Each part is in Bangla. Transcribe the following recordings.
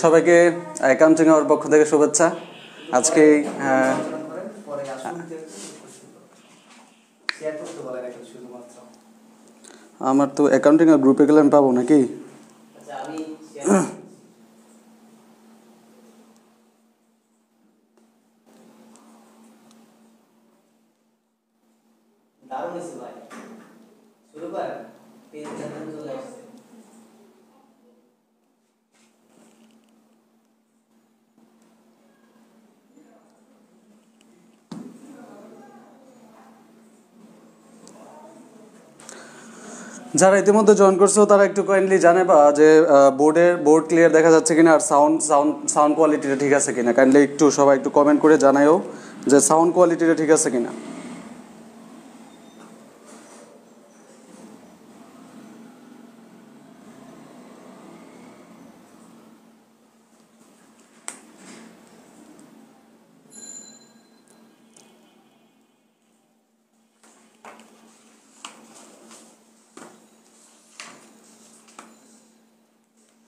সবাইকে অ্যাকাউন্টিং এর পক্ষ থেকে শুভেচ্ছা। আজকে আমার তো অ্যাকাউন্টিং এর গ্রুপে গেলে আমি পাবো নাকি? যারা ইতিমধ্যে জয়েন করছো তারা একটু কাইন্ডলি জানাবা যে বোর্ড ক্লিয়ার দেখা যাচ্ছে কিনা, আর সাউন্ড কোয়ালিটিটা ঠিক আছে কিনা। কাইন্ডলি একটু সবাই একটু কমেন্ট করে জানাইও যে সাউন্ড কোয়ালিটিটা ঠিক আছে কিনা।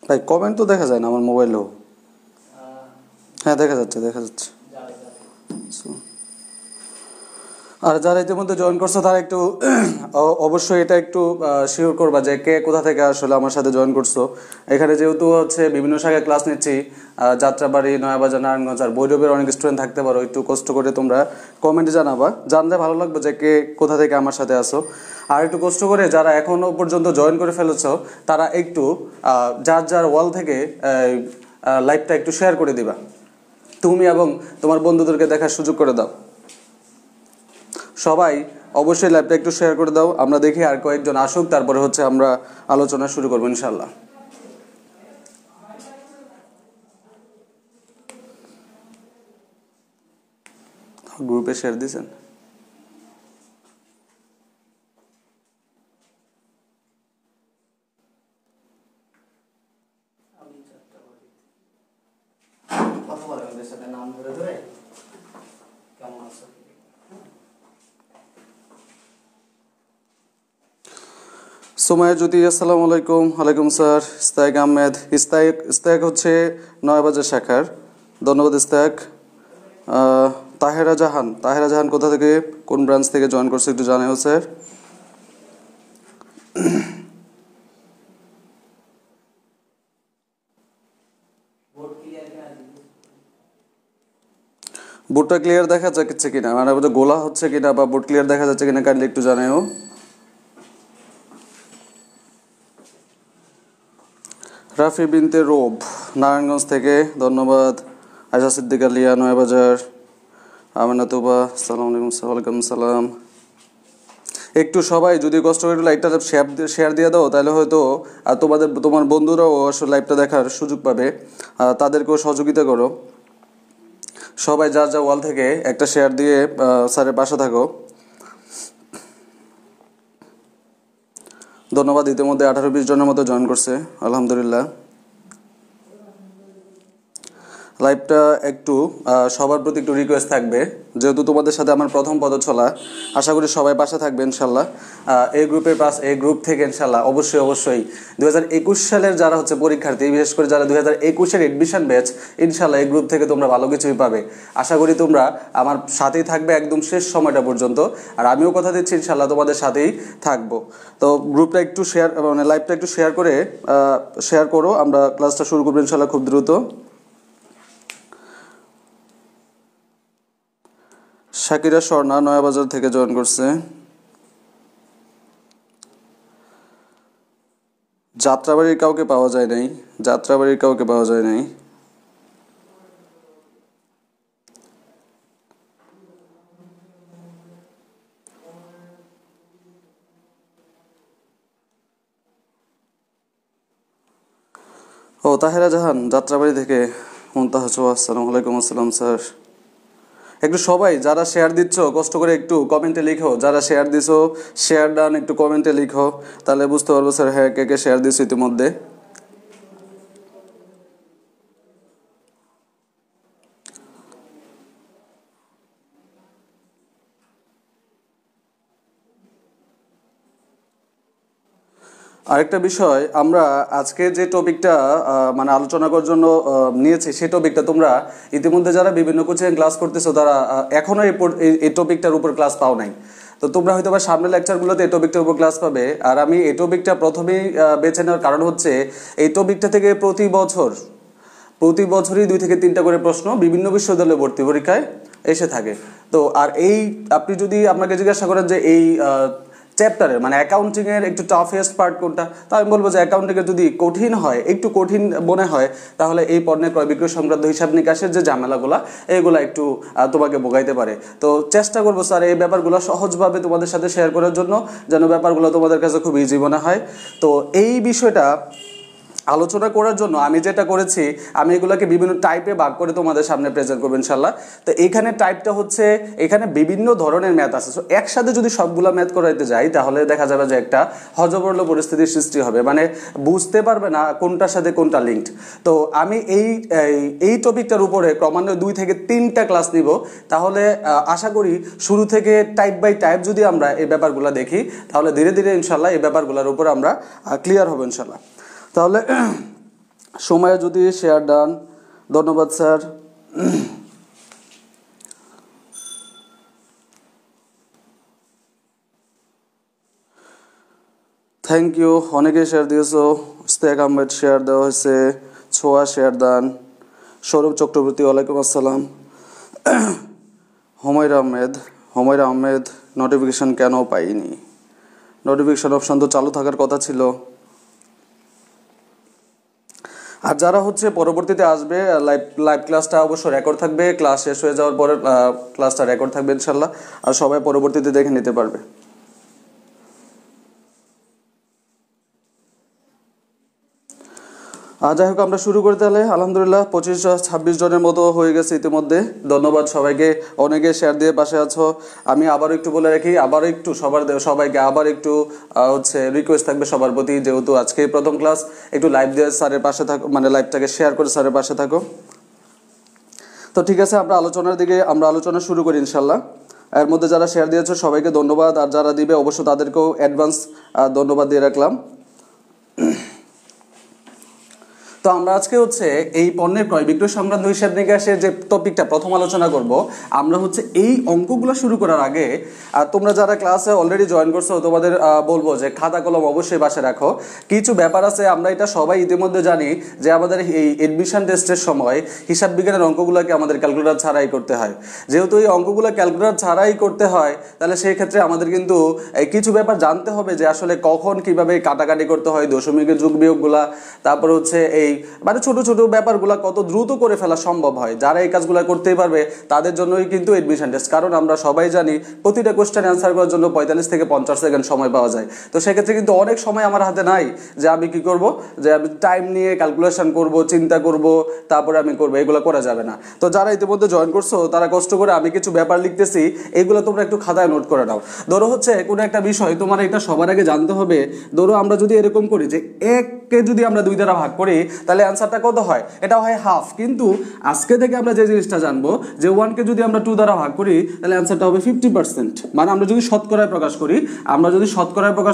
ভাই কমেন্ট তো দেখা যায় না আমার মোবাইলেও। হ্যাঁ দেখা যাচ্ছে। আর যারা ইতিমধ্যে জয়েন করছো তারা একটু অবশ্যই এটা একটু শিওর করবা যে কে কোথা থেকে আসলে আমার সাথে জয়েন করছো। এখানে যেহেতু হচ্ছে বিভিন্ন শাখায় ক্লাস নিচ্ছি, যাত্রাবাড়ি, নয়াবাজার, নারায়ণগঞ্জ আর ভৈরবের অনেক স্টুডেন্ট থাকতে পারো। একটু কষ্ট করে তোমরা কমেন্টে জানাবা, জানলে ভালো লাগবে যে কে কোথা থেকে আমার সাথে আসো। আর একটু কষ্ট করে যারা এখনও পর্যন্ত জয়েন করে ফেলেছো তারা একটু যার ওয়াল থেকে লাইভটা একটু শেয়ার করে দিবা, তুমি এবং তোমার বন্ধুদেরকে দেখার সুযোগ করে দাও। সবাই অবশ্যই লাইভটা একটু শেয়ার করে দাও। আমরা দেখি আর কয়েকজন আসুক, তারপরে হচ্ছে আমরা আলোচনা শুরু করবো ইনশাল্লাহ। গ্রুপে শেয়ার দিয়েছেন? সোমায়া জ্যোতি, আসসালামু আলাইকুম। ওয়ালাইকুম স্যার। ইস্তাক আহমেদ, ইস্তাক হচ্ছে নয়াবাজার শাখার। ধন্যবাদ ইস্তাক। তাহেরা জাহান কোথা থেকে, কোন ব্রাঞ্চ থেকে জয়েন করছে একটু জানাও স্যার। বোর্ডটা ক্লিয়ার দেখা যাচ্ছে কিনা, মানে গোলা হচ্ছে কিনা বা বোর্ড ক্লিয়ার দেখা যাচ্ছে কিনা কাইন্ডলি একটু জানাও। রাফি বিনতে রোব নারায়ণগঞ্জ থেকে, ধন্যবাদ। আয়শা সিদ্দিক আলিয়া, নয়াবাজার। আমিনা তুবা, সালাম আলাইকুম। ওয়ালাইকুম সালাম। একটু সবাই যদি কষ্ট করে লাইভটা শেয়ার দিয়ে দাও, তাহলে হয়তো তোমার বন্ধুরাও আসলে লাইভটা দেখার সুযোগ পাবে। তাদেরকেও সহযোগিতা করো। সবাই যার ওয়াল থেকে একটা শেয়ার দিয়ে স্যারের পাশে থাকো। ধন্যবাদ। ইতিমধ্যে 18-20 জনের মতো জয়েন করছে, আলহামদুলিল্লাহ। লাইভটা একটু সবার প্রতি একটু রিকোয়েস্ট থাকবে, যেহেতু তোমাদের সাথে আমার প্রথম পদ চলা, আশা করি সবাই পাশে থাকবে ইনশাল্লাহ। এই গ্রুপ থেকে ইনশাল্লাহ অবশ্যই 2021 সালের যারা হচ্ছে পরীক্ষার্থী, বিশেষ করে যারা 2021-এর এডমিশন ব্যাচ, ইনশাল্লাহ এই গ্রুপ থেকে তোমরা ভালো কিছুই পাবে। আশা করি তোমরা আমার সাথেই থাকবে একদম শেষ সময়টা পর্যন্ত। আর আমিও কথা দিচ্ছি ইনশাল্লাহ তোমাদের সাথেই থাকবো। তো গ্রুপটা একটু শেয়ার, মানে লাইভটা একটু শেয়ার করো। আমরা ক্লাসটা শুরু করবো ইনশাল্লাহ খুব দ্রুত। শাকিরা স্বর্ণা নয়াবাজার থেকে জয়েন করছে। যাত্রাবাড়ির কাউকে পাওয়া যায় নাই। ও তাহেরা জাহান যাত্রাবাড়ি থেকে। মুনতাহা ছোয়া, আসসালামু আলাইকুম। আসসালাম স্যার। একটু সবাই যারা শেয়ার দিচ্ছ কষ্ট করে একটু কমেন্টে লিখো, যারা শেয়ার দিছো শেয়ার ডান একটু কমেন্টে লিখো, তাহলে বুঝতে পারবো স্যার হ্যাঁ কে কে শেয়ার দিছো ইতিমধ্যে। আরেকটা বিষয়, আমরা আজকে যে টপিকটা মানে আলোচনা করার জন্য নিয়েছি, সেই টপিকটা তোমরা ইতিমধ্যে যারা বিভিন্ন কোচিং ক্লাস করতেছো তারা এখনও এই টপিকটার উপর ক্লাস পাও নাই। তো তোমরা হয়তো বা সামনের লেকচারগুলোতে এই টপিকটার উপর ক্লাস পাবে। আর আমি এই টপিকটা প্রথমেই বেছে নেওয়ার কারণ হচ্ছে এই টপিকটা থেকে প্রতি বছরই 2 থেকে 3টা করে প্রশ্ন বিভিন্ন বিশ্ববিদ্যালয়ে ভর্তি পরীক্ষায় এসে থাকে। তো আর এই আপনি যদি আপনাকে জিজ্ঞাসা করেন যে এই চ্যাপ্টারের মানে অ্যাকাউন্টিংয়ের একটু টাফেস্ট পার্ট কোনটা, তা আমি বলবো যে অ্যাকাউন্টিংয়ের যদি কঠিন হয়, একটু কঠিন মনে হয়, তাহলে এই পণ্যের ক্রয় বিক্রয় সংক্রান্ত হিসাব নিকাশের যে ঝামেলাগুলো এইগুলো একটু তোমাকে ভোগাইতে পারে। তো চেষ্টা করবো স্যার এই ব্যাপারগুলো সহজভাবে তোমাদের সাথে শেয়ার করার জন্য, যেন ব্যাপারগুলো তোমাদের কাছে খুব ইজি মনে হয়। তো এই বিষয়টা আলোচনা করার জন্য আমি যেটা করেছি, আমি এগুলোকে বিভিন্ন টাইপে ভাগ করে তোমাদের সামনে প্রেজেন্ট করবো ইনশাল্লাহ। তো এইখানে টাইপটা হচ্ছে, এখানে বিভিন্ন ধরনের ম্যাথ আছে। সো একসাথে যদি সবগুলা ম্যাথ করাইতে যাই তাহলে দেখা যাবে যে একটা হজবরল পরিস্থিতির সৃষ্টি হবে, মানে বুঝতে পারবে না কোনটার সাথে কোনটা লিঙ্কড। তো আমি এই টপিকটার উপরে ক্রমান্বয়ে 2 থেকে 3টা ক্লাস নিব। তাহলে আশা করি শুরু থেকে টাইপ বাই টাইপ যদি আমরা এই ব্যাপারগুলো দেখি, তাহলে ধীরে ধীরে ইনশাল্লাহ এই ব্যাপারগুলোর উপর আমরা ক্লিয়ার হবো ইনশাল্লাহ। তাহলে সময়ে যদি শেয়ার ডান, ধন্যবাদ স্যার। থ্যাংক ইউ, অনেকে শেয়ার দিয়েছো। ইস্তেক আহমেদ শেয়ার দেওয়া হয়েছে, ছোয়া শেয়ার দান, সৌরভ চক্রবর্তী ওয়ালাইকুম আসসালাম। হুমায়রা আহমেদ নোটিফিকেশন কেন পাইনি? নোটিফিকেশন অপশন তো চালু থাকার কথা ছিল। আর যারা হচ্ছে পরবর্তীতে আসবে, লাইভ ক্লাসটা অবশ্য রেকর্ড থাকবে, ক্লাস শেষ হয়ে যাওয়ার পরে ক্লাসটা রেকর্ড থাকবে ইনশাল্লাহ, আর সবাই পরবর্তীতে দেখে নিতে পারবে। যাই হোক, আমরা শুরু করি তাহলে। আলহামদুলিল্লাহ 25-26 জনের মতো হয়ে গেছে ইতিমধ্যে। ধন্যবাদ সবাইকে, অনেকে শেয়ার দিয়ে পাশে আছো। আমি আবারও একটু বলে রাখি, আবারও একটু সবাইকে আবার একটু হচ্ছে রিকোয়েস্ট থাকবে সবার প্রতি, যেহেতু আজকে প্রথম ক্লাস, একটু লাইভ দিয়ে স্যারের পাশে থাকো, মানে লাইভটাকে শেয়ার করে স্যারের পাশে থাকো। তো ঠিক আছে, আমরা আলোচনা শুরু করি ইনশাল্লাহ। এর মধ্যে যারা শেয়ার দিয়েছো সবাইকে ধন্যবাদ, আর যারা দিবে অবশ্য তাদেরকেও অ্যাডভান্স ধন্যবাদ দিয়ে রাখলাম। তো আমরা আজকে হচ্ছে এই পণ্যের ক্রয় বিক্রয় সংক্রান্ত হিসাব নিকাশের যে টপিকটা প্রথম আলোচনা করব। আমরা হচ্ছে এই অঙ্কগুলো শুরু করার আগে তোমরা যারা ক্লাসে অলরেডি জয়েন করছো তোমাদের বলবো যে খাতা কলম অবশ্যই বাসায় রাখো। কিছু ব্যাপার আছে, আমরা এটা সবাই ইতিমধ্যে জানি যে আমাদের এই এডমিশন টেস্টের সময় হিসাব বিজ্ঞানের অঙ্কগুলোকে আমাদের ক্যালকুলেটর ছাড়াই করতে হয়। যেহেতু এই অঙ্কগুলো ক্যালকুলেটর ছাড়াই করতে হয়, তাহলে সেই ক্ষেত্রে আমাদের কিন্তু কিছু ব্যাপার জানতে হবে যে আসলে কখন কিভাবে কাটাকাটি করতে হয়, দশমিকের যোগ বিয়োগগুলা, তারপর হচ্ছে এই মানে ছোট ছোট ব্যাপারগুলো কত দ্রুত করে ফেলা সম্ভব হয়। যারা এই কাজগুলো করতেই পারবে তাদের জন্যই কিন্তু এডমিশন টেস্ট। কারণ আমরা সবাই জানি প্রতিটা কোশ্চেন অ্যান্সার করার জন্য 45 থেকে 50 সেকেন্ড সময় পাওয়া যায়। তো সেক্ষেত্রে কিন্তু অনেক সময় আমার হাতে নাই যে আমি কি করব, যে আমি টাইম নিয়ে ক্যালকুলেশন করব, চিন্তা করব, তারপরে আমি করবো, এগুলো করা যাবে না। তো যারা ইতিমধ্যে জয়েন করছো তারা কষ্ট করে আমি কিছু ব্যাপার লিখতেছি, এগুলো তোমরা একটু খাতায় নোট করে নাও। ধরো হচ্ছে কোনো একটা বিষয় তোমার এটা সবার আগে জানতে হবে। ধরো আমরা যদি এরকম করি যে 1কে যদি আমরা 2 দ্বারা ভাগ করি তাহলে অ্যান্সারটা কত হয়, এটা হয় হাফ। কিন্তু আজকে থেকে আমরা যে জিনিসটা জানবো যে 1কে যদি আমরা 2 দ্বারা ভাগ করি তাহলে অ্যান্সারটা হবে 50%। মানে আমরা যদি শতকরায় প্রকাশ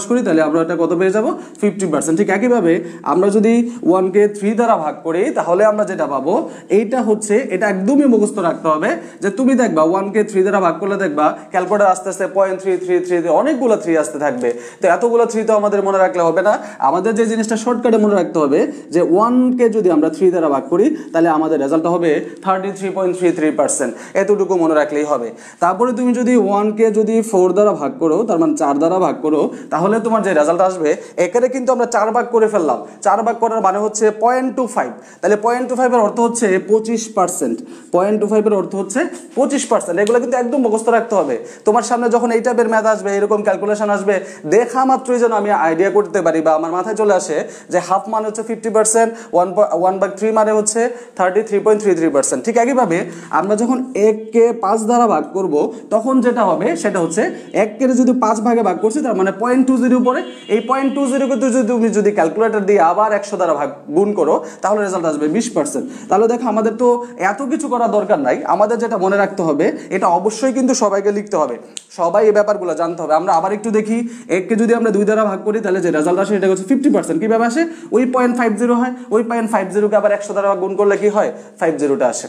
করি তাহলে আমরা এটা কত পেয়ে যাব, 50%। ঠিক একইভাবে আমরা যদি 1কে 3 দ্বারা ভাগ করি তাহলে আমরা যেটা পাবো, এইটা হচ্ছে, এটা একদমই মুখস্থ রাখতে হবে যে তুমি দেখবা 1কে 3 দ্বারা ভাগ করলে দেখবা ক্যালকুলেটর আস্তে আস্তে 0.333 অনেকগুলো 3 আসতে থাকবে। তো এতগুলো 3 তো আমাদের মনে রাখলে হবে না। আমাদের যে জিনিসটা শর্টকাটে মনে রাখতে হবে যে 1কে যদি আমরা 3 দ্বারা ভাগ করি তাহলে আমাদের রেজাল্ট হবে 33.33%। এতটুকু মনে রাখলেই হবে। তারপরে তুমি যদি 1কে যদি 4 দ্বারা ভাগ করো, তার মানে 4 দ্বারা ভাগ করো, তাহলে তোমার যে রেজাল্ট আসবে, এখানে কিন্তু আমরা 4 ভাগ করে ফেললাম। 4 ভাগ করার মানে হচ্ছে 0.25। তাহলে 0.25 এর অর্থ হচ্ছে 25%। 0.25 এর অর্থ হচ্ছে 25%। এগুলো কিন্তু একদম মুখস্থ রাখতে হবে। তোমার সামনে যখন এই টাইপের ম্যাথ আসবে, এরকম ক্যালকুলেশন আসবে, দেখা মাত্রই যেন আমি আইডিয়া করতে পারি বা আমার মাথায় চলে আসে যে হাফ মানে হচ্ছে 50%, 1/3 মানে হচ্ছে 33.33%। ঠিক একইভাবে আমরা যখন 1 কে 5 দ্বারা ভাগ করব তখন যেটা হবে সেটা হচ্ছে 1 কে যদি 5 ভাগে ভাগ করছি তার মানে 0.20 উপরে, এই 0.20 কে তুমি যদি ক্যালকুলেটর দিয়ে আবার 100 দ্বারা ভাগ গুণ করো তাহলে রেজাল্ট আসবে 20%। তাহলে দেখো আমাদের তো এত কিছু করার দরকার নাই, আমাদের যেটা মনে রাখতে হবে এটা অবশ্যই কিন্তু সবাইকে লিখতে হবে, সবাই এই ব্যাপারগুলো জানতে হবে। আমরা আবার একটু দেখি, 1 কে যদি আমরা 2 দ্বারা ভাগ করি তাহলে যে রেজাল্ট আসে এটা হচ্ছে 50%। কীভাবে আসে? ওই 0.50 হয়, ওই 0.50 কে আবার 100 দ্বারা গুণ করলে কি হয়? 50টা আসে।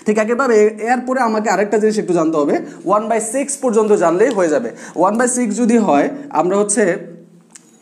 ঠিক একেবারে এরপরে আমাকে আরেকটা জিনিস একটু জানতে হবে, 1/6 পর্যন্ত জানলেই হয়ে যাবে। 1/6 যদি হয় আমরা হচ্ছে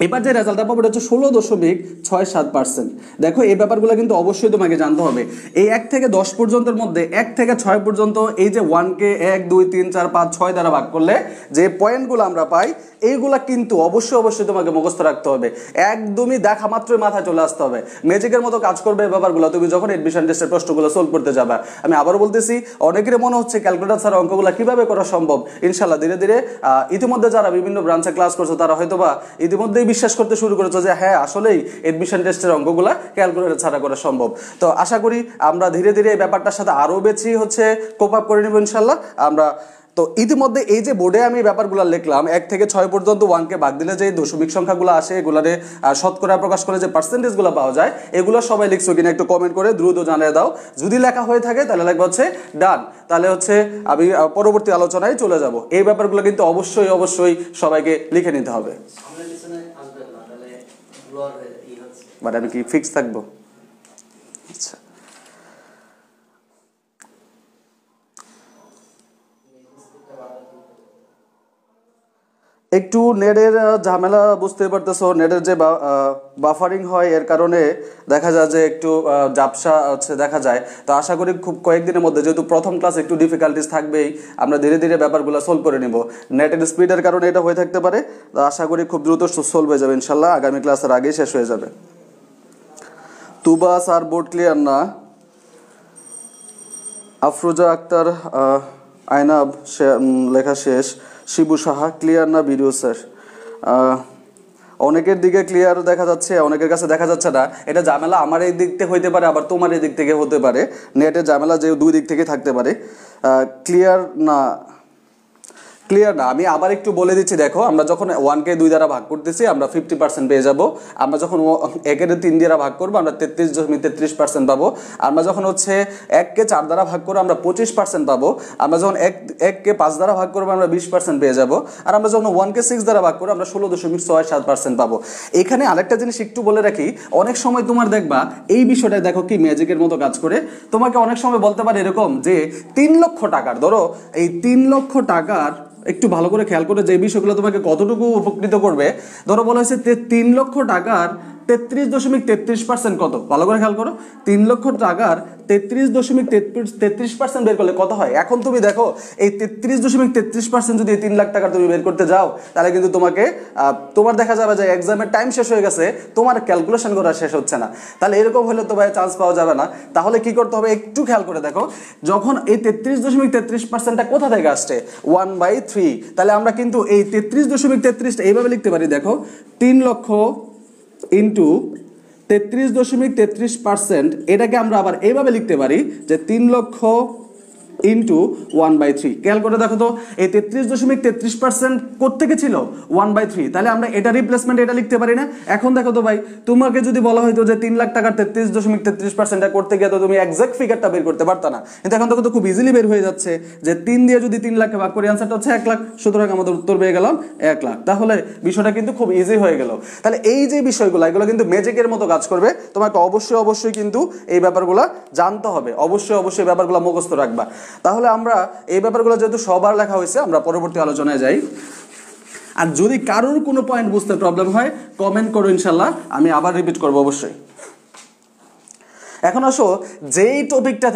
এবার যে রেজাল্টটা পাবো এটা হচ্ছে 16.67%। দেখো এই ব্যাপারগুলো কিন্তু অবশ্যই তোমাকে জানতে হবে। এই 1 থেকে 10 পর্যন্তের মধ্যে 1 থেকে 6 পর্যন্ত এই যে 1কে 1 2 3 4 5 6 দ্বারা ভাগ করলে যে পয়েন্টগুলো আমরা পাই এইগুলা কিন্তু অবশ্যই তোমাকে মুখস্থ রাখতে হবে, একদমই দেখা মাত্রই মাথায় চলে আসতে হবে। ম্যাজিকের মতো কাজ করবে এই ব্যাপারগুলো তুমি যখন এডমিশন টেস্টের প্রশ্নগুলো সলভ করতে যাবে। আমি আবারও বলতেছি, অনেকের মনে হচ্ছে ক্যালকুলেটর ছাড়া অঙ্কগুলো কিভাবে করা সম্ভব। ইনশাল্লাহ ধীরে ধীরে ইতিমধ্যে যারা বিভিন্ন ব্রাঞ্চে ক্লাস করছো তারা হয়তোবা ইতিমধ্যেই বিশ্বাস করতে শুরু করেছো যে হ্যাঁ আসলেই এডমিশন টেস্টের অঙ্কগুলা ক্যালকুলেটর ছাড়া করা সম্ভব। তো আশা করি আমরা ধীরে ধীরে এই ব্যাপারটার সাথে আরও বেশি হচ্ছে কোপ আপ করে নেব ইনশাল্লাহ আমরা। তো ইতিমধ্যে এই যে বোর্ডে আমি ব্যাপারগুলো লিখলাম 1 থেকে 6 পর্যন্ত 1কে ভাগ দিলে যে দশমিক সংখ্যাগুলো আসে এগুলারে শতকরা প্রকাশ করে যে পার্সেন্টেজগুলো পাওয়া যায় এগুলো সবাই লিখছো কিনা একটু কমেন্ট করে দ্রুত জানিয়ে দাও। যদি লেখা হয়ে থাকে তাহলে লাগবে হচ্ছে ডান, তাহলে হচ্ছে আমি পরবর্তী আলোচনায় চলে যাব। এই ব্যাপারগুলো কিন্তু অবশ্যই সবাইকে লিখে নিতে হবে। মানে আমি কি ফিক্স থাকবো? আচ্ছা, একটু নেটের ঝামেলা বুঝতে পারতেছো, নেটের যে বাফারিং হয় এর কারণে দেখা যায় যে একটু ঝাপসা হচ্ছে দেখা যায়। তো আশা করি খুব কয়েকদিনের মধ্যে, যেহেতু প্রথম ক্লাস একটু ডিফিকাল্টিস থাকবেই, আমরা ধীরে ধীরে ব্যাপারগুলো সলভ করে নিব। নেটের স্পিডের কারণে এটা হয়ে থাকতে পারে, তো আশা করি খুব দ্রুত সলভ হয়ে যাবে ইনশাল্লাহ, আগামী ক্লাসের আগেই শেষ হয়ে যাবে। তুবা স্যার বোর্ড ক্লিয়ার না, আফরোজা আক্তার আয়নাব লেখা শেষ, শিবু সাহা ক্লিয়ার না ভিডিও স্যার। অনেকের দিকে ক্লিয়ার দেখা যাচ্ছে, অনেকের কাছে দেখা যাচ্ছে না। এটা ঝামেলা আমার এই দিক থেকে হইতে পারে, আবার তোমার এই দিক থেকে হতে পারে। নেটের ঝামেলা যে দুই দিক থেকে থাকতে পারে। ক্লিয়ার না আমি আবার একটু বলে দিচ্ছি। দেখো আমরা যখন 1কে 2 দ্বারা ভাগ করতেছি আমরা 50% পেয়ে যাব। আমরা যখন 1-এর 3 দ্বারা ভাগ করবো আমরা 33.33% পাবো। আমরা যখন হচ্ছে 1কে 4 দ্বারা ভাগ করবো আমরা 25% পাবো। আমরা যখন 1কে 5 দ্বারা ভাগ করবো আমরা 20% পেয়ে যাব। আর আমরা যখন 1কে 6 দ্বারা ভাগ করবো আমরা 16.67% পাবো। এখানে আরেকটা জিনিস একটু বলে রাখি, অনেক সময় তোমার দেখবা এই বিষয়টা দেখো কি ম্যাজিকের মতো কাজ করে। তোমাকে অনেক সময় বলতে পারে এরকম যে 3 লক্ষ টাকার, ধরো এই 3 লক্ষ টাকার, একটু ভালো করে খেয়াল করে যে বিষয়গুলো তোমাকে কতটুকু উপকৃত করবে। ধরো বলা হয়েছে 3 লক্ষ টাকার 33.33% কত, ভালো করে খেয়াল করো। 3 লক্ষ টাকার 33.33% বের করলে কত হয়? এখন তুমি দেখো এই 33.33% যদি 3 লাখ টাকা তুমি বের করতে যাও তাহলে কিন্তু তোমার দেখা যাবে যে এক্সামের টাইম শেষ হয়ে গেছে, তোমার ক্যালকুলেশন করা শেষ হচ্ছে না। তাহলে এরকম হলে তো ভাই চান্স পাওয়া যাবে না। তাহলে কি করতে হবে একটু খেয়াল করে দেখো, যখন এই 33.33%টা কোথা থেকে আসছে? 1/3। তাহলে আমরা কিন্তু এই 33.33 এইভাবে লিখতে পারি, দেখো 3 লক্ষ ইন্টু 33.33%, এটাকে আমরা আবার এইভাবে লিখতে পারি যে 3 লক্ষ ইন্টু 1/3। খেয়াল করে দেখো তো এই 33.33% কোত্থেকে ছিল? 1/3। তাহলে আমরা এটা রিপ্লেসমেন্ট এটা লিখতে পারি না? এখন দেখো তো ভাই, তোমাকে যদি বলা হয়তো যে 3 লাখ টাকার 33.33% করতে গিয়ে তো তুমি এক্সাক্ট ফিগারটা বের করতে পারতা না, কিন্তু এখন দেখো তো খুব ইজিলি বের হয়ে যাচ্ছে যে 3 দিয়ে যদি 3 লাখকে ভাগ করি আনসারটা হচ্ছে 1 লাখ, সুতরাং আমাদের উত্তর পেয়ে গেলাম 1 লাখ। তাহলে বিষয়টা কিন্তু খুব ইজি হয়ে গেল। তাহলে এই যে বিষয়গুলো এগুলো কিন্তু ম্যাজিকের মতো কাজ করবে। তোমাকে অবশ্যই কিন্তু এই ব্যাপারগুলো জানতে হবে, অবশ্যই ব্যাপারগুলো মুখস্থ রাখবা। তাহলে আমরা এই ব্যাপারগুলো যেহেতু সবার লেখা হয়েছে, আমরা পরবর্তী আলোচনায় যাই। আর যদি কারোর কোনো পয়েন্ট বুঝতে প্রবলেম হয় কমেন্ট করো, ইনশাল্লাহ আমি আবার রিপিট করবো অবশ্যই। এখন আসো যে টপিকটা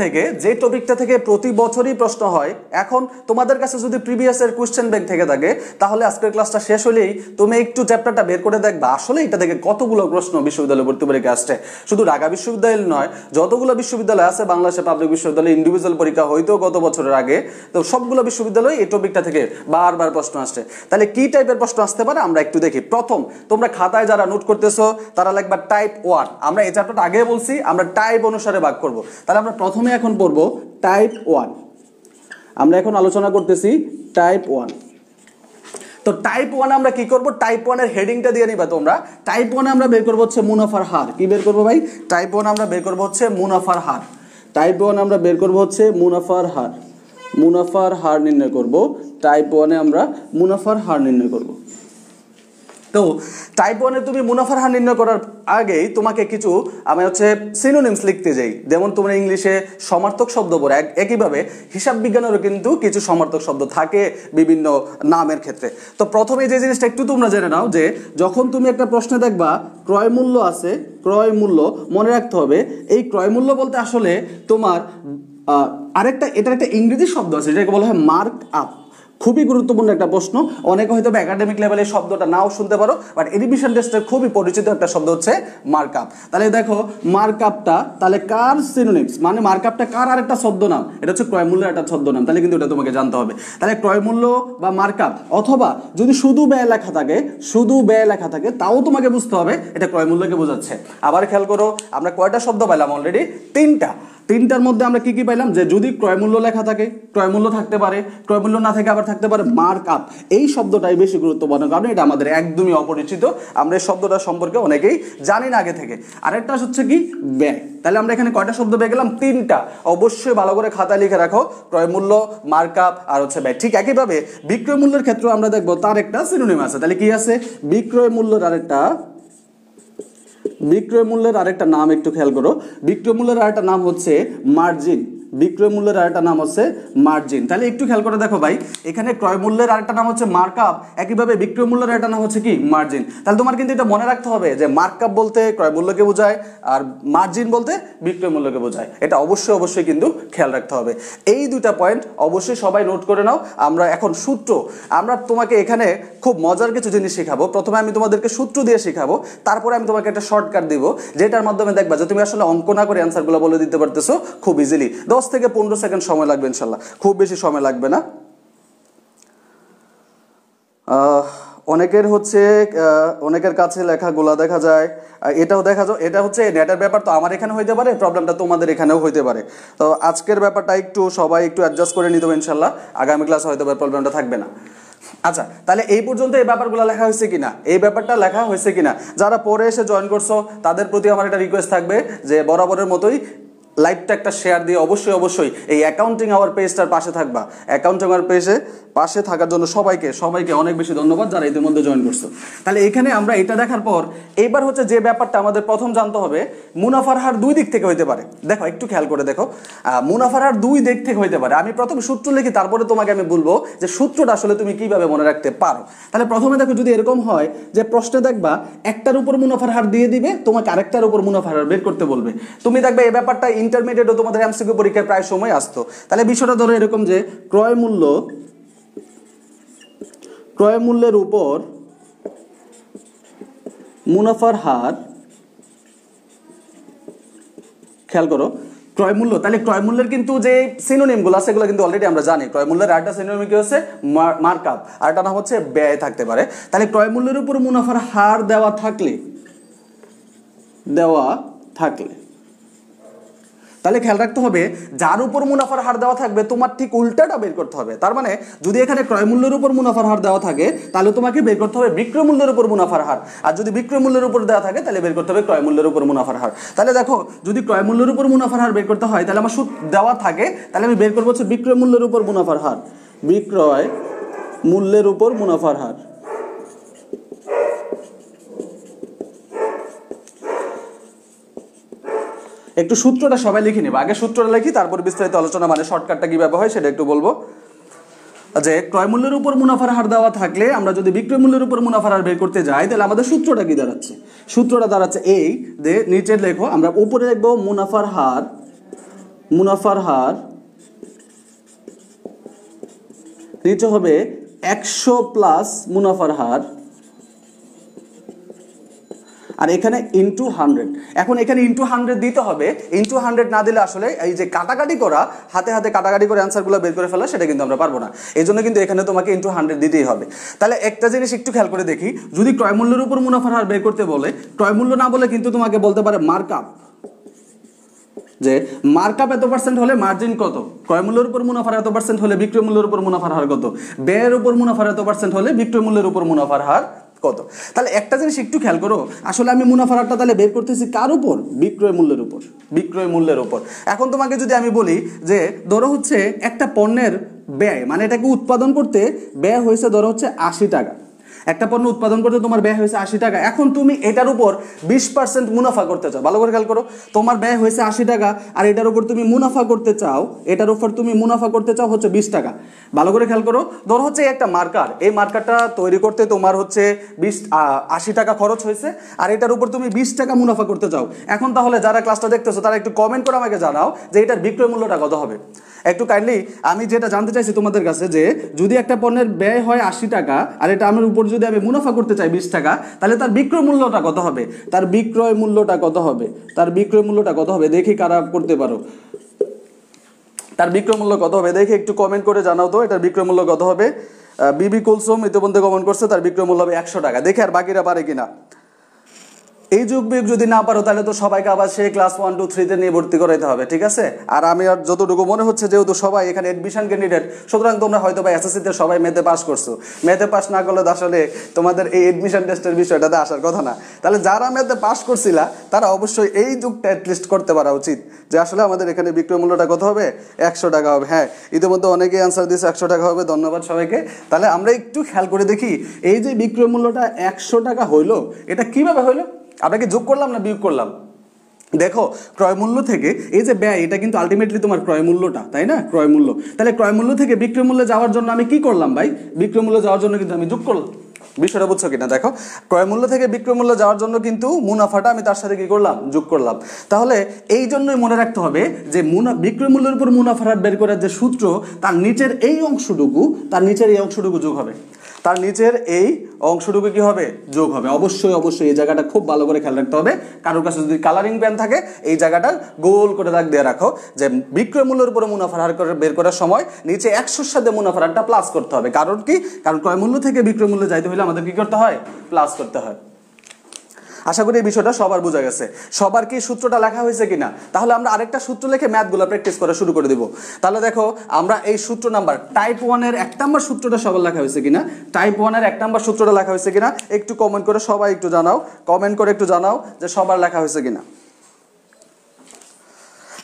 থেকে প্রতি বছরই প্রশ্ন হয়, এখন তোমাদের কাছে যদি প্রিভিয়াস এর কোশ্চেন ব্যাংক থেকে থাকে তাহলে আজকের ক্লাসটা শেষ হলেই তুমি একটু চ্যাপ্টারটা বের করে দেখবা আসলে এটা থেকে কতগুলো প্রশ্ন বিশ্ববিদ্যালয় ভর্তি পরীক্ষা আসছে। শুধু ঢাকা বিশ্ববিদ্যালয় নয়, যতগুলো বিশ্ববিদ্যালয় আছে বাংলাদেশে পাবলিক বিশ্ববিদ্যালয় ইন্ডিভিজুয়াল পরীক্ষা হয়তো গত বছরের আগে, তো সবগুলো বিশ্ববিদ্যালয় এই টপিকটা থেকে বারবার প্রশ্ন আসছে। তাহলে কি টাইপের প্রশ্ন আসতে পারে আমরা একটু দেখি। প্রথম, তোমরা খাতায় যারা নোট করতেছো তারা লিখবা টাইপ 1। আমরা এই চ্যাপ্টারটা আগে বলছি আমরা টাইপ অনুসারে ভাগ করব। তাহলে আমরা প্রথমে এখন পড়বো টাইপ 1। আমরা এখন আলোচনা করতেছি টাইপ 1। তো টাইপ 1 আমরা কি করব, টাইপ 1 এর হেডিংটা দিয়ে নিবা তোমরা। টাইপ 1 আমরা বের করব হচ্ছে মুনাফার হার। কি বের করব ভাই? টাইপ 1 আমরা বের করব হচ্ছে মুনাফার হার। টাইপ 1 আমরা বের করব হচ্ছে মুনাফার হার। মুনাফার হার নির্ণয় করব। টাইপ 1 এ আমরা মুনাফার হার নির্ণয় করব। তো টাইপ 1 এ তুমি মুনাফার হার নির্ণয় করার আগেই তোমাকে কিছু আমি হচ্ছে সিনোনিমস লিখতে যাই। যেমন তোমরা ইংলিশে সমার্থক শব্দ পড়ে, একইভাবে হিসাব বিজ্ঞানেরও কিন্তু কিছু সমার্থক শব্দ থাকে বিভিন্ন নামের ক্ষেত্রে। তো প্রথমে যে জিনিসটা একটু তোমরা জেনে নাও যে যখন তুমি একটা প্রশ্নে দেখবা ক্রয় মূল্য আছে, ক্রয় মূল্য মনে রাখতে হবে এই ক্রয় মূল্য বলতে আসলে তোমার এটার একটা ইংরেজি শব্দ আছে যেটাকে বলা হয় মার্ক আপ। খুবই গুরুত্বপূর্ণ একটা প্রশ্ন। অনেকে হয়তো একাডেমিক লেভেলে শব্দটা নাও শুনতে পারো, বাট এডুকেশন টেস্টের খুবই পরিচিত একটা শব্দ হচ্ছে মার্কআপ। তাহলে দেখো মার্কআপটা তাহলে কার সিনোনিমস, মানে মার্কআপটা কার আরেকটা ছদ্মনাম, এটা হচ্ছে ক্রয় মূল্যের একটা ছদ্মনাম। তাহলে কিন্তু এটা তোমাকে জানতে হবে। তাহলে ক্রয় মূল্য বা মার্কআপ, অথবা যদি শুধু ব্যয় লেখা থাকে তাও তোমাকে বুঝতে হবে এটা ক্রয় মূল্যকে বোঝাচ্ছে। আবার খেয়াল করো আমরা কয়টা শব্দ পাইলাম অলরেডি? তিনটার মধ্যে আমরা কি পাইলাম যে যদি ক্রয় মূল্য লেখা থাকে ক্রয় মূল্য থাকতে পারে, ক্রয় মূল্য না থাকে আবার থাকতে পারে মার্ক আপ। এই শব্দটাই বেশি গুরুত্বপূর্ণ কারণ এটা আমাদের একদমই অপরিচিত, আমরা এই শব্দটা সম্পর্কে অনেকেই জানি না আগে থেকে। আরেকটা হচ্ছে কি ব্যয়। তাহলে আমরা এখানে কয়টা শব্দ পেয়ে গেলাম? 3টা। অবশ্যই ভালো করে খাতায় লিখে রাখো, ক্রয় মূল্য, মার্ক আপ আর হচ্ছে ব্যয়। ঠিক একইভাবে বিক্রয় মূল্যের ক্ষেত্রে আমরা দেখবো তার একটা সিনোনিম আছে। তাহলে কি আছে? বিক্রয় মূল্যের আরেকটা নাম একটু খেয়াল করো। বিক্রয় মূল্যের আরেকটা নাম হচ্ছে মার্জিন। বিক্রয় মূল্যের আরেকটা নাম হচ্ছে মার্জিন। তাহলে একটু খেয়াল করে দেখো ভাই, এখানে ক্রয় মূল্যের আরেকটা নাম হচ্ছে মার্কআপ, একইভাবে বিক্রয় মূল্যের আরেকটা নাম হচ্ছে কি মার্জিন। তাহলে তোমার কিন্তু এটা মনে রাখতে হবে যে মার্কআপ বলতে ক্রয় মূল্যকে বোঝায় আর মার্জিন বলতে বিক্রয় মূল্যকে বোঝায়। এটা অবশ্যই কিন্তু খেয়াল রাখতে হবে। এই দুটা পয়েন্ট অবশ্যই সবাই নোট করে নাও। আমরা এখন সূত্র, আমরা তোমাকে এখানে খুব মজার কিছু জিনিস শেখাবো। প্রথমে আমি তোমাদেরকে সূত্র দিয়ে শেখাবো, তারপরে আমি তোমাকে একটা শর্টকাট দিব যেটার মাধ্যমে দেখবা যে তুমি আসলে অঙ্ক না করে অ্যান্সারগুলো বলে দিতে পারতেছো খুব ইজিলি। 10 থেকে 15 সেকেন্ড সময় লাগবে ইনশাল্লাহ, খুব বেশি সময় লাগবে না। অনেকের কাছে লেখাগুলা দেখা যায়, এটাও দেখা যায়। এটা হচ্ছে নেটের ব্যাপার, তো আমার এখানে হইতে পারে, প্রবলেমটা তোমাদের এখানেও হইতে পারে। তো আজকের ব্যাপারটা সবাই একটু অ্যাডজাস্ট করে নিতে হবে ইনশাল্লাহ, আগামী ক্লাসে হয়তো প্রবলেমটা থাকবে না। আচ্ছা, তাহলে এই পর্যন্ত এই ব্যাপারগুলো লেখা হয়েছে কিনা, এই ব্যাপারটা লেখা হয়েছে কিনা, যারা পরে এসে জয়েন করছো তাদের প্রতি আমার একটা রিকোয়েস্ট থাকবে যে বরাবরের মতোই লাইভটা একটা শেয়ার দিয়ে অবশ্যই এই অ্যাকাউন্টিং আওয়ার পেজটার পাশে থাকবা। অ্যাকাউন্টিং আওয়ার পেজে পাশে থাকার জন্য সবাইকে অনেক বেশি ধন্যবাদ যারা ইতিমধ্যে জয়েন করছো। তাহলে এখানে আমরা এটা দেখার পর এইবার হচ্ছে যে ব্যাপারটা আমাদের প্রথম জানতে হবে, মুনাফার হার দুই দিক থেকে হইতে পারে। দেখো একটু খেয়াল করে দেখো, মুনাফার হার দুই দিক থেকে হইতে পারে। আমি প্রথমে সূত্র লিখি, তারপরে তোমাকে আমি বলবো যে সূত্রটা আসলে তুমি কিভাবে মনে রাখতে পারো। তাহলে প্রথমে দেখো, যদি এরকম হয় যে প্রশ্নে দেখবা একটার উপর মুনাফার হার দিয়ে দিবে, তোমাকে আরেকটার উপর মুনাফার হার বের করতে বলবে। তুমি দেখবে এই ব্যাপারটা ইন্টারমিডিয়েটও তোমাদের এমসিকিউ পরীক্ষায় প্রায় সময় আসতো। তাহলে বিষয়টা ধরো এরকম যে ক্রয় মূল্যের উপর মুনাফার হার, খেয়াল করো ক্রয় মূল্য। তাহলে ক্রয় মূল্যের কিন্তু যে সিনোনিমগুলো আছে সেগুলো কিন্তু অলরেডি আমরা জানি। ক্রয় মূল্যের আরেকটা সিনোনিম কি হচ্ছে মার্কআপ, আর একটা নাম হচ্ছে ব্যয় থাকতে পারে। তাহলে ক্রয় মূল্যের উপর মুনাফার হার দেওয়া থাকলে তাহলে খেয়াল রাখতে হবে যার উপর মুনাফার হার দেওয়া থাকবে তোমার ঠিক উল্টাটা বের করতে হবে। তার মানে যদি এখানে ক্রয় মূল্যের উপর মুনাফার হার দেওয়া থাকে তাহলে তোমাকে বের করতে হবে বিক্রয় মূল্যের উপর মুনাফার হার, আর যদি বিক্রয় মূল্যের উপর দেওয়া থাকে তাহলে বের করতে হবে ক্রয় মূল্যের উপর মুনাফার হার। তাহলে দেখো, যদি ক্রয় মূল্যের উপর মুনাফার হার বের করতে হয় তাহলে আমার সুদ দেওয়া থাকে, তাহলে আমি বের করবো হচ্ছে বিক্রয় মূল্যের উপর মুনাফার হার। বিক্রয় মূল্যের উপর মুনাফার হার। একটু সূত্রটা সবাই লিখে নেবে, আগে সূত্রটা লিখি তারপর বিস্তারিত আলোচনা, মানে শর্টকাটটা কিভাবে হয় সেটা একটু বলবো। যে ক্রয় মূল্যের উপর মুনাফার হার দেওয়া থাকলে আমরা যদি বিক্রয় মূল্যের উপর মুনাফার হার বের করতে যাই তাহলে আমাদের সূত্রটা কি দাঁড়াচ্ছে? সূত্রটা দাঁড়াচ্ছে এই যে নিচে লেখো, আমরা উপরে লিখবো মুনাফার হার, নিচে হবে 100 প্লাস মুনাফার হার, আর এখানে ইনটু 100। এখন এখানে ইনটু 100 দিতে হবে, ইনটু 100 না দিলে আসলে এই যে কাটাকাটি করা, হাতে হাতে কাটাকাটি করে অ্যান্সারগুলো বের করে ফেলা, সেটা কিন্তু আমরা পারবো না। এই জন্য কিন্তু এখানে তোমাকে ইনটু 100 দিতেই হবে। তাহলে একটা জিনিস একটু খেয়াল করে দেখি, যদি ক্রয় মূল্যের উপর মুনাফার হার বের করতে বলে, ক্রয় মূল্য না বলে কিন্তু তোমাকে বলতে পারে মার্কআপ, যে মার্কআপ এত পার্সেন্ট হলে মার্জিন কত, ক্রয় মূল্যের উপর মুনাফার এত পার্সেন্ট হলে বিক্রয় মূল্যের উপর মুনাফার হার কত, ব্যয়ের উপর মুনাফার এত পার্সেন্ট হলে বিক্রয় মূল্যের উপর মুনাফার হার কত। তাহলে একটা জিনিস একটু খেয়াল করো, আসলে আমি মুনাফার হারটা তাহলে বের করতেছি কার উপর, বিক্রয় মূল্যের উপর, বিক্রয় মূল্যের উপর। এখন তোমাকে যদি আমি বলি যে ধরো হচ্ছে একটা পণ্যের ব্যয়, মানে এটাকে উৎপাদন করতে ব্যয় হয়েছে ধরো হচ্ছে 80 টাকা, একটা পণ্য উৎপাদন করতে তোমার ব্যয় হয়েছে 80 টাকা, এখন তুমি এটার উপর 20% মুনাফা করতে চাও। ভালো করে খেয়াল করো, তোমার ব্যয় হয়েছে 80 টাকা আর এটার উপর তুমি মুনাফা করতে চাও, এটার উপর তুমি মুনাফা করতে চাও হচ্ছে 20 টাকা। ভালো করে খেয়াল করো, ধরো হচ্ছে একটা মার্কার, এই মার্কারটা তৈরি করতে তোমার হচ্ছে 80 টাকা খরচ হয়েছে আর এটার উপর তুমি 20 টাকা মুনাফা করতে চাও। এখন তাহলে যারা ক্লাসটা দেখতেছো তারা একটু কমেন্ট করে আমাকে জানাও যে এটার বিক্রয় মূল্যটা কত হবে। একটু কাইন্ডলি আমি যেটা জানতে চাইছি তোমাদের কাছে, যে যদি একটা পণ্যের ব্যয় হয় 80 টাকা আর এটা আমার উপর যদি আমি মুনাফা করতে চাই 20 টাকা, তাহলে তার বিক্রয় মূল্যটা কত হবে, তার বিক্রয় মূল্যটা কত হবে, তার বিক্রয় মূল্যটা কত হবে, দেখি কারা করতে পারো, তার বিক্রয় মূল্য কত হবে দেখি একটু কমেন্ট করে জানাও তো, এটার বিক্রয় মূল্য কত হবে। বিবি কুলসুম ইতিমধ্যে কমেন্ট করছে, তার বিক্রয় মূল্য হবে 100 টাকা। দেখি আর বাকিরা পারে কিনা। এই যুগ বিয়োগ যদি না পারো তাহলে তো সবাইকে আবার সেই ক্লাস 1 2 3 তে নিয়ে ভর্তি করাইতে হবে, ঠিক আছে। আর আমি আর যতটুকু মনে হচ্ছে যেহেতু সবাই এখানে এডমিশন ক্যান্ডিডেট, সুতরাং তোমরা হয়তো বা এসএসসি তে সবাই ম্যাথে পাস করছো, ম্যাথে পাস না করলে আসলে তোমাদের এই এডমিশন টেস্টের বিষয়টাতে আসার কথা না। তাহলে যারা ম্যাথে পাস করছিলা তারা অবশ্যই এই যুগটা অ্যাটলিস্ট করতে পারা উচিত, যে আসলে আমাদের এখানে বিক্রয় মূল্যটা কত হবে, 100 টাকা হবে। হ্যাঁ, ইতিমধ্যে অনেকেই অ্যান্সার দিয়েছে 100 টাকা হবে, ধন্যবাদ সবাইকে। তাহলে আমরা একটু খেয়াল করে দেখি, এই যে বিক্রয় মূল্যটা 100 টাকা হইলো, এটা কিভাবে হইলো, আমরা কি যোগ করলাম না বিয়োগ করলাম। দেখো ক্রয় মূল্য থেকে এই যে ব্যয়, এটা কিন্তু আলটিমেটলি তোমার ক্রয় মূল্যটা, তাই না, ক্রয় মূল্য। তাহলে ক্রয় মূল্য থেকে বিক্রয় মূল্যে যাওয়ার জন্য আমি কি করলাম ভাই, বিক্রয় মূল্য যাওয়ার জন্য কিন্তু আমি যোগ করলাম। বিষয়টা বুঝছো কিনা দেখো, ক্রয় মূল্য থেকে বিক্রয় মূল্য যাওয়ার জন্য কিন্তু মুনাফাটা আমি তার সাথে কি করলাম, যোগ করলাম। তাহলে এই জন্যই মনে রাখতে হবে যে বিক্রয় মূল্যের উপর মুনাফার হার বের করার যে সূত্র, তার নিচের এই অংশটুকু, তার নিচের এই অংশটুকু যোগ হবে, তার নিচের এই অংশটুকু কি হবে, যোগ হবে। অবশ্যই অবশ্যই এই জায়গাটা খুব ভালো করে খেয়াল রাখতে হবে। কারোর কাছে যদি কালারিং পেন থাকে এই জায়গাটা গোল করে দাগ দিয়ে রাখো, যে বিক্রয় মূল্যের উপরে মুনাফার হার করে বের করার সময় নিচে 100-র সাথে মুনাফার হারটা প্লাস করতে হবে। কারণ কি, কারণ ক্রয় মূল্য থেকে বিক্রয় মূল্য যাইতে হলে আমাদের কি করতে হয়, প্লাস করতে হয়। আশা করি এই বিষয়টা সবার বোঝা গেছে। সবার কি সূত্রটা লেখা হয়েছে কিনা? তাহলে আমরা আরেকটা সূত্র লিখে ম্যাথগুলো প্র্যাকটিস করা শুরু করে দিব। তাহলে দেখো আমরা এই সূত্র নাম্বার টাইপ 1 এর 1 নাম্বার সূত্রটা সবার লেখা হয়েছে কিনা, টাইপ 1 এর 1 নাম্বার সূত্রটা লেখা হয়েছে কিনা একটু কমেন্ট করে সবাই একটু জানাও, কমেন্ট করে একটু জানাও যে সবার লেখা হয়েছে কিনা।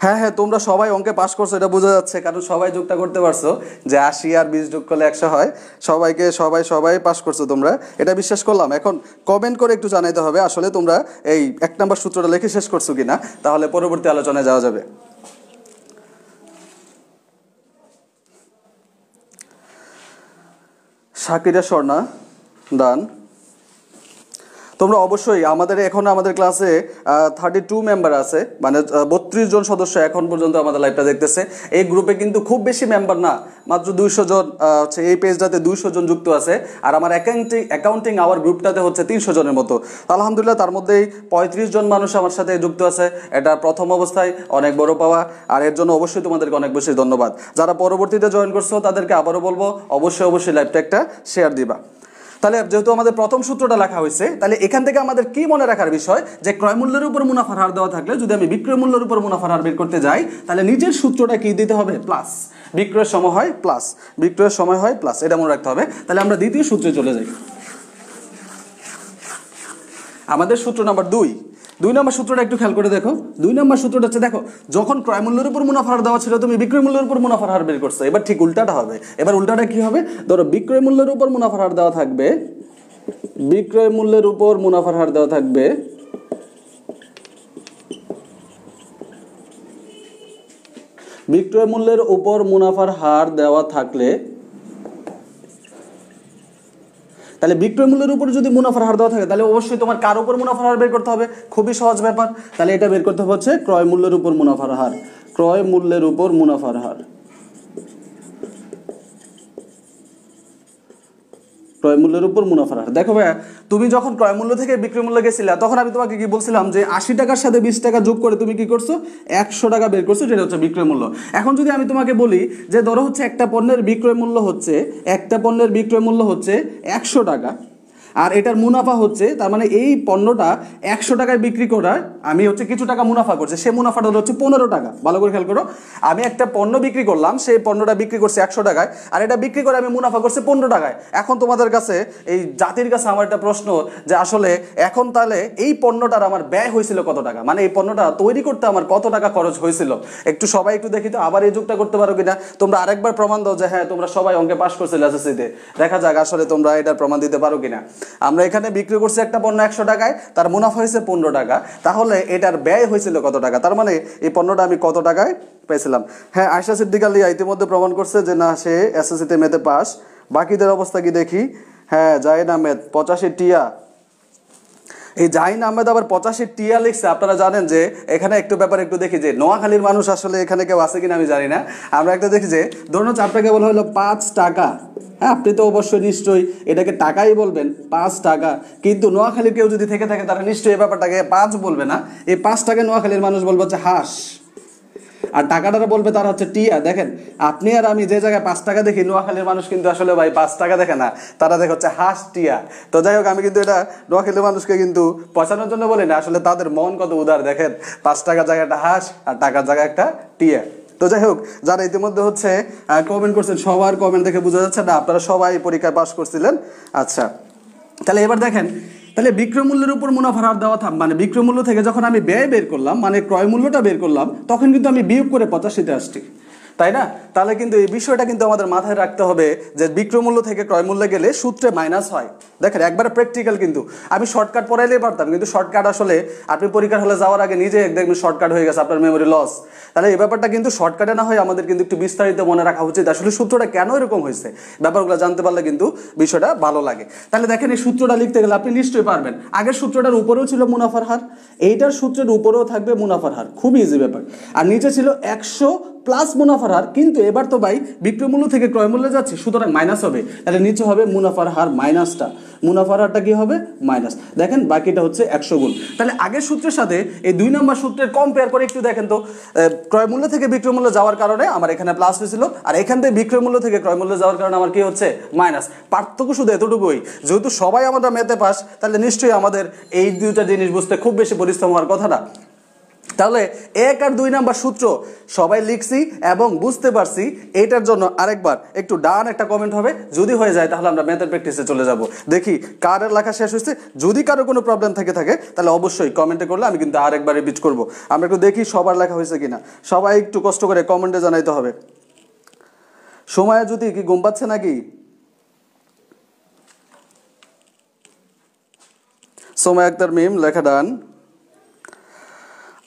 হ্যাঁ হ্যাঁ, তোমরা সবাই অঙ্কে পাস করছো এটা বোঝা যাচ্ছে, কারণ সবাই যোগটা করতে পারছো যে 80 আর 20 যোগ করলে 100 হয়। সবাইকে সবাই পাস করছো তোমরা, এটা বিশ্বাস করলাম। এখন কমেন্ট করে একটু জানাইতে হবে আসলে তোমরা এই 1 নাম্বার সূত্রটা লিখে শেষ করছো কিনা, তাহলে পরবর্তী আলোচনায় যাওয়া যাবে। শাকিরা স্বর্ণা ডান। তোমরা অবশ্যই আমাদের ক্লাসে 32 মেম্বার আছে, মানে 32 জন সদস্য এখন পর্যন্ত আমাদের লাইভটা দেখতেছে। এই গ্রুপে কিন্তু খুব বেশি মেম্বার না, মাত্র 200 জন হচ্ছে এই পেজটাতে 200 জন যুক্ত আছে। আর আমার অ্যাকাউন্টিং আওয়ার গ্রুপটাতে হচ্ছে 300 জনের মতো। আলহামদুলিল্লাহ তার মধ্যেই 35 জন মানুষ আমার সাথে যুক্ত আছে। এটা প্রথম অবস্থায় অনেক বড় পাওয়া, আর এর জন্য অবশ্যই তোমাদেরকে অনেক বেশি ধন্যবাদ। যারা পরবর্তীতে জয়েন করছো তাদেরকে আবারও বলবো অবশ্যই লাইভটা একটা শেয়ার দিবা। তাহলে যেহেতু আমাদের প্রথম সূত্রটা লেখা হয়েছে, তাহলে এখান থেকে আমাদের কি মনে রাখার বিষয়, যে ক্রয় মূল্যের উপর মুনাফার হার দেওয়া থাকলে যদি আমি বিক্রয় মূল্যের উপর মুনাফার হার বের করতে যাই, তাহলে নিজের সূত্রটা কি দিতে হবে, প্লাস। বিক্রয়ের সময় হয় প্লাস, বিক্রয়ের সময় হয় প্লাস, এটা মনে রাখতে হবে। তাহলে আমরা দ্বিতীয় সূত্রে চলে যাই। আমাদের সূত্র নাম্বার 2 নম্বর সূত্রটা একটু খেয়াল করে দেখো। 2 নম্বর সূত্রটা হচ্ছে, দেখো যখন ক্রয় মূল্যের উপর মুনাফার হার দেওয়া ছিল তুমি বিক্রয় মূল্যের উপর মুনাফার হার বের করছো। এবার ঠিক উল্টাটা হবে। এবার উল্টাটা কি হবে, ধরো বিক্রয় মূল্যের উপর মুনাফার হার দেওয়া থাকবে, বিক্রয় মূল্যের উপর মুনাফার হার দেওয়া থাকবে, বিক্রয় মূল্যের উপর মুনাফার হার দেওয়া থাকলে তাহলে বিক্রয় মূল্যের উপর যদি মুনাফার হার দেওয়া থাকে তাহলে অবশ্যই তোমার কার উপর মুনাফার হার বের করতে হবে, খুবই সহজ ব্যাপার। তাহলে এটা বের করতে হবে হচ্ছে ক্রয় মূল্যের উপর মুনাফার হার, ক্রয় মূল্যের উপর মুনাফার হার, ক্রয় মূল্যের উপর মুনাফার হার। দেখো ভাইয়া, তুমি যখন ক্রয় মূল্য থেকে বিক্রয় মূল্য গেছিলা তখন আমি তোমাকে কি বলছিলাম যে 80 টাকার সাথে 20 টাকা যোগ করে তুমি কি করছো, 100 টাকা বের করছো, যেটা হচ্ছে বিক্রয় মূল্য। এখন যদি আমি তোমাকে বলি যে ধরো হচ্ছে একটা পণ্যের বিক্রয় মূল্য হচ্ছে, একটা পণ্যের বিক্রয় মূল্য হচ্ছে 100 টাকা, আর এটার মুনাফা হচ্ছে, তার মানে এই পণ্যটা 100 টাকায় বিক্রি করার আমি হচ্ছে কিছু টাকা মুনাফা করছে, সে মুনাফাটা হচ্ছে 15 টাকা। ভালো করে খেয়াল করো, আমি একটা পণ্য বিক্রি করলাম, সেই পণ্যটা বিক্রি করছে 100 টাকায়, আর এটা বিক্রি করে আমি মুনাফা করছি 15 টাকায়। এখন তোমাদের কাছে এই জাতির কাছে আমার একটা প্রশ্ন যে আসলে এখন তাহলে এই পণ্যটার আমার ব্যয় হয়েছিল কত টাকা, মানে এই পণ্যটা তৈরি করতে আমার কত টাকা খরচ হয়েছিল। একটু সবাই একটু দেখি তো, আবার এই যুগটা করতে পারো কিনা। তোমরা আরেকবার প্রমাণ দাও যে হ্যাঁ তোমরা সবাই অঙ্কে পাস করছিলে এসএসসিতে, দেখা যাক আসলে তোমরা এটার প্রমাণ দিতে পারো কিনা। আমরা এখানে বিক্রি করছি একটা পণ্য 100 টাকায়, তার মুনাফা হয়েছে 15 টাকা, তাহলে এটার ব্যয় হয়েছিল কত টাকা, তার মানে এই পণ্যটা আমি কত টাকায় পেয়েছিলাম। হ্যাঁ, আয়েশা সিদ্দিক আলী ইতিমধ্যে প্রমাণ করছে যে না, সে এসএসসিতে ম্যাথে পাস। বাকিদের অবস্থা কি দেখি। হ্যাঁ, জাহিদ আহমেদ 85 টিয়া, এই জাহিন আহমেদ আবার 85 টিয়া লিখছে। আপনারা জানেন যে এখানে একটু ব্যাপার একটু দেখি যে নোয়াখালীর মানুষ আসলে এখানে কেউ আছে কিনা আমি জানি না। আমরা একটা দেখি যে ধরুন হচ্ছে আপনাকে বলা হলো 5 টাকা, হ্যাঁ আপনি তো অবশ্যই নিশ্চয়ই এটাকে টাকাই বলবেন 5 টাকা, কিন্তু নোয়াখালীর কেউ যদি থেকে থাকে তারা নিশ্চয়ই এই ব্যাপারটাকে 5 বলবে না, এই 5 টাকা নোয়াখালীর মানুষ বলবে হচ্ছে হাঁস, আর টাকাটা বলবে তারা হচ্ছে টিয়া। দেখেন আপনি আর আমি যে জায়গায় 5 টাকা দেখি, নোয়াখালীর মানুষ কিন্তু আসলে ভাই 5 টাকা দেখে না, তারা দেখে হচ্ছে হাঁস টিয়া। তো যাই হোক, আমি কিন্তু এটা নোয়াখালীর মানুষকে কিন্তু পচানোর জন্য বলি না, আসলে তাদের মন কত উদার দেখেন, 5 টাকার জায়গায় একটা হাঁস আর টাকার জায়গায় একটা টিয়া। তো যাই হোক, যারা ইতিমধ্যে হচ্ছে কমেন্ট করছেন, সবার কমেন্ট দেখে বোঝা যাচ্ছে না আপনারা সবাই পরীক্ষায় পাস করছিলেন। আচ্ছা, তাহলে এবার দেখেন, তাহলে বিক্রয় মূল্যের উপর মুনাফার হার দেওয়া থাম, মানে বিক্রয় মূল্য থেকে যখন আমি ব্যয় বের করলাম, মানে ক্রয় মূল্যটা বের করলাম, তখন কিন্তু আমি বিয়োগ করে 85-তে আসছি, তাই না? তাহলে কিন্তু এই বিষয়টা কিন্তু আমাদের মাথায় রাখতে হবে যে বিক্রয় মূল্য থেকে ক্রয় মূল্যে গেলে সূত্রে মাইনাস হয়। দেখেন একবারে প্র্যাকটিক্যাল, কিন্তু আমি শর্টকাট পড়াইলেই পারতাম, কিন্তু শর্টকাট আসলে আপনি পরীক্ষার হলে যাওয়ার আগে নিজে দেখবেন শর্টকাট হয়ে গেছে, আপনার মেমোরি লস। তাহলে এই ব্যাপারটা কিন্তু শর্টকাটে না হয় আমাদের কিন্তু একটু বিস্তারিত মনে রাখা উচিত, আসলে সূত্রটা কেন এরকম হয়েছে, ব্যাপারগুলো জানতে পারলে কিন্তু বিষয়টা ভালো লাগে। তাহলে দেখেন এই সূত্রটা লিখতে গেলে আপনি নিশ্চয়ই পারবেন। আগের সূত্রটার উপরেও ছিল মুনাফার হার, এইটার সূত্রের উপরেও থাকবে মুনাফার হার, খুবই ইজি ব্যাপার। আর নিচে ছিল 100 প্লাস মুনাফার হার, কিন্তু এবার তো ভাই বিক্রয় মূল্য থেকে ক্রয় মূল্যে যাচ্ছে, সুতরাং মাইনাস হবে। তাহলে নিচে হবে মুনাফার হার মাইনাসটা, মুনাফার হারটা কি হবে মাইনাস। দেখেন বাকিটা হচ্ছে 100 গুণ। তাহলে আগের সূত্রের সাথে এই 2 নম্বর সূত্রের কম্পেয়ার করে একটু দেখেন তো, ক্রয় মূল্য থেকে বিক্রয় মূল্য যাওয়ার কারণে আমার এখানে প্লাস হয়েছিল, আর এখান থেকে বিক্রয় মূল্য থেকে ক্রয় মূল্য যাওয়ার কারণে আমার কি হচ্ছে মাইনাস। পার্থক্য শুধু এতটুকুই, যেহেতু সবাই আমরা ম্যাথে পাস, তাহলে নিশ্চয়ই আমাদের এই দুইটা জিনিস বুঝতে খুব বেশি পরিশ্রম হওয়ার কথা না। তাহলে 1 আর 2 নাম্বার সূত্র সবাই লিখছি এবং বুঝতে পারছি। এইটার জন্য আরেকবার একটু ডান একটা কমেন্ট হবে, যদি হয়ে যায় তাহলে আমরা ম্যাথের প্র্যাকটিসে চলে যাব। দেখি কার লেখা শেষ হয়েছে। যদি কারো কোনো প্রবলেম থাকে তাহলে অবশ্যই কমেন্টে করলে আমি কিন্তু আরেকবার রিপিট করব। আমরা একটু দেখি সবার লেখা হয়েছে কিনা, সবাই একটু কষ্ট করে কমেন্টে জানাইতে হবে। সময় যদি কি ঘুম পাচ্ছে নাকি? সময় আক্তার মিম লেখা ডান।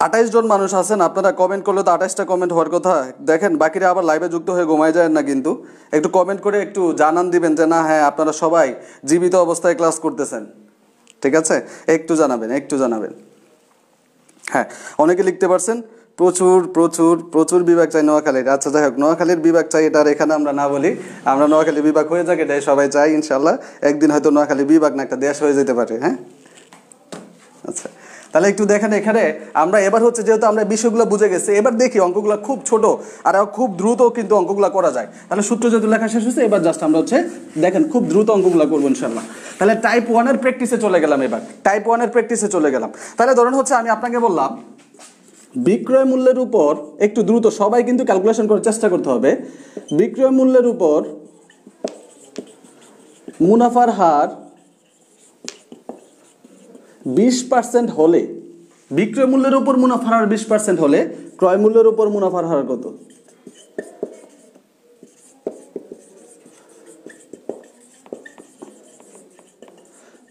28 জন মানুষ আছেন, আপনারা কমেন্ট করলে তো 28টা কমেন্ট হওয়ার কথা। দেখেন বাকিরা আবার লাইভে যুক্ত হয়ে ঘুমায় যায় না, কিন্তু একটু কমেন্ট করে একটু জানান দিবেন যে না হ্যাঁ আপনারা সবাই জীবিত অবস্থায় ক্লাস করতেছেন, ঠিক আছে? একটু জানাবেন। হ্যাঁ, অনেকে লিখতে পারছেন প্রচুর প্রচুর প্রচুর বিভাগ চাই নোয়াখালীর। আচ্ছা যাই হোক, নোয়াখালীর বিভাগ চাই এটা আর এখানে আমরা না বলি, আমরা নোয়াখালী বিভাগ হয়ে যাক এটাই সবাই চাই। ইনশাল্লাহ একদিন হয়তো নোয়াখালী বিভাগ না একটা দেশ হয়ে যেতে পারে। হ্যাঁ, আচ্ছা তাহলে একটু দেখেন এখানে আমরা এবার হচ্ছে যেহেতু আমরা বিষয়গুলো বুঝে গেছি, এবার দেখি অঙ্কগুলো খুব ছোট আর খুব দ্রুত কিন্তু অঙ্কগুলো করা যায়। তাহলে সূত্র যেহেতু লেখা শেষ হচ্ছে, এবার জাস্ট আমরা হচ্ছে দেখেন খুব দ্রুত অঙ্কগুলো করবো ইনশাল্লাহ। তাহলে টাইপ 1 এর প্র্যাকটিসে চলে গেলাম, এবার টাইপ 1 এর প্র্যাকটিসে চলে গেলাম। তাহলে ধরুন হচ্ছে আমি আপনাকে বললাম বিক্রয় মূল্যের উপর, একটু দ্রুত সবাই কিন্তু ক্যালকুলেশন করার চেষ্টা করতে হবে। বিক্রয় মূল্যের উপর মুনাফার হার 20% হলে, বিক্রয় মূল্যের উপর মুনাফার হার 20% হলে ক্রয় মূল্যের উপর মুনাফার হার কত?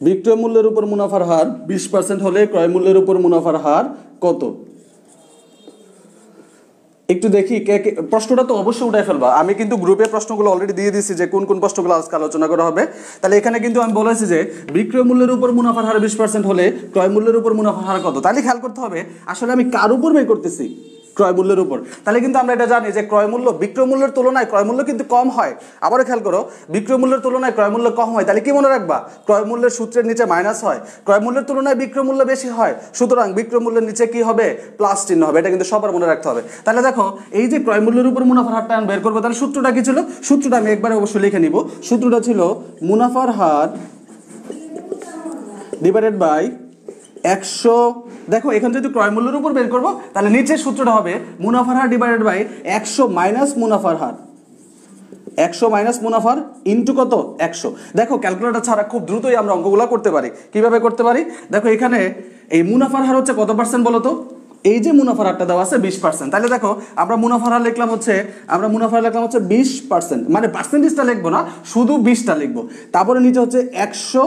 বিক্রয় মূল্যের উপর মুনাফার হার 20% হলে ক্রয় মূল্যের উপর মুনাফার হার কত? একটু দেখি কে কে প্রশ্নটা তো অবশ্যই উঠাই ফেলবা। আমি কিন্তু গ্রুপে প্রশ্নগুলো অলরেডি দিয়ে দিচ্ছি যে কোন কোন প্রশ্নগুলো আজকে আলোচনা করা হবে। তাহলে এখানে কিন্তু আমি বলেছি যে বিক্রয় মূল্যের উপর মুনাফার হার 20% হলে ক্রয় মূল্যের উপর মুনাফার হার কত। তাহলে খেয়াল করতে হবে আসলে আমি কার উপর বের করতেছি, ক্রয় মূল্যের উপর। তাহলে কিন্তু আমরা এটা জানি যে ক্রয় মূল্য বিক্রয় মূল্যের তুলনায় ক্রয় মূল্য কিন্তু কম হয়। আবারও খেয়াল করো, বিক্রয় মূল্যের তুলনায় ক্রয় মূল্য কম হয়। তাহলে কি মনে রাখবা, ক্রয় মূল্যের সূত্রের নিচে মাইনাস হয়, ক্রয় মূল্যের তুলনায় বিক্রয় মূল্য বেশি হয়, সুতরাং বিক্রয় মূল্যের নিচে কি হবে, প্লাস চিহ্ন হবে। এটা কিন্তু সবার মনে রাখতে হবে। তাহলে দেখো এই যে ক্রয় মূল্যের উপর মুনাফার হারটা বের করবো, তাহলে সূত্রটা কি ছিল, সূত্রটা আমি একবারে অবশ্যই লিখে নিব। সূত্রটা ছিল মুনাফার হার ডিভাইডেড বাই 100। দেখো এখানে যদি ক্রয় মূল্যের উপর বের করবো তাহলে নিচের সূত্রটা হবে মুনাফার হার ডিভাইডেড বাই 100 মাইনাস মুনাফার হার, 100 মাইনাস মুনাফার ইন্টু কত 100। দেখো ক্যালকুলেটর ছাড়া খুব দ্রুতই আমরা অঙ্কগুলো করতে পারি। কিভাবে করতে পারি, দেখো এখানে এই মুনাফার হার হচ্ছে কত পার্সেন্ট বলো তো, এই যে মুনাফার হারটা দেওয়া আছে 20%। তাহলে দেখো আমরা মুনাফার হার লিখলাম হচ্ছে 20%, মানে পার্সেন্টেজটা লিখবো না, শুধু 20টা লিখবো। তারপরে নিচে হচ্ছে 100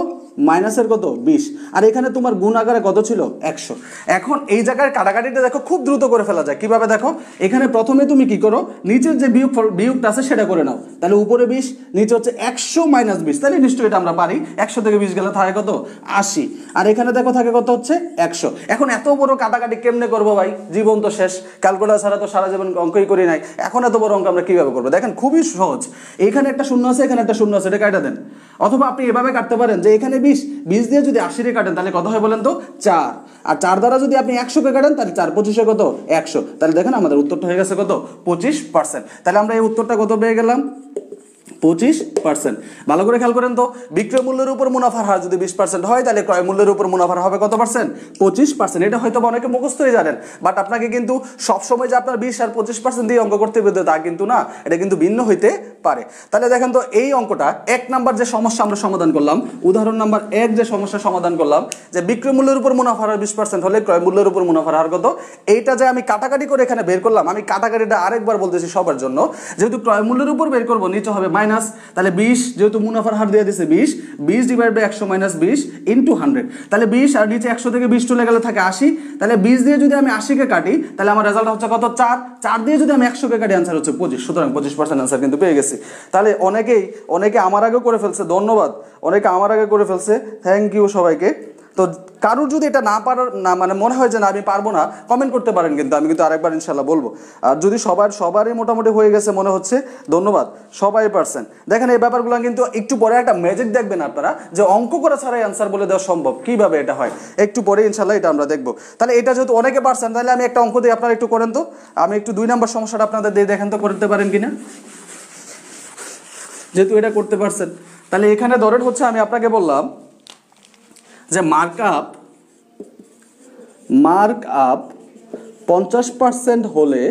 মাইনাসের কত 20, আর এখানে তোমার গুণ আকারে কত ছিল 100। এখন এই জায়গায় কাটাকাটিটা দেখো খুব দ্রুত করে ফেলা যায়। কিভাবে দেখো, এখানে প্রথমে তুমি কি করো, নিচের যে বিয়োগটা আছে সেটা করে নাও। তাহলে উপরে 20, নিচে হচ্ছে 100 মাইনাস 20। তাহলে নিশ্চয়ই এটা আমরা পারি, 100 থেকে 20 গেলে থাকে কত 80, আর এখানে দেখো থাকে কত হচ্ছে 100। এখন এত বড় কাটাকাটি কেমনে করবো ভাই, জীবন তো শেষ, ক্যালকুলেটর ছাড়া তো সারা জীবন অঙ্কই করি নাই, এখন এত বড় অঙ্ক আমরা কিভাবে করবো। দেখেন খুবই সহজ, এখানে একটা শূন্য আছে, এখানে একটা শূন্য আছে, এটা কাটা দেন। অথবা আপনি এভাবে কাটতে পারেন যে এখানে 20 দিয়ে যদি 80 রে কাটেন তাহলে কত হয় বলেন তো 4, আর 4 দ্বারা যদি আপনি 100 কে কাটেন তাহলে 4 25 কত 100। তাহলে দেখেন আমাদের উত্তরটা হয়ে গেছে কত 25%। তাহলে আমরা এই উত্তরটা কত পেয়ে গেলাম 25%। ভালো করে খেয়াল করেন তো, বিক্রয় মূল্যের উপর মুনাফার হার যদি 20% হয় তাহলে ক্রয় মূল্যের উপর মুনাফার হবে কত পার্সেন্ট, 25%। এটা হয়তো অনেকে মুখস্থই জানেন, বাট আপনাকে কিন্তু সবসময় যে আপনার 20 আর 25% দিয়ে অঙ্ক করতে হবে তা কিন্তু না, এটা কিন্তু ভিন্ন হইতে পারে। তাহলে দেখেন তো এই অঙ্কটা 1 নাম্বার যে সমস্যা আমরা সমাধান করলাম, উদাহরণ নাম্বার 1 যে সমস্যা সমাধান করলাম, যে বিক্রয় মূল্যের উপর মুনাফার হার 20% হলে ক্রয় মূল্যের উপর মুনাফার হার কত, এইটা যে আমি কাটাকাটি করে এখানে বের করলাম, আমি কাটাকাটিটা আরেকবার বলতেছি সবার জন্য। যেহেতু ক্রয় মূল্যের উপর বের করবো, নিচে হবে মাইনাস, তাহলে 20 যেহেতু মুনাফার হার দিয়ে দিয়েছে 20 ডিভাইড বাই 100 মাইনাস 20 ইন্টু 100। তাহলে 20 আর নিচে 100 থেকে 20 চলে গেলে থাকে 80। তাহলে 20 দিয়ে যদি আমি 80 কে কাটি তাহলে আমার রেজাল্ট হচ্ছে কত 4 দিয়ে যদি আমি 100 কে কাটি আনসার হচ্ছে 25। সুতরাং 25% আনসার কিন্তু পেয়ে গেছি। তাহলে অনেকে আমার আগে করে ফেলছে, ধন্যবাদ, অনেকে আমার আগে করে ফেলছে, থ্যাংক ইউ সবাইকে। তো কারোর যদি এটা না পারার না মানে মনে হয় যে না আমি পারবো না, কমেন্ট করতে পারেন, কিন্তু আমি কিন্তু আরেকবার ইনশাল্লাহ বলবো। আর যদি সবারই মোটামুটি হয়ে গেছে মনে হচ্ছে, ধন্যবাদ, সবাই পারছেন। দেখেন এই ব্যাপারগুলো কিন্তু একটু পরে একটা ম্যাজিক দেখবেন আপনারা, যে অঙ্ক করা ছাড়াই অ্যান্সার বলে দেওয়া সম্ভব, কিভাবে এটা হয় একটু পরে ইনশাল্লাহ এটা আমরা দেখবো। তাহলে এটা যেহেতু অনেকে পারছেন, তাহলে আমি একটা অঙ্ক দিয়ে আপনারা একটু করেন তো, আমি একটু 2 নম্বর সমস্যাটা আপনাদের দিয়ে দেখেন তো করতে পারেন কিনা, যেহেতু এটা করতে পারছেন। তাহলে এখানে ধরেন হচ্ছে আমি আপনাকে বললাম যে মার্ক আপ 50% হলে,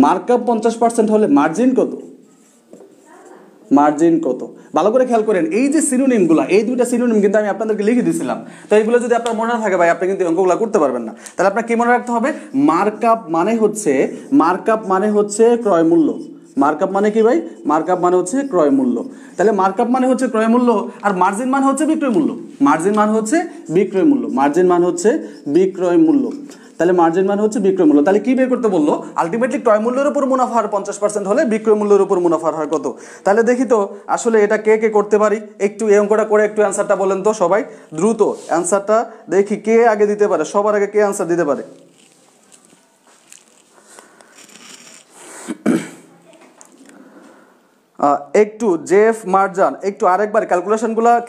মার্ক আপ 50% হলে মার্জিন কত। ভালো করে খেয়াল করেন, এই যে সিনোনিমগুলো, এই দুইটা সিনোনিম কিন্তু আমি আপনাদেরকে লিখে দিয়েছিলাম। তো এইগুলো যদি আপনার মনে না থাকে ভাই, আপনি কিন্তু অঙ্কগুলো করতে পারবেন না। তাহলে আপনার কি মনে রাখতে হবে, মার্ক আপ মানে হচ্ছে ক্রয় মূল্য। মার্কআপ মানে কি ভাই, মার্কআপ মানে হচ্ছে ক্রয় মূল্য। তাহলে মার্কআপ মানে হচ্ছে ক্রয় মূল্য, আর মার্জিন মানে হচ্ছে বিক্রয় মূল্য। তাহলে মার্জিন মানে হচ্ছে বিক্রয় মূল্য। তাহলে কি বের করতে বললো, আলটিমেটলি ক্রয় মূল্যের উপর মুনাফার 50% হলে বিক্রয় মূল্যের উপর মুনাফার হয় কত। তাহলে দেখি তো আসলে এটা কে করতে পারি, একটু এই অঙ্কটা করে একটু অ্যান্সারটা বলেন তো সবাই দ্রুত। অ্যান্সারটা দেখি কে আগে দিতে পারে, সবার আগে কে অ্যান্সার দিতে পারে। একটু জেফ মারজান একটু আরেকবার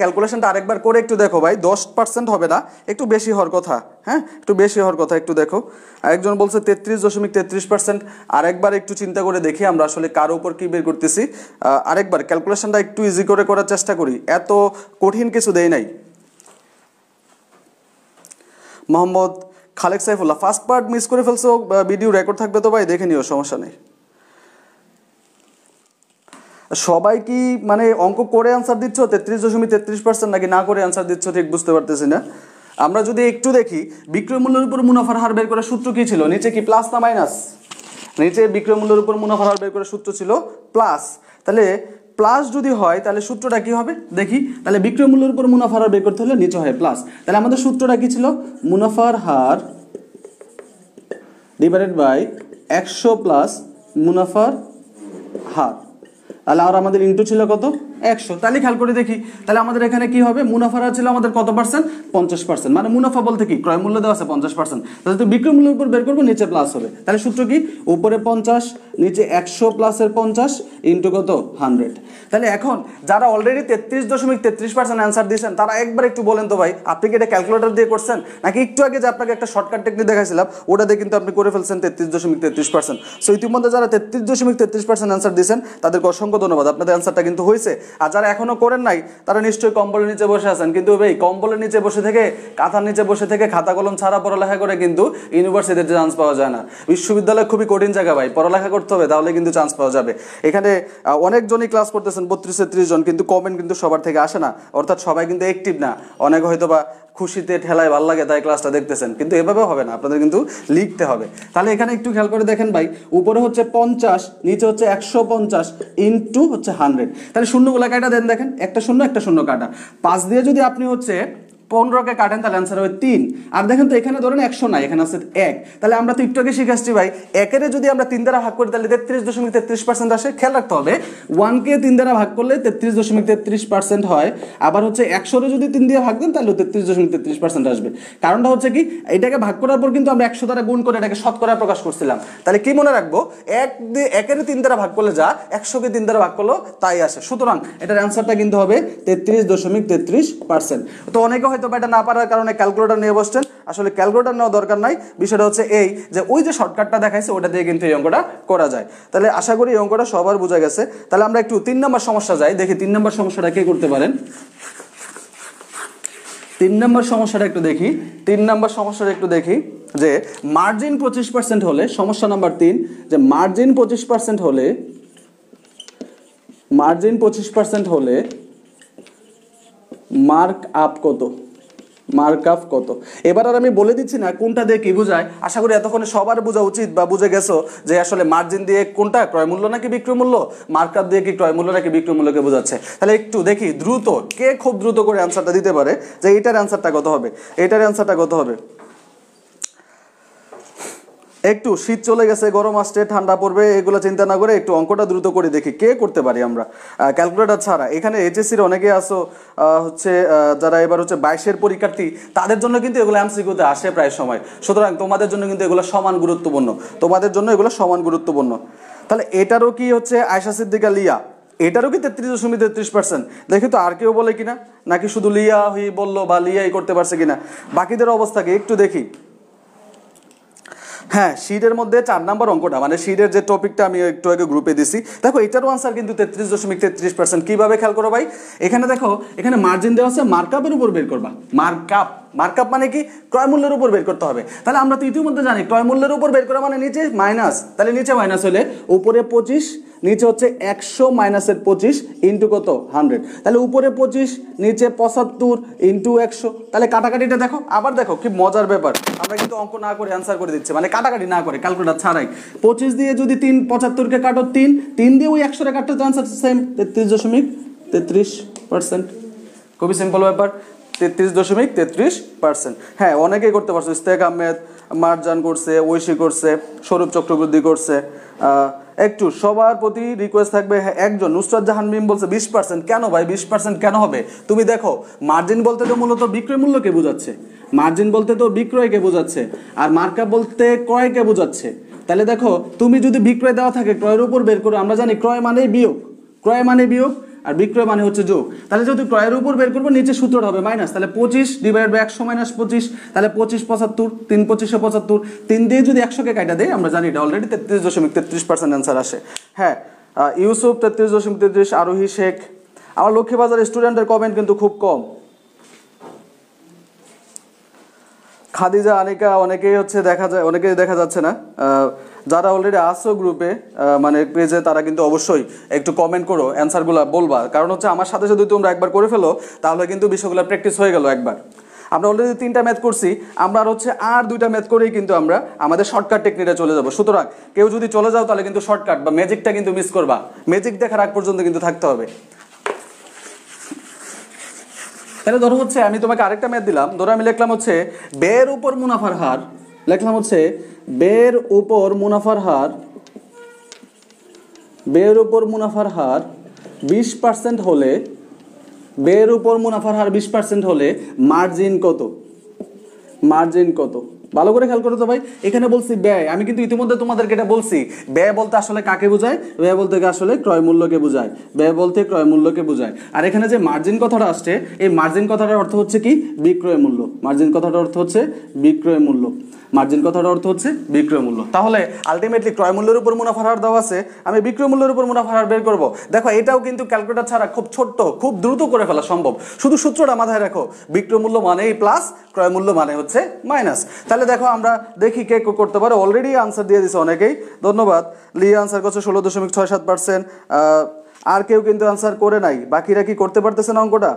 ক্যালকুলেশনটা আরেকবার করে একটু দেখো ভাই, 10% হবে না, একটু বেশি হওয়ার কথা, হ্যাঁ একটু বেশি হওয়ার কথা, একটু দেখো। একজন বলছে 33.33%, আরেকবার একটু চিন্তা করে দেখি আমরা আসলে কার উপর কি বের করতেছি। আরেকবার ক্যালকুলেশনটা একটু ইজি করে করার চেষ্টা করি, এত কঠিন কিছু দেই নাই। Mohammad Khalek Saifullah first part miss করে ফেলছো, ভিডিও রেকর্ড থাকবে তো ভাই দেখে নিও, সমস্যা নেই। সবাই কি মানে অঙ্ক করে অ্যান্সার দিচ্ছ 33.33% নাকি না করে অ্যান্সার দিচ্ছ ঠিক বুঝতে পারতেছি না। আমরা যদি একটু দেখি, বিক্রয় মূল্যের উপর মুনাফার হার বের করার সূত্র কি ছিল, নিচে কি প্লাস না মাইনাস, নিচে বিক্রয় মূল্যের উপর মুনাফার হার বের করার সূত্র ছিল প্লাস। তাহলে প্লাস যদি হয় তাহলে সূত্রটা কি হবে দেখি, তাহলে বিক্রয় মূল্যের উপর মুনাফার হার বের করতে হলে নিচে হয় প্লাস। তাহলে আমাদের সূত্রটা কি ছিল, মুনাফার হার ডিভাইডেড বাই 100 প্লাস মুনাফার হার, তাহলে আর আমাদের ইনটু ছিল কত 100। তাহলে খেয়াল করে দেখি, তাহলে আমাদের এখানে কি হবে, মুনাফার হার ছিল আমাদের কত পার্সেন্ট 50%, মানে মুনাফা বলতে কি ক্রয় মূল্য দেওয়া আছে 50%, তাহলে তো বিক্রয় মূল্যের উপর বের করবো নিচে প্লাস হবে। তাহলে সূত্র কি, উপরে 50 নিচে 100 প্লাসের 50 ইনটু কত 100। তাহলে এখন যারা অলরেডি 33.33% অ্যান্সার দিয়েছেন তারা একবার একটু বলেন তো ভাই, আপনি কি এটা ক্যালকুলেটর দিয়ে করছেন নাকি একটু আগে যে আপনাকে একটা শর্টকাট টেকনিক দেখাইছিলাম ওটা দিয়ে কিন্তু আপনি করে ফেলছেন 33.33%। সো ইতিমধ্যে যারা 33.33% অ্যান্সার দিয়েছেন তাদেরকে অসংখ্য ধন্যবাদ, আপনাদের অ্যান্সারটা কিন্তু হয়েছে। আর যারা এখনো করেন নাই তারা নিশ্চয়ই কম্বলের নিচে বসে আছেন, কিন্তু ভাই কম্বলের নিচে বসে থেকে, কাঁথার নিচে বসে থেকে খাতা কলম ছাড়া পড়ালেখা করে কিন্তু ইউনিভার্সিটিতে চান্স পাওয়া যায় না। বিশ্ববিদ্যালয় খুবই কঠিন জায়গা ভাই, পড়ালেখা করতে হবে তাহলে কিন্তু চান্স পাওয়া যাবে। এখানে অনেকজনই ক্লাস করতেছেন 32-33 জন, কিন্তু কমেন্ট কিন্তু সবার থেকে আসে না, অর্থাৎ সবাই কিন্তু অ্যাক্টিভ না। অনেক হয়তো বা খুশিতে ঠেলায় ভালো লাগে তাই ক্লাসটা দেখতেছেন, কিন্তু এভাবে হবে না, আপনাদের কিন্তু লিখতে হবে। তাহলে এখানে একটু খেয়াল করে দেখেন ভাই, উপরে হচ্ছে 50 নিচে হচ্ছে 150 ইনটু হচ্ছে 100। তাহলে শূন্যগুলা কাটা দেন, দেখেন একটা শূন্য কাটা, 5 দিয়ে যদি আপনি হচ্ছে 15কে কাটেন তাহলে অ্যান্সার হবে 3। আর দেখেন তো এখানে ধরেন 100 নাই, এখানে আছে 1। তাহলে আমরা তো একটু আগে শিখাচ্ছি ভাই, 1 যদি আমরা 3 দ্বারা ভাগ করি তাহলে 33.33% আসে। খেয়াল রাখতে হবে 1কে 3 দ্বারা ভাগ করলে 33.33% হয়, আবার হচ্ছে 100 যদি 3 দিয়ে ভাগ দেন তাহলে 33.33% আসবে। কারণটা হচ্ছে কি, এটাকে ভাগ করার পর কিন্তু আমরা 100 দ্বারা গুণ করে এটাকে শতকরা প্রকাশ করছিলাম। তাহলে কি মনে রাখবো, 1 3 দ্বারা ভাগ করলে যা, 100কে 3 দ্বারা ভাগ করলো তাই আসে। সুতরাং এটার অ্যান্সারটা কিন্তু হবে 33.33%। তো অনেকে হয়তো এটা না পারার কারণে ক্যালকুলেটর নিয়ে বসছেন, আসলে ক্যালকুলেটর নেওয়া দরকার নাই। বিষয়টা হচ্ছে এই যে ওই যে শর্টকাটটা দেখাইছে ওটা দিয়ে কিন্তু এই অঙ্কটা করা যায়। তাহলে আশা করি এই অঙ্কটা সবার বোঝা গেছে। তাহলে আমরা একটু 3 নম্বর সমস্যা যাই, দেখি 3 নম্বর সমস্যাটা কে করতে পারেন। 3 নম্বর সমস্যাটা একটু দেখি, 3 নম্বর সমস্যাটা একটু দেখি যে মার্জিন 25% হলে, সমস্যা নাম্বার 3, যে মার্জিন 25% হলে, মার্জিন 25% হলে মার্ক আপ কত, মার্ক আপ কত। এবার আর আমি বলে দিচ্ছি না কোনটা দিয়ে কি বোঝায়, আশা করি এতক্ষণে সবার বোঝা উচিত বা বুঝে গেছো যে আসলে মার্জিন দিয়ে কোনটা ক্রয় মূল্য নাকি বিক্রয় মূল্য, মার্ক আপ দিয়ে কি ক্রয় মূল্য নাকি বিক্রয় মূল্যকে বোঝাচ্ছে। তাহলে একটু দেখি দ্রুত কে খুব দ্রুত করে অ্যান্সারটা দিতে পারে যে এইটার অ্যান্সারটা কত হবে, এইটার অ্যান্সারটা কত হবে। একটু শীত চলে গেছে, গরম আসছে, ঠান্ডা পড়বে, এগুলো চিন্তা না করে একটু অঙ্কটা দ্রুত করে দেখি কে করতে পারি আমরা ক্যালকুলেটর ছাড়া। এখানে এইচএসসির অনেকে আসো হচ্ছে যারা এবার হচ্ছে 22-এর পরীক্ষার্থী, তাদের জন্য কিন্তু এগুলো এমসিকিউতে আসে প্রায় সময়। সুতরাং তোমাদের জন্য কিন্তু এগুলো সমান গুরুত্বপূর্ণ, তোমাদের জন্য এগুলো সমান গুরুত্বপূর্ণ। তাহলে এটারও কি হচ্ছে আয়েশা সিদ্দিকা লিয়া, এটারও কি 33.33%? দেখি তো আর কেউ বলে কিনা, নাকি শুধু লিয়া হই বললো বা লিয়াই করতে পারছে কিনা, বাকিদের অবস্থা কি একটু দেখি। হ্যাঁ, শীটের মধ্যে 4 নম্বর অঙ্কটা, মানে শীটের যে টপিকটা আমি একটু আগে গ্রুপে দিছি, দেখো এটারও আনসার কিন্তু 33.33%। কিভাবে খেয়াল করো ভাই, এখানে দেখো এখানে মার্জিন দেওয়া আছে, মার্কআপের উপর বের করবা। মার্কআপ, মার্কআপ মানে কি ক্রয় মূল্যের উপর বের করতে হবে। তাহলে আমরা তো ইতিমধ্যে জানি ক্রয় মূল্যের উপর বের করা মানে নিচে মাইনাস, তাহলে নিচে মাইনাস হলে উপরে 25 নিচে হচ্ছে 100 মাইনাসের 25 ইন্টু কত 100, তাহলে উপরে 25 নিচে 75 ইন্টু 100। তাহলে কাটাকাটিটা দেখো, আবার দেখো কি মজার ব্যাপার, আমরা কিন্তু অঙ্ক না করে অ্যান্সার করে দিচ্ছি, মানে কাটাকাটি না করে ক্যালকুলেটর ছাড়াই। 25 দিয়ে যদি 75কে কাটো 3 দিয়ে ওই 100 কাটতে আনসার সেম 33.33%। খুবই সিম্পল ব্যাপার, 33.33%। হ্যাঁ, অনেকেই করতে পারছো, ইস্তেক আহমেদ, মারজান করছে, ঐশী করছে, স্বরূপ চক্রবর্তী করছে। একটু সবার প্রতি রিকোয়েস্ট থাকবে, হ্যাঁ একজন নুসরাত জাহান মিম বলছে 20%। কেন ভাই 20% কেন হবে? তুমি দেখো মার্জিন বলতে তো মূলত বিক্রয় মূল্যকে বোঝাচ্ছে, মার্জিন বলতে তো বিক্রয়কে বোঝাচ্ছে, আর মার্কআপ বলতে ক্রয়কে বোঝাচ্ছে। তাহলে দেখো তুমি যদি বিক্রয় দেওয়া থাকে ক্রয়ের উপর বের করো, আমরা জানি ক্রয় মানেই বিয়োগ, ক্রয় মানে বিয়োগ আর বিক্রয় মানে হচ্ছে যোগ। তাহলে যেহেতু ক্রয়ের উপর বের করবো নিচে সূত্রটা হবে মাইনাস, তাহলে 25 ডিভাইড বাই 100 মাইনাস 25, তাহলে 25 75, 3 25 75, 3 দিয়ে যদি 100কে কাটা দেয় আমরা জানি এটা অলরেডি 33.33% অ্যান্সার আসে। হ্যাঁ, ইউসুফ 33.33, আরোহী শেখ। আমার লক্ষ্মীবাজার স্টুডেন্টের কমেন্ট কিন্তু খুব কম। খাদিজা, আনিকা, অনেকেই হচ্ছে দেখা যায়, অনেকেই দেখা যাচ্ছে না। যারা অলরেডি আসো গ্রুপে মানে পেজে, তারা কিন্তু অবশ্যই একটু কমেন্ট করো, অ্যান্সারগুলো বলবা। কারণ হচ্ছে আমার সাথে যদি তোমরা একবার করে ফেলো তাহলে কিন্তু বিষয়গুলো প্র্যাকটিস হয়ে গেল একবার। আমরা অলরেডি 3টা ম্যাথ করছি, আমরা হচ্ছে আর 2টা ম্যাথ করেই কিন্তু আমরা আমাদের শর্টকাট টেকনিকে চলে যাবো। সুতরাং কেউ যদি চলে যাও তাহলে কিন্তু শর্টকাট বা ম্যাজিকটা কিন্তু মিস করবা, ম্যাজিক দেখার আগ পর্যন্ত কিন্তু থাকতে হবে। তাহলে ধরো হচ্ছে আমি তোমাকে আরেকটা ম্যাথ দিলাম, ধরো আমি লিখলাম হচ্ছে ব্যয়ের উপর মুনাফার হার, লিখলাম হচ্ছে ব্যয়ের উপর মুনাফার হার, ব্যয়ের উপর মুনাফার হার 20% হলে, ব্যয়ের উপর মুনাফার হার 20% হলে মার্জিন কত? মার্জিন কত? ভালো করে খেয়াল করো তো ভাই, এখানে বলছি ব্যয়, আমি কিন্তু ইতিমধ্যে তোমাদেরকে এটা বলছি, ব্যয় বলতে আসলে কাকে বোঝায়? ব্যয় বলতে আসলে ক্রয় মূল্যকে বোঝায়, ব্যয় বলতে ক্রয় মূল্যকে বোঝায়। আর এখানে যে মার্জিন কথাটা আসছে, এই মার্জিন কথাটার অর্থ হচ্ছে কি? বিক্রয় মূল্য। মার্জিন কথাটার অর্থ হচ্ছে বিক্রয় মূল্য। মার্জিন কথাটার অর্থ হচ্ছে বিক্রয় মূল্য। তাহলে আলটিমেটলি ক্রয় মূল্যের উপর মুনাফার হার দেওয়া আছে, আমি বিক্রয় মূল্যের উপর মুনাফার হার বের করব। দেখো এটাও কিন্তু ক্যালকুলেটর ছাড়া খুব ছোট্ট, খুব দ্রুত করে ফেলা সম্ভব। শুধু সূত্রটা মাথায় রাখো, বিক্রয় মূল্য মানেই প্লাস, ক্রয় মূল্য মানে হচ্ছে মাইনাস। তাহলে দেখো আমরা দেখি কে করতে পারে। অলরেডি আনসার দিয়ে দিছে অনেকেই, ধন্যবাদ। লি আনসার করছে 16.67%। আর কেউ কিন্তু আনসার করে নাই, বাকিরা কি করতে পারতেছে না অঙ্কটা?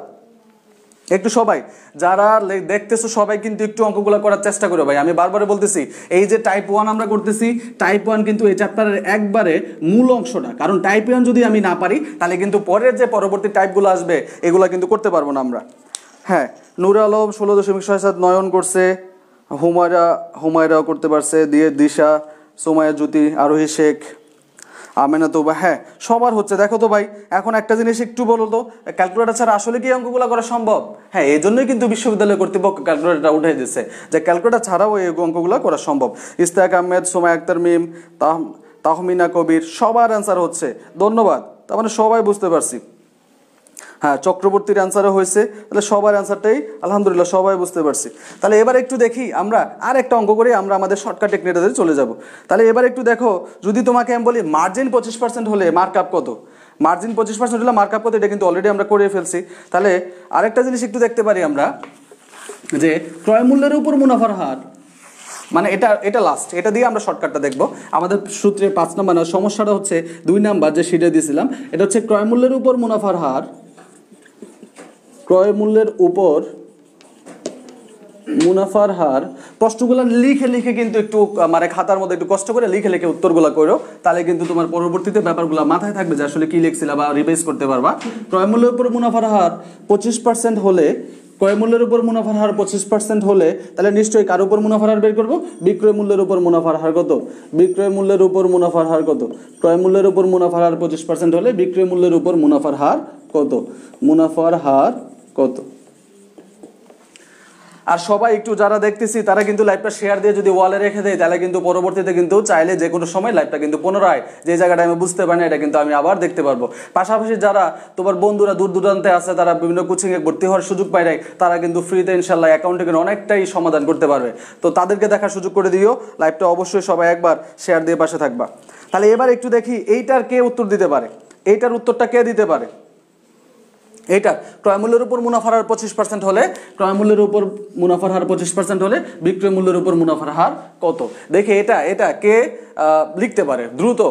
একটু সবাই যারা দেখতেছো সবাই কিন্তু একটু অঙ্কগুলো করার চেষ্টা করো ভাই। আমি বারবার বলতেছি, এই যে টাইপ 1 আমরা করতেছি, টাইপ 1 কিন্তু এই চ্যাপ্টারের একবারে মূল অংশটা। কারণ টাইপ 1 যদি আমি না পারি, তাহলে কিন্তু পরের যে পরবর্তী টাইপগুলো আসবে এগুলো কিন্তু করতে পারবো না আমরা। হ্যাঁ, নূর আলম 16.67 নয়ন করছে, হুমায়রাও করতে পারছে, দিয়ে দিশা, সোমায়া জ্যোতি, আরোহী শেখ, আমেনা তো বা, হ্যাঁ সবার হচ্ছে। দেখো তো ভাই, এখন একটা জিনিস একটু বলো তো, ক্যালকুলেটর ছাড়া আসলে কি অঙ্কগুলো করা সম্ভব? হ্যাঁ, এই জন্যই কিন্তু বিশ্ববিদ্যালয় কর্তৃপক্ষ ক্যালকুলেটরটা উঠে দিচ্ছে, যে ক্যালকুলেটর ছাড়াও এই অঙ্কগুলো করা সম্ভব। ইস্তাক আহমেদ, সোমায়া আক্তার মিম, তাহমিনা কবির, সবার অ্যান্সার হচ্ছে, ধন্যবাদ। তার মানে সবাই বুঝতে পারছি। হ্যাঁ, চক্রবর্তীর অ্যান্সারও হয়েছে, তাহলে সবার অ্যান্সারটাই আলহামদুলিল্লাহ সবাই বুঝতে পারছি। তাহলে এবার একটু দেখি আমরা আর একটা অঙ্ক করে আমরা আমাদের শর্টকাট টেকনিকটাতে চলে যাব। তাহলে এবার একটু দেখো, যদি তোমাকে আমি বলি মার্জিন 25% হলে মার্কআপ কত? মার্জিন 25% হলে মার্কআপ কত? এটা কিন্তু অলরেডি আমরা করে ফেলছি। তাহলে আরেকটা জিনিস একটু দেখতে পারি আমরা, যে ক্রয় মূল্যের উপর মুনাফার হার, মানে এটা লাস্ট, এটা দিয়ে আমরা শর্টকাটটা দেখবো। আমাদের সূত্রে 5 নম্বর সমস্যাটা হচ্ছে 2 নাম্বার যে শিটে দিয়েছিলাম, এটা হচ্ছে ক্রয় মূল্যের উপর মুনাফার হার, ক্রয় মূল্যের উপর মুনাফার হার। প্রশ্নগুলো লিখে লিখে কিন্তু একটু মানে খাতার মধ্যে একটু কষ্ট করে লিখে লিখে উত্তরগুলো করো, তাহলে কিন্তু তোমার পরবর্তীতে ব্যাপারগুলো মাথায় থাকবে যে আসলে কি লিখছিলা, বা রিভাইজ করতে পারবা। ক্রয় মূল্যের উপর মুনাফার হার 25% হলে, ক্রয় মূল্যের উপর মুনাফার হার 25% হলে, তাহলে নিশ্চয়ই কার উপর মুনাফার হার বের করবো? বিক্রয় মূল্যের উপর মুনাফার হার কত? বিক্রয় মূল্যের উপর মুনাফার হার কত? ক্রয় মূল্যের উপর মুনাফার হার 25% হলে বিক্রয় মূল্যের উপর মুনাফার হার কত? মুনাফার হার কত? আর সবাই একটু যারা দেখতেছি তারা কিন্তু লাইভটা শেয়ার দিয়ে যদি ওয়ালে রেখে দেয়, তাহলে কিন্তু পরবর্তীতে কিন্তু চাইলে যে কোনো সময় লাইভটা কিন্তু পুনরায় যে জায়গাটা আমি বুঝতে পারি না, এটা কিন্তু আমি আবার দেখতে পারবো। পাশাপাশি যারা তোমার বন্ধুরা দূর দূরান্তে আছে, তারা বিভিন্ন কোচিংয়ে ভর্তি হওয়ার সুযোগ পায় নাই, তারা কিন্তু ফ্রিতে ইনশাল্লাহ অ্যাকাউন্টে কিন্তু অনেকটাই সমাধান করতে পারবে। তো তাদেরকে দেখার সুযোগ করে দিও। লাইভটা অবশ্যই সবাই একবার শেয়ার দিয়ে পাশে থাকবা। তাহলে এবার একটু দেখি এইটার কে উত্তর দিতে পারে, এইটার উত্তরটা কে দিতে পারে। এইটা ক্রয় মূল্যের উপর মুনাফার হার 25% হলে, ক্রয় মূল্যের উপর মুনাফার হার 25% হলে বিক্রয় মূল্যের উপর মুনাফার হার কত? দেখি এটা কে লিখতে পারে দ্রুত।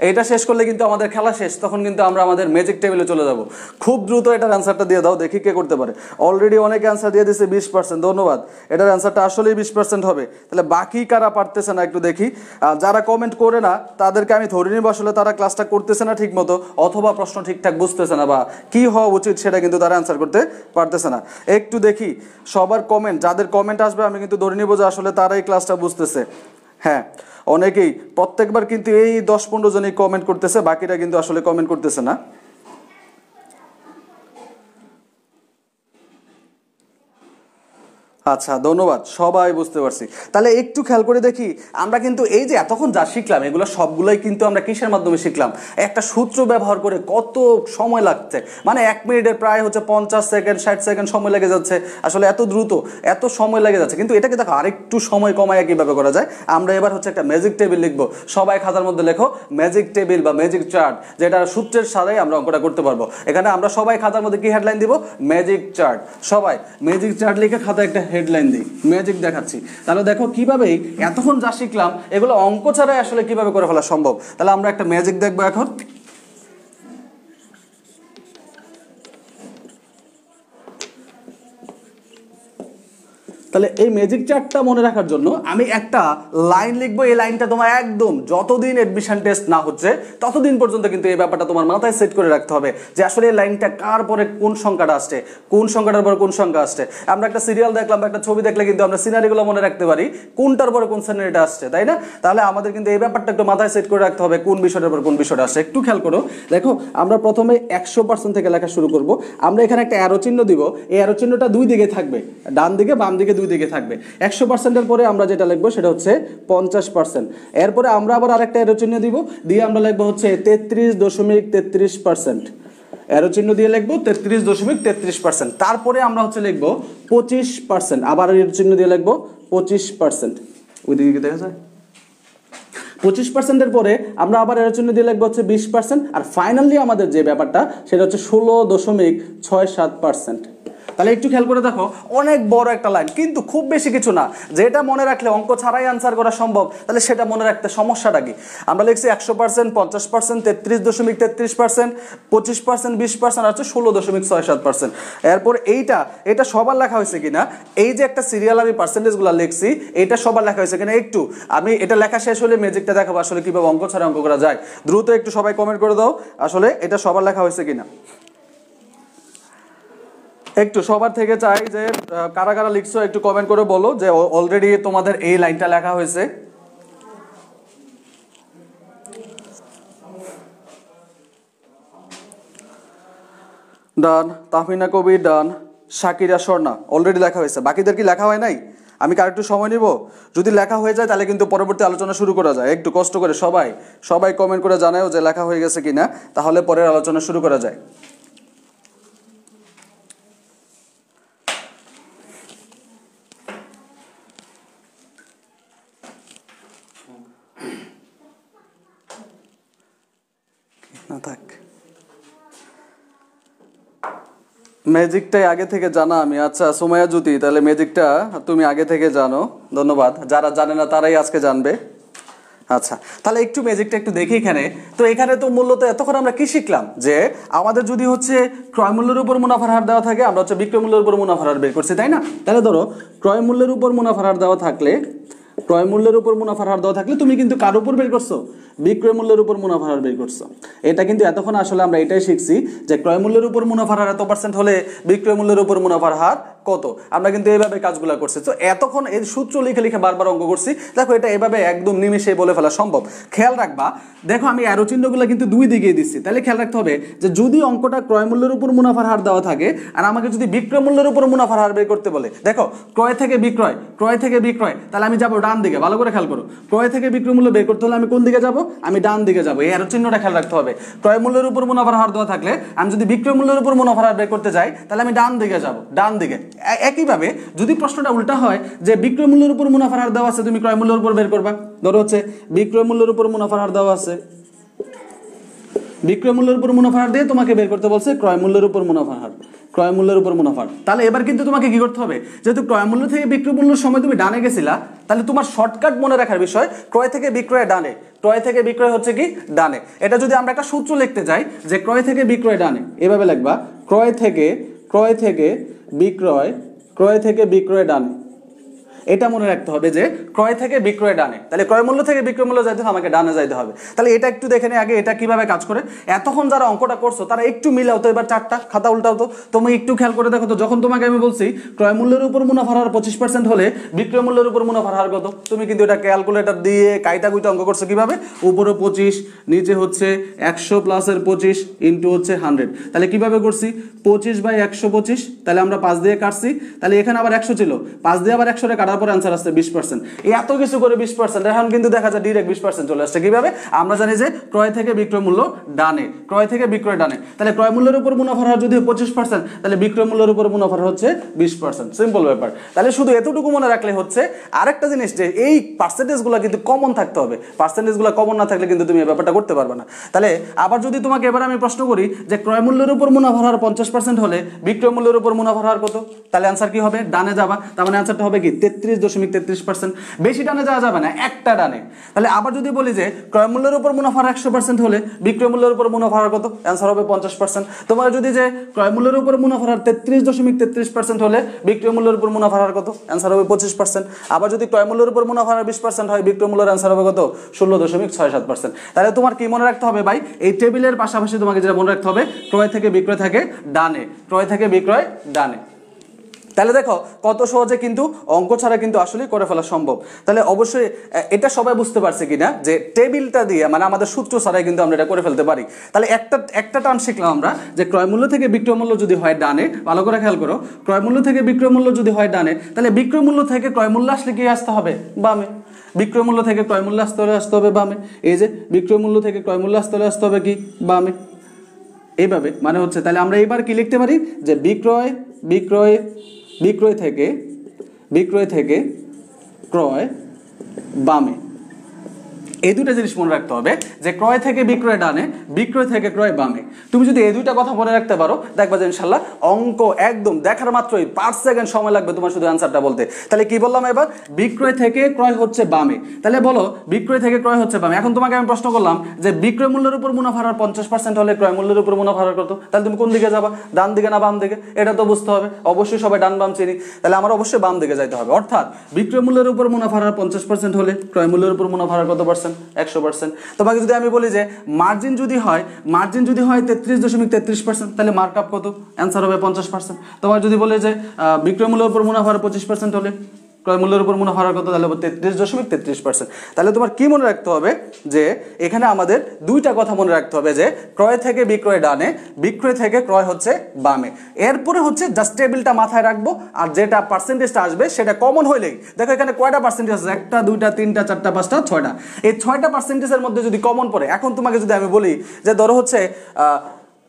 এটা শেষ করলে কিন্তু আমাদের খেলা শেষ, তখন কিন্তু আমরা আমাদের ম্যাজিক টেবিলে চলে যাব। খুব দ্রুত এটার অ্যান্সারটা দিয়ে দাও, দেখি কে করতে পারে। অলরেডি অনেকে অ্যান্সার দিয়ে দিয়েছে 20%, ধন্যবাদ। এটার অ্যান্সারটা আসলেই 20% হবে। তাহলে বাকি কারা পারতেছে না একটু দেখি। যারা কমেন্ট করে না তাদেরকে আমি ধরে নিব আসলে তারা ক্লাসটা করতেছে না ঠিক মতো, অথবা প্রশ্ন ঠিকঠাক বুঝতেছে না, বা কি হওয়া উচিত সেটা কিন্তু তারা অ্যান্সার করতে পারতেছে না। একটু দেখি সবার কমেন্ট, যাদের কমেন্ট আসবে আমি কিন্তু ধরে নিব যে আসলে তারাই ক্লাসটা বুঝতেছে। হ্যাঁ, অনেকেই প্রত্যেকবার কিন্তু এই 10-15 জনই কমেন্ট করতেছে, বাকিরা কিন্তু আসলে কমেন্ট করতেছে না। আচ্ছা, ধন্যবাদ, সবাই বুঝতে পারছি। তাহলে একটু খেয়াল করে দেখি, আমরা কিন্তু এই যে এতক্ষণ যা শিখলাম এগুলো সবগুলোই কিন্তু আমরা কিসের মাধ্যমে শিখলাম? একটা সূত্র ব্যবহার করে। কত সময় লাগছে, মানে 1 মিনিটের প্রায় হচ্ছে 50 সেকেন্ড 60 সেকেন্ড সময় লেগে যাচ্ছে। আসলে এত দ্রুত এত সময় লেগে যাচ্ছে, কিন্তু এটাকে দেখো আরেকটু সময় কমায় কিভাবে করা যায়। আমরা এবার হচ্ছে একটা ম্যাজিক টেবিল লিখবো। সবাই খাতার মধ্যে লেখো ম্যাজিক টেবিল বা ম্যাজিক চার্ট, যেটা সূত্রের সাথেই আমরা অঙ্কটা করতে পারবো। এখানে আমরা সবাই খাতার মধ্যে কি হেডলাইন দিব? Magic chart. সবাই ম্যাজিক চার্ট লিখে খাতায় একটা হেডলাইন দিই, ম্যাজিক দেখাচ্ছি। তাহলে দেখো কিভাবে এতক্ষণ যা শিখলাম এগুলো অঙ্ক ছাড়াই আসলে কিভাবে করে ফেলা সম্ভব। তাহলে আমরা একটা ম্যাজিক দেখবো এখন। তাহলে এই ম্যাজিক চার্টটা মনে রাখার জন্য আমি একটা লাইন লিখবো। এই লাইনটা তোমার একদম যতদিন অ্যাডমিশন টেস্ট না হচ্ছে ততদিন পর্যন্ত কিন্তু এই ব্যাপারটা তোমার মাথায় সেট করে রাখতে হবে যে আসলে এই লাইনটা কার পরে কোন সংখ্যাটা আসছে, কোন সংখ্যাটার পরে কোন সংখ্যা আসছে। আমরা একটা সিরিয়াল দেখলাম বা একটা ছবি দেখলে কিন্তু আমরা সিনারিগুলো মনে রাখতে পারি কোনটার পরে কোন সিনারিটা আসছে, তাই না? তাহলে আমাদের কিন্তু এই ব্যাপারটা একটু মাথায় সেট করে রাখতে হবে কোন বিষয়টার পর কোন বিষয়টা আসছে। একটু খেয়াল করো, দেখো আমরা প্রথমে 100% থেকে লেখা শুরু করব। আমরা এখানে একটা অ্যারো চিহ্ন দিব, এই অ্যারো চিহ্নটা দুই দিকে থাকবে, ডান দিকে বাম দিকে দুই দিকে থাকবে। 100%-এর পরে আমরা যেটা লিখবো সেটা হচ্ছে 50%। এরপরে আমরা আবার আরেকটা অ্যারো চিহ্ন দিব, দিয়ে আমরা লিখবো হচ্ছে 33.33%। অ্যারো চিহ্ন দিয়ে লিখবো 33.33%। তারপরে আমরা হচ্ছে লিখবো 25%, আবার অ্যারো চিহ্ন দিয়ে লিখবো 25%। ওই দিকে দেখা যায় 25%-এর পরে আমরা আবার এর জন্য দিয়ে লিখবো হচ্ছে 20%। আর ফাইনালি আমাদের যে ব্যাপারটা সেটা হচ্ছে 16.67%। তাহলে একটু খেয়াল করে দেখো, অনেক বড় একটা লাইন, কিন্তু খুব বেশি কিছু না। যেটা মনে রাখলে অঙ্ক ছাড়াই আনসার করা সম্ভব, তাহলে সেটা মনে রাখতে সমস্যাটা কি? আমরা লিখছি 100%, 50%, 33.33%, 25%, 20% আর হচ্ছে 16.67%। এরপর এটা সবার লেখা হয়েছে কিনা, এই যে একটা সিরিয়াল আমি পার্সেন্টেজগুলো লিখছি এটা সবার লেখা হয়েছে কিনা, একটু আমি এটা লেখা শেষ হলে ম্যাজিকটা দেখাবো আসলে কিভাবে অঙ্ক ছাড়া অঙ্ক করা যায়। দ্রুত একটু সবাই কমেন্ট করে দাও আসলে এটা সবার লেখা হয়েছে কিনা। একটু সবার থেকে চাই যে কারা কারা লিখছো একটু কমেন্ট করে বলো যে অলরেডি তোমাদের এই লাইনটা লেখা হয়েছে। ডান, তাহমিনা কবির ডান, শাকিরা স্বর্ণা অলরেডি লেখা হয়েছে। বাকিদের কি লেখা হয় নাই? আমি কার একটু সময় নিব, যদি লেখা হয়ে যায় তাহলে কিন্তু পরবর্তী আলোচনা শুরু করা যায়। একটু কষ্ট করে সবাই কমেন্ট করে জানাও যে লেখা হয়ে গেছে কিনা, তাহলে পরের আলোচনা শুরু করা যায়। না থাক, ম্যাজিকটাই আগে থেকে জানা আমি। আচ্ছা সুমাইয়া জ্যোতি, তাহলে ম্যাজিকটা তুমি আগে থেকে জানো, ধন্যবাদ। যারা জানে না তারাই আজকে জানবে। আচ্ছা তাহলে একটু ম্যাজিকটা একটু দেখি এখানে। তো এখানে তো মূলত এতক্ষণ আমরা কি শিখলাম যে আমাদের যদি হচ্ছে ক্রয় মূল্যের উপর মুনাফার হার দেওয়া থাকে, আমরা হচ্ছে বিক্রয় মূল্যের উপর মুনাফার হার বের করছি, তাই না? তাহলে ধরো ক্রয় মূল্যের উপর মুনাফার হার দেওয়া থাকলে, ক্রয় মূল্যের উপর মুনাফার হার দেওয়া থাকলে তুমি কিন্তু কার উপর বের করছো? বিক্রয় মূল্যের উপর মুনাফার হার বের করছো। এটা কিন্তু এতক্ষণ আসলে আমরা এটাই শিখছি যে ক্রয় মূল্যের উপর মুনাফার হার এত% হলে বিক্রয় মূল্যের উপর মুনাফার হার কত। আমরা কিন্তু এইভাবে কাজগুলো করছি। তো এতক্ষণ এই সূত্র লিখে বারবার অঙ্ক করছি। দেখো এটা এভাবে একদম নিমেষে বলে ফেলা সম্ভব। খেয়াল রাখবা, দেখো আমি অ্যারো চিহ্নগুলো কিন্তু দুই দিকে দিচ্ছি। তাহলে খেয়াল রাখতে হবে যে যদি অঙ্কটা ক্রয় মূল্যের উপর মুনাফার হার দেওয়া থাকে আর আমাকে যদি বিক্রয় মূল্যের উপর মুনাফার হার বের করতে বলে, দেখো ক্রয় থেকে বিক্রয়, তাহলে আমি যাবো ডান দিকে। ভালো করে খেয়াল করো, ক্রয় থেকে বিক্রয় মূল্য বের করতে হলে আমি কোন দিকে যাব? আমি ডান দিকে যাবো। এই অ্যারো চিহ্নটা খেয়াল রাখতে হবে। ক্রয় মূল্যের উপর মুনাফার হার দেওয়া থাকলে আমি যদি বিক্রয় মূল্যের উপর মুনাফার হার বের করতে যাই তাহলে আমি ডান দিকে যাব, ডান দিকে। একইভাবে যদি প্রশ্নটা উল্টা হয় যে বিক্রয় মূল্যের উপর মুনাফার হার দেওয়া আছে, তুমি ক্রয় মূল্যের উপর বের করবা। ধরো হচ্ছে বিক্রয় মূল্যের উপর মুনাফার হার দেওয়া আছে, বিক্রয় মূল্যের উপর মুনাফার হার দিয়ে তোমাকে বের করতে বলছে ক্রয় মূল্যের উপর মুনাফার হার, ক্রয় মূল্যের উপর মুনাফার। তাহলে এবার কিন্তু তোমাকে কি করতে হবে, যেহেতু ক্রয় মূল্য থেকে বিক্রয় মূল্যের সময় তুমি ডানে গেছিলা, তাহলে তোমার শর্টকাট মনে রাখার বিষয় ক্রয় থেকে বিক্রয় ডানে, ক্রয় থেকে বিক্রয় হচ্ছে কি ডানে। এটা যদি আমরা একটা সূত্র লিখতে যাই যে ক্রয় থেকে বিক্রয় ডানে, এভাবে লিখবা ক্রয় থেকে বিক্রয় ডানে। এটা মনে রাখতে হবে যে ক্রয় থেকে বিক্রয় ডানে, তাহলে ক্রয় মূল্য থেকে বিক্রয় মূল্য যাইতে হবে আমাকে ডানে যাইতে হবে। তাহলে এটা একটু দেখে নে আগে এটা কিভাবে কাজ করে। এতক্ষণ যারা অঙ্কটা করছো তারা একটু মিলাও তো, এবার চারটা খাতা উল্টাও তো। তুমি একটু খেয়াল করে দেখো তো, যখন তোমাকে আমি বলছি ক্রয় মূল্যের উপর মুনাফার হার 25% হলে বিক্রয় মূল্যের উপর মুনাফার হার কত, তুমি কিন্তু এটা ক্যালকুলেটর দিয়ে কাইটা কুইটা অঙ্ক করছো কিভাবে, উপরে 25 নিচে হচ্ছে 100 প্লাসের 25 ইন্টু হচ্ছে 100। তাহলে কিভাবে করছি, 25/125, তাহলে আমরা 5 দিয়ে কাটছি, তাহলে এখানে আবার 100 ছিল, 5 দিয়ে আবার 100 কাটার পরে আনসার আসছে 20%। এত কিছু করে 20%, এখন কিন্তু দেখা যায় ডিরেক্ট 20% চলে আসছে। কিভাবে, আমরা জানি যে ক্রয় থেকে বিক্রয় মূল্য ডানে, ক্রয় থেকে বিক্রয় ডানে, তাহলে ক্রয় মূল্যের উপর মুনাফার হার যদি 25%, তাহলে বিক্রয় মূল্যের উপর মুনাফার হচ্ছে 20%। সিম্পল ব্যাপার। তাহলে শুধু এতটুকু মনে রাখলে হচ্ছে। আরেকটা জিনিস যে এই পার্সেন্টেজগুলো কিন্তু কমন থাকতে হবে, পার্সেন্টেজগুলো কমন না থাকলে কিন্তু তুমি এই ব্যাপারটা করতে পারবে না। তাহলে আবার যদি তোমাকে এবার আমি প্রশ্ন করি যে ক্রয় মূল্যের উপর মুনাফার হার 50% হলে বিক্রয় মূল্যের উপর মুনাফার হার কত, তাহলে আনসার কি হবে, ডানে যাবা। তার মানে আনসারটা হবে কি 33.33%। বেশি ডানে যাওয়া যাবে না, একটা ডানে। তাহলে আবার যদি বলি যে ক্রয় মূল্যের উপর মুনাফার 100% হলে বিক্রয় মূল্যের উপর মুনাফার কত, অ্যান্সার হবে 50%। তোমার যদি যে ক্রয় মূল্যের উপর মুনাফার 33.33% হলে বিক্রয় মূল্যের উপর মুনাফার কত, অ্যান্সার হবে 25%। আবার যদি ক্রয় মূল্যের উপর মুনাফার 20% হয় বিক্রয় মূল্যের অ্যান্সার হবে কত, 16.67%। তাহলে তোমার কি মনে রাখতে হবে ভাই, এই টেবিলের পাশাপাশি তোমাকে যেটা মনে রাখতে হবে, ক্রয় থেকে বিক্রয় থাকে ডানে, ক্রয় থেকে বিক্রয় ডানে। তাহলে দেখো কত সহজে কিন্তু অঙ্ক ছাড়া কিন্তু আসলে করে ফেলা সম্ভব। তাহলে অবশ্যই এটা সবাই বুঝতে পারছে কিনা যে টেবিলটা দিয়ে মানে আমাদের সূত্র ছাড়াই কিন্তু আমরা এটা করে ফেলতে পারি। তাহলে একটা টার্ম শিখলাম আমরা যে ক্রয় মূল্য থেকে বিক্রয় মূল্য যদি হয় ডানে, ভালো করে খেয়াল করো, ক্রয় মূল্য থেকে বিক্রয় মূল্য যদি হয় ডানে, তাহলে বিক্রয় মূল্য থেকে ক্রয় মূল্য আসলে কি আসতে হবে, বামে। বিক্রয় মূল্য থেকে ক্রয় মূল্য আসতে হবে বামে। এই যে বিক্রয় মূল্য থেকে ক্রয় মূল্য আসতে হবে কি, বামে। এইভাবে মানে হচ্ছে, তাহলে আমরা এবার কি লিখতে পারি যে বিক্রয় থেকে ক্রয় বামে। এই দুটো জিনিস মনে রাখতে হবে যে ক্রয় থেকে বিক্রয় ডানে, বিক্রয় থেকে ক্রয় বামে। তুমি যদি এই দুইটা কথা মনে রাখতে পারো, দেখবা যে ইনশাল্লাহ অঙ্ক একদম দেখার মাত্রই 5 সেকেন্ড সময় লাগবে তোমার শুধু অ্যান্সারটা বলতে। তাহলে কি বললাম এবার, বিক্রয় থেকে ক্রয় হচ্ছে বামে। তাহলে বলো বিক্রয় থেকে ক্রয় হচ্ছে বামে। এখন তোমাকে আমি প্রশ্ন করলাম যে বিক্রয় মূল্যের উপর মুনাফার 50% হলে ক্রয় মূল্যের উপর মুনাফার কত, তাহলে তুমি কোন দিকে যাবা, ডান দিকে না বাম দিকে, এটা তো বুঝতে হবে। অবশ্যই সবাই ডান বাম চিনি, তাহলে আমার অবশ্যই বাম দিকে যাইতে হবে। অর্থাৎ বিক্রয় মূল্যের উপর মুনাফার 50% হলে ক্রয় মূল্যের উপর মুনাফার কত পার্সেন্ট, 100%। তোমাকে যদি আমি বলি যে মার্জিন যদি হয় 33.33%, তাহলে মার্কআপ কত, অ্যান্সার হবে 50%। তোমাকে যদি বলে যে বিক্রয় মূল্যের উপর মুনাফার 25% হলে ক্রয় মূল্যের উপর মুনাফার কত, তাহলে 33.33%। তাহলে তোমার কি মনে রাখতে হবে যে এখানে আমাদের দুইটা কথা মনে রাখতে হবে যে ক্রয় থেকে বিক্রয় ডানে, বিক্রয় থেকে ক্রয় হচ্ছে বামে। এরপরে হচ্ছে জাস্ট টেবিলটা মাথায় রাখবো, আর যেটা পার্সেন্টেজটা আসবে সেটা কমন হইলেই, দেখো এখানে কয়টা পার্সেন্টেজ আছে, 1টা 2টা 3টা 4টা 5টা 6টা, এই 6টা পার্সেন্টেজের মধ্যে যদি কমন পড়ে, এখন তোমাকে যদি আমি বলি যে ধরো হচ্ছে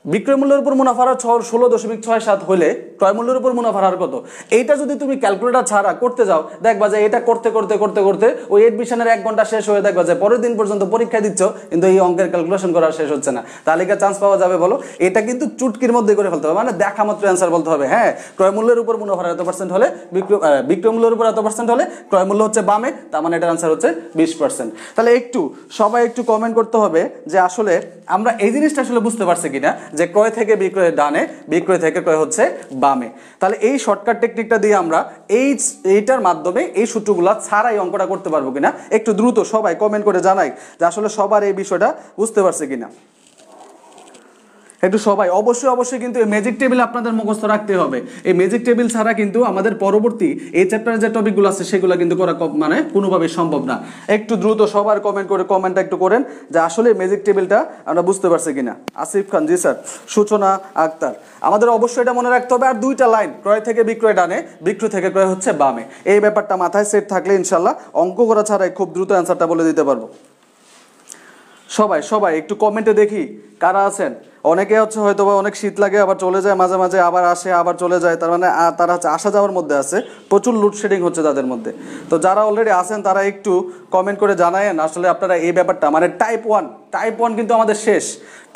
বিক্রয় মূল্যের উপর মুনাফার 16.67 হলে ক্রয় মূল্যের উপর মুনাফার হার কত, এইটা যদি তুমি ক্যালকুলেটর ছাড়া করতে যাও, দেখবা যে এটা করতে করতে করতে করতে ওই এডমিশনের 1 ঘন্টা শেষ হয়ে, দেখবা যে পরের দিন পর্যন্ত পরীক্ষা দিচ্ছ কিন্তু এই অঙ্কের ক্যালকুলেশন করা শেষ হচ্ছে না। তাহলে কি চান্স পাওয়া যাবে বলো? এটা কিন্তু চুটকির মধ্যে করে ফেলতে হবে, মানে দেখা মাত্র অ্যান্সার বলতে হবে। হ্যাঁ, ক্রয় মূল্যের উপর মুনাফার এত পার্সেন্ট হলে বিক্রয় মূল্যের উপর এত পার্সেন্ট হলে ক্রয় মূল্য হচ্ছে বামে, তার মানে এটার অ্যান্সার হচ্ছে 20%। তাহলে সবাই একটু কমেন্ট করতে হবে যে আসলে আমরা এই জিনিসটা আসলে বুঝতে পারছি কিনা যে ক্রয় থেকে বিক্রয় ডানে, বিক্রয় থেকে ক্রয় হচ্ছে বামে। তাহলে এই শর্টকাট টেকনিকটা দিয়ে আমরা এইটার মাধ্যমে এই সূত্রগুলো ছাড়াই অঙ্কটা করতে পারবো কিনা, একটু দ্রুত সবাই কমেন্ট করে জানাই যে আসলে সবার এই বিষয়টা বুঝতে পারছে কিনা। একটু সবাই অবশ্যই কিন্তু এই ম্যাজিক টেবিল আপনাদের মুখস্থ রাখতে হবে। এই ম্যাজিক টেবিল ছাড়া কিন্তু আমাদের পরবর্তী এই চ্যাপ্টারের যে টপিকগুলো আছে সেগুলো কিন্তু করা মানে কোনোভাবেই সম্ভব না। একটু দ্রুত সবার কমেন্টটা একটু করেন যে আসলে ম্যাজিক টেবিলটা আমরা বুঝতে পারছি কিনা। আসিফ খান, জি স্যার। সূচনা আক্তার, আমাদের অবশ্যই এটা মনে রাখতে হবে। আর দুইটা লাইন, ক্রয় থেকে বিক্রয় ডানে, বিক্রয় থেকে ক্রয় হচ্ছে বামে, এই ব্যাপারটা মাথায় সেট থাকলে ইনশাল্লাহ অঙ্ক করা ছাড়াই খুব দ্রুত অ্যান্সারটা বলে দিতে পারবো। সবাই একটু কমেন্টে দেখি কারা আছেন। অনেকে হচ্ছে হয়তো বা অনেক শীত লাগে, আবার চলে যায়, মাঝে মাঝে আবার আসে, আবার চলে যায়, তার মানে তারা হচ্ছে আসা যাওয়ার মধ্যে আছে, প্রচুর লোডশেডিং হচ্ছে তাদের মধ্যে। তো যারা অলরেডি আছেন তারা একটু কমেন্ট করে জানায়েন আসলে আপনারা এই ব্যাপারটা, মানে টাইপ ওয়ান কিন্তু আমাদের শেষ,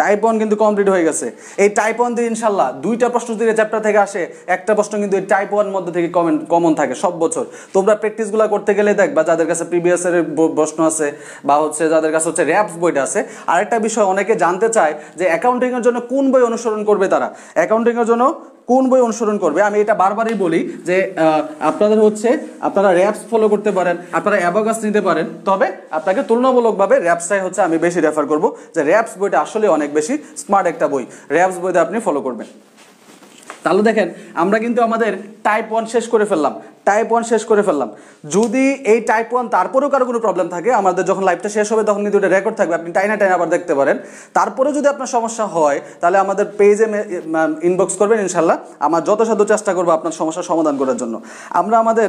টাইপ 1 কিন্তু কমপ্লিট হয়ে গেছে। এই টাইপ 1 দিয়ে ইনশাল্লাহ 2টা প্রশ্ন যদি চ্যাপ্টার থেকে আসে, একটা প্রশ্ন কিন্তু এই টাইপ 1 মধ্যে থেকে কমন থাকে সব বছর। তোমরা প্র্যাকটিসগুলো করতে গেলে দেখবা যাদের কাছে প্রিভিয়াস এর প্রশ্ন আছে বা হচ্ছে যাদের কাছে হচ্ছে র্যাপস বইটা আছে। আরেকটা বিষয় অনেকে জানতে চায় যে অ্যাকাউন্টিং এর জন্য কোন বই অনুসরণ করবে, তারা অ্যাকাউন্টিং এর জন্য কোন বই অনুসরণ করবে। আমি এটা বারবারই বলি যে আপনারা র্যাপস ফলো করতে পারেন, আপনারা অ্যাবাকাস নিতে পারেন, তবে আপনাকে তুলনামূলকভাবে র্যাপসটাই হচ্ছে আমি বেশি রেফার করব, যে র্যাপস বইটা আসলে অনেক বেশি স্মার্ট একটা বই, র্যাপস বইটা আপনি ফলো করবেন। তাহলে দেখেন আমরা কিন্তু আমাদের টাইপ 1 শেষ করে ফেললাম। যদি এই টাইপ 1 তারপরেও কারো কোনো প্রবলেম থাকে, আমাদের যখন লাইভটা শেষ হবে তখন কিন্তু এটা রেকর্ড থাকবে, আপনি টাইনা আবার দেখতে পারেন। তারপরেও যদি আপনার সমস্যা হয় তাহলে আমাদের পেজে ইনবক্স করবেন, ইনশাল্লাহ আমার যথাসাধ্য চেষ্টা করবো আপনার সমস্যার সমাধান করার জন্য। আমরা আমাদের